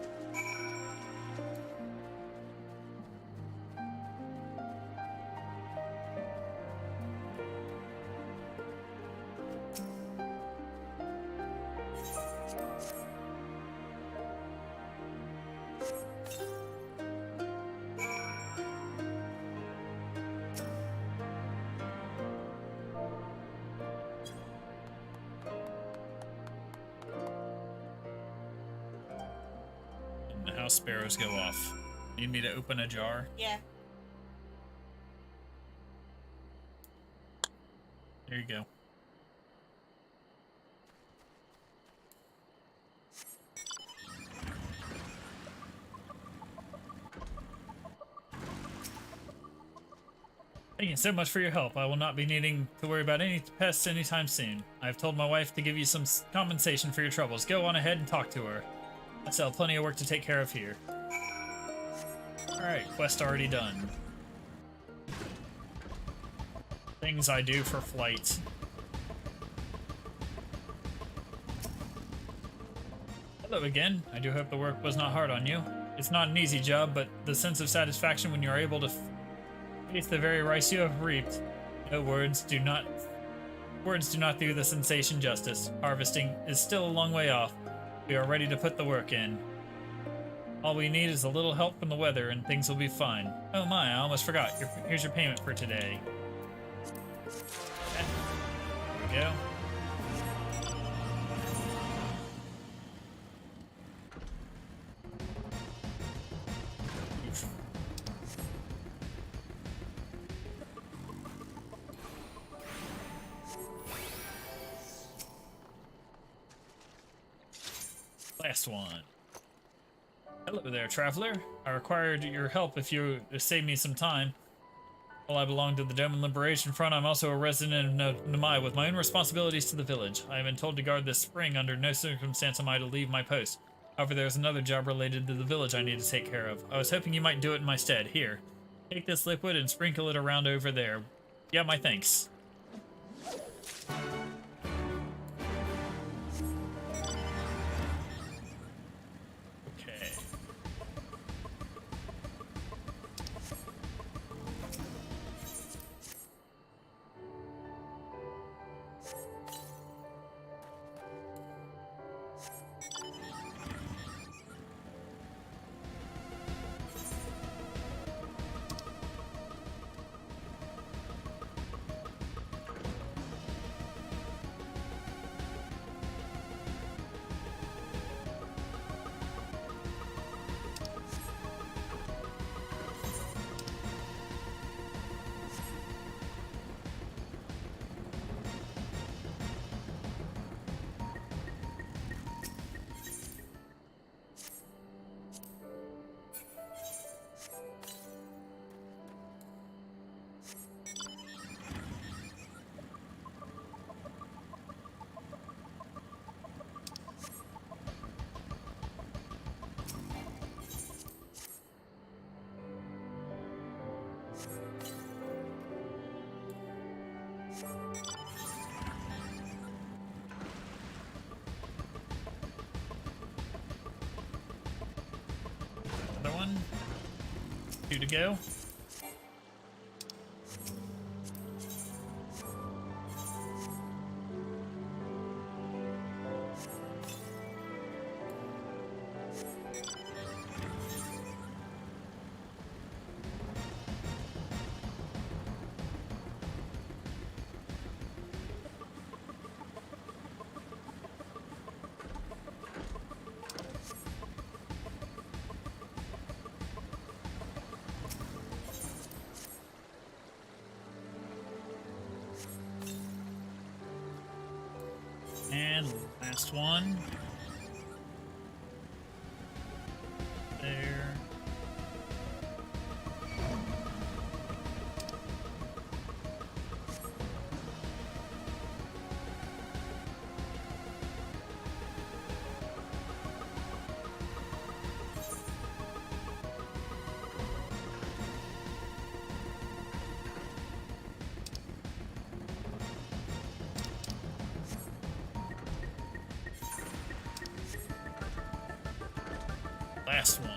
House sparrows go off. Need me to open a jar? Yeah. There you go. Thank you so much for your help. I will not be needing to worry about any pests anytime soon. I have told my wife to give you some compensation for your troubles. Go on ahead and talk to her. I still have plenty of work to take care of here. Alright, quest already done. Things I do for flight. Hello again. I do hope the work was not hard on you. It's not an easy job, but the sense of satisfaction when you are able to taste the very rice you have reaped. No words do not do the sensation justice. Harvesting is still a long way off. We are ready to put the work in. All we need is a little help from the weather and things will be fine. Oh my, I almost forgot. Here's your payment for today. Okay. There we go. Last one. Hello there, traveler. I required your help if you save me some time. While I belong to the Doman Liberation Front, I'm also a resident of Namai with my own responsibilities to the village. I have been told to guard this spring. Under no circumstance am I to leave my post. However, there's another job related to the village I need to take care of. I was hoping you might do it in my stead. Here, take this liquid and sprinkle it around over there. Yeah, my thanks. Another one. 2 to go. And last one. There. Last one.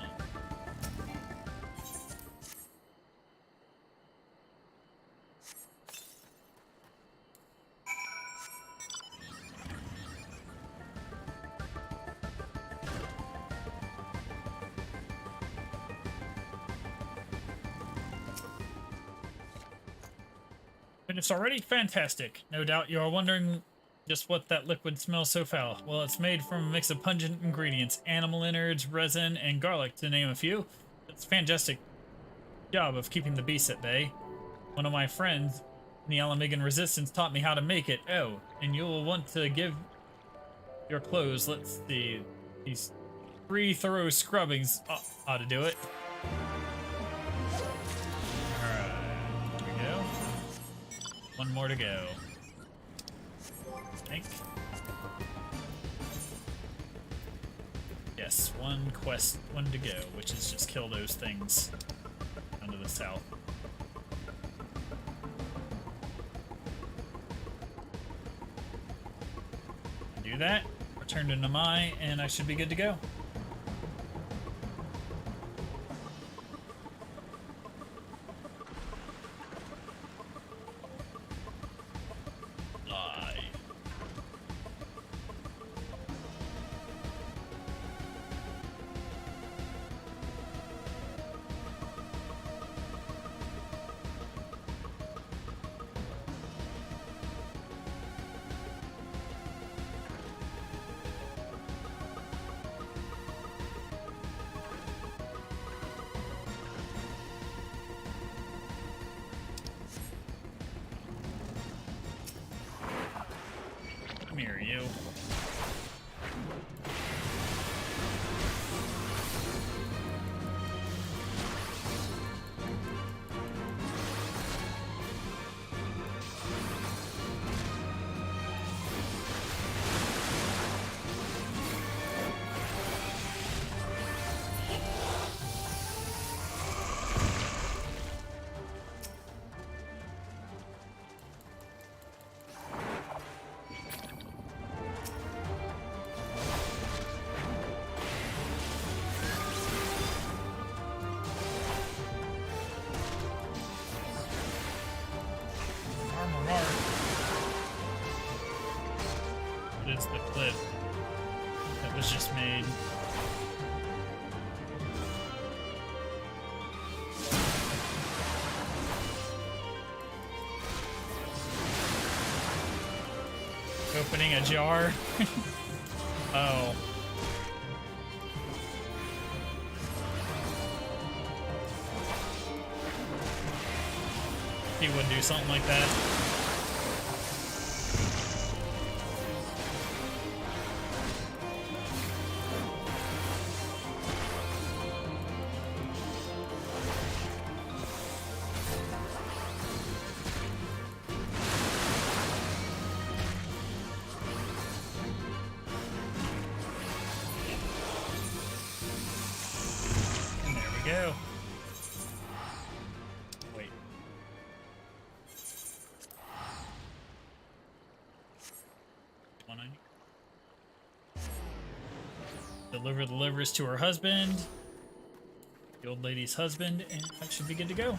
Finished already? Fantastic. No doubt you are wondering just what that liquid smells so foul. Well, it's made from a mix of pungent ingredients, animal innards, resin, and garlic, to name a few. It's a fantastic job of keeping the beasts at bay. One of my friends in the Alamigan Resistance taught me how to make it. Oh, and you'll want to give your clothes, let's see, these 3 thorough scrubbings ought to do it. Alright, here we go. One more to go. I think. Yes, one to go, which is just kill those things down to the south. Do that, return to Namai, and I should be good to go. Come here, you. It is the cliff that was just made. Opening a jar. Oh. He would do something like that. And there we go. Wait. Deliver the livers to her husband, the old lady's husband, and that should be good to go.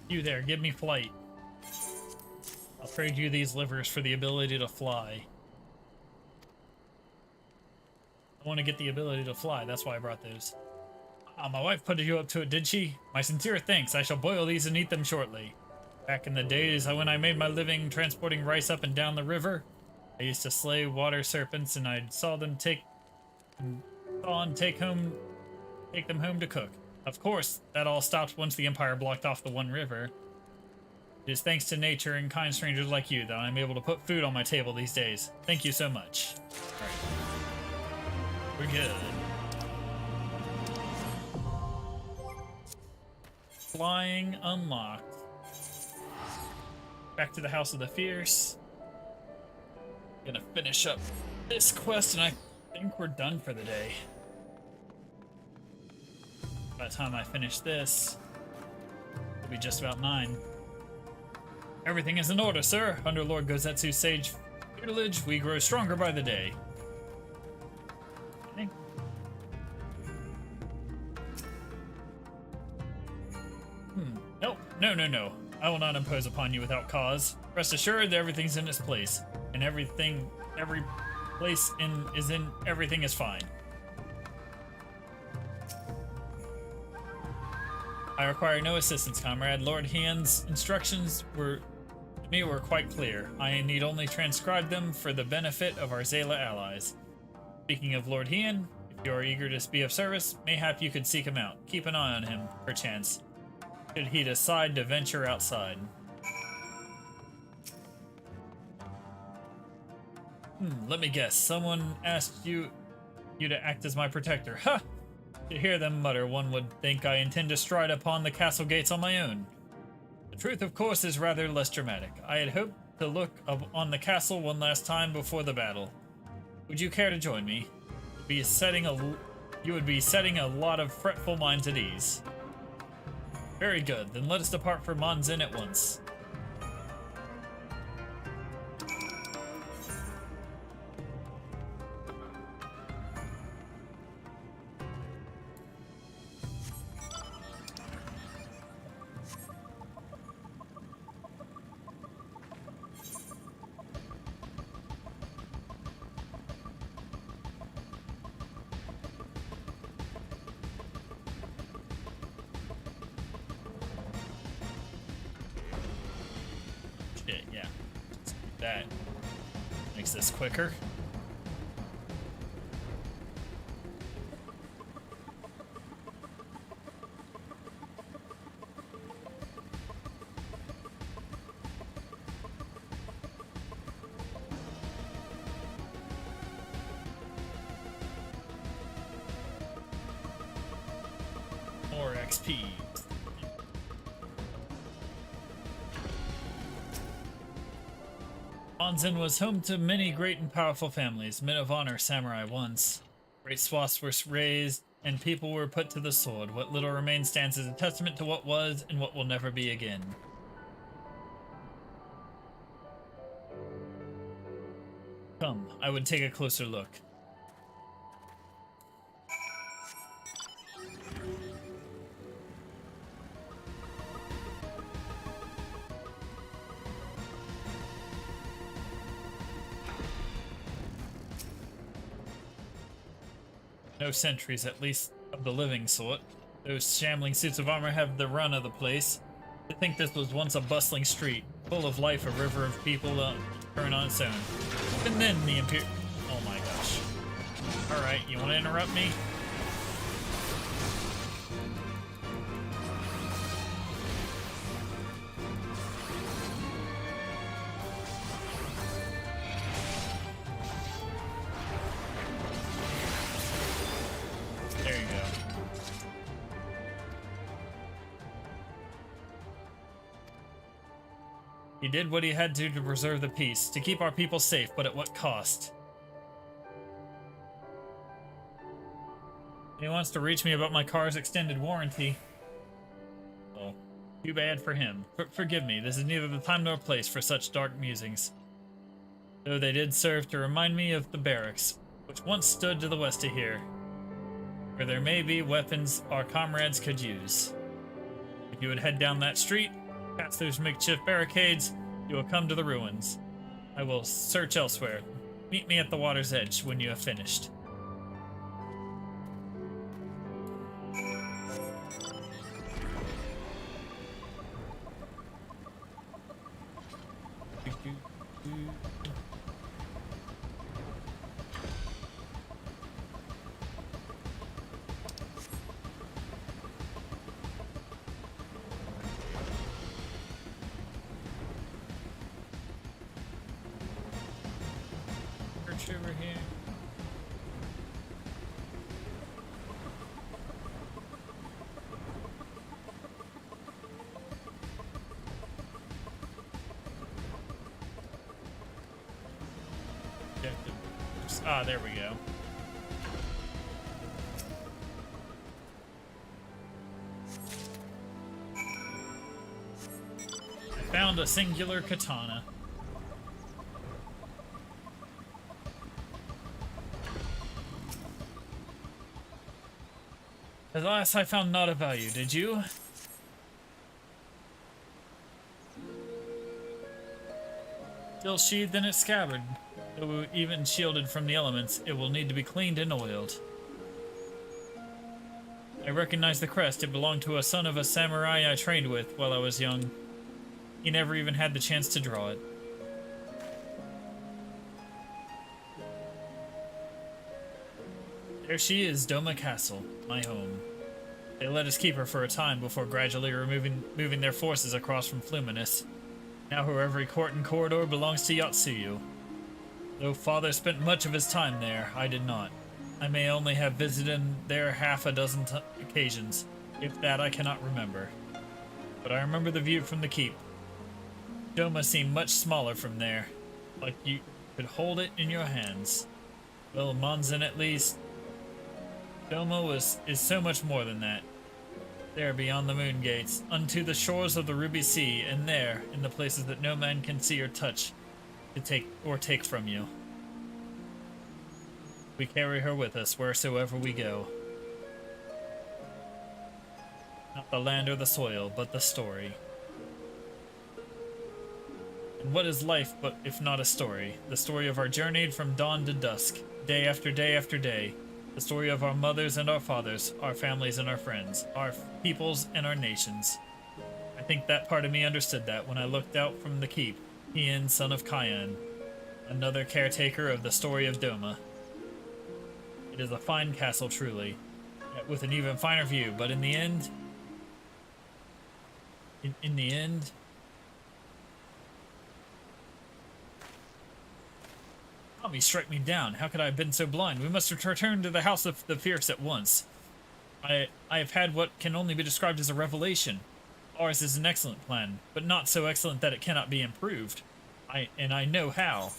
You there, give me flight. I'll trade you these livers for the ability to fly. I want to get the ability to fly, that's why I brought those. My wife put you up to it, did she? My sincere thanks, I shall boil these and eat them shortly. Back in the days when I made my living transporting rice up and down the river, I used to slay water serpents and I saw them take them home to cook. Of course, that all stopped once the Empire blocked off the one river. It is thanks to nature and kind strangers like you that I'm able to put food on my table these days. Thank you so much. All right. We're good. Flying unlocked. Back to the House of the Fierce. Gonna finish up this quest and I think we're done for the day. By the time I finish this, it'll be just about 9. Everything is in order, sir. Under Lord Gozetsu's sage tutelage, we grow stronger by the day. Okay. Nope. No. I will not impose upon you without cause. Rest assured that everything's in its place. And every place everything is fine. I require no assistance, comrade. Lord Hien's instructions were quite clear. I need only transcribe them for the benefit of our Zayla allies. Speaking of Lord Hien, if you are eager to be of service, mayhap you could seek him out. Keep an eye on him, perchance, should he decide to venture outside. Let me guess. Someone asked you to act as my protector. Ha! To hear them mutter, one would think I intend to stride upon the castle gates on my own. The truth, of course, is rather less dramatic. I had hoped to look up on the castle one last time before the battle. Would you care to join me? You would be setting a lot of fretful minds at ease. Very good, then let us depart for Monzin at once. Yeah. That makes this quicker. More XP. Monzin was home to many great and powerful families, men of honor, samurai once. Great swaths were razed, and people were put to the sword. What little remains stands as a testament to what was and what will never be again. Come, I would take a closer look. No sentries, at least of the living sort. Those shambling suits of armor have the run of the place. I think this was once a bustling street, full of life, a river of people turn on its own. And then the Oh my gosh. Alright, you want to interrupt me? There you go. He did what he had to preserve the peace, to keep our people safe, but at what cost? He wants to reach me about my car's extended warranty. Oh, too bad for him. Forgive me, this is neither the time nor place for such dark musings. Though they did serve to remind me of the barracks, which once stood to the west of here, where there may be weapons our comrades could use. If you would head down that street, past those makeshift barricades, you will come to the ruins. I will search elsewhere. Meet me at the water's edge when you have finished. Over here. Ah, there we go. I found a singular katana. Alas, I found not of value, did you? Still sheathed in its scabbard. Though even shielded from the elements, it will need to be cleaned and oiled. I recognize the crest. It belonged to a son of a samurai I trained with while I was young. He never even had the chance to draw it. There she is, Doma Castle, my home. They let us keep her for a time before gradually moving their forces across from Fluminus. Now her every court and corridor belongs to Yotsuyu. Though father spent much of his time there, I did not. I may only have visited there half a dozen occasions. If that, I cannot remember. But I remember the view from the keep. Doma seemed much smaller from there, like you could hold it in your hands. Well, Monzen at least. Doma is so much more than that. There beyond the moon gates, unto the shores of the Ruby Sea, and there, in the places that no man can see or touch, to take from you. We carry her with us wheresoever we go. Not the land or the soil, but the story. And what is life but if not a story? The story of our journey from dawn to dusk, day after day after day. The story of our mothers and our fathers, our families and our friends, our peoples and our nations. I think that part of me understood that when I looked out from the keep, Ian, son of Kyan, another caretaker of the story of Doma. It is a fine castle, truly, with an even finer view, but in the end... In the end... Tommy struck me down. How could I have been so blind? We must return to the House of the Fierce at once. I have had what can only be described as a revelation. Ours is an excellent plan, but not so excellent that it cannot be improved. I know how.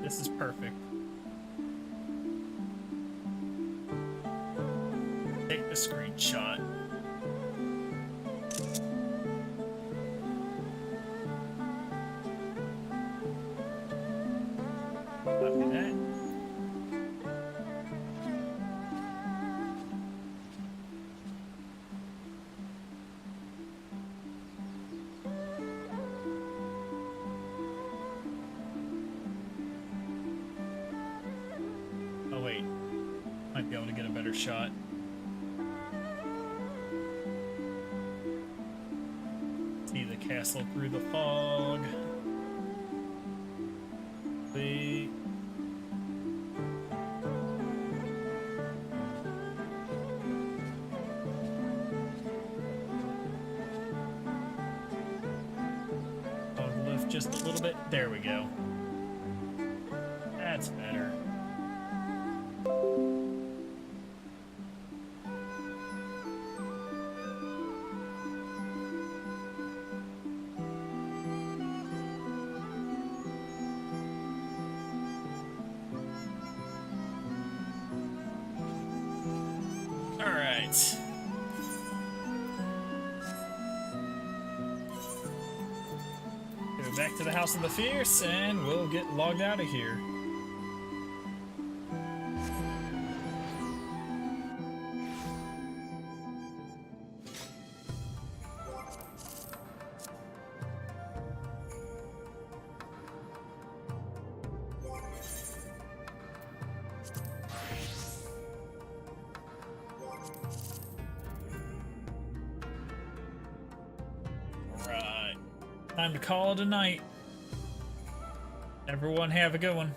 This is perfect. Take the screenshot. Copy that. Oh wait, might be able to get a better shot. See the castle through the fog. Wait. Fog lift just a little bit. There we go. That's better. Alright. Go back to the House of the Fierce and we'll get logged out of here. Time to call it a night. Everyone have a good one.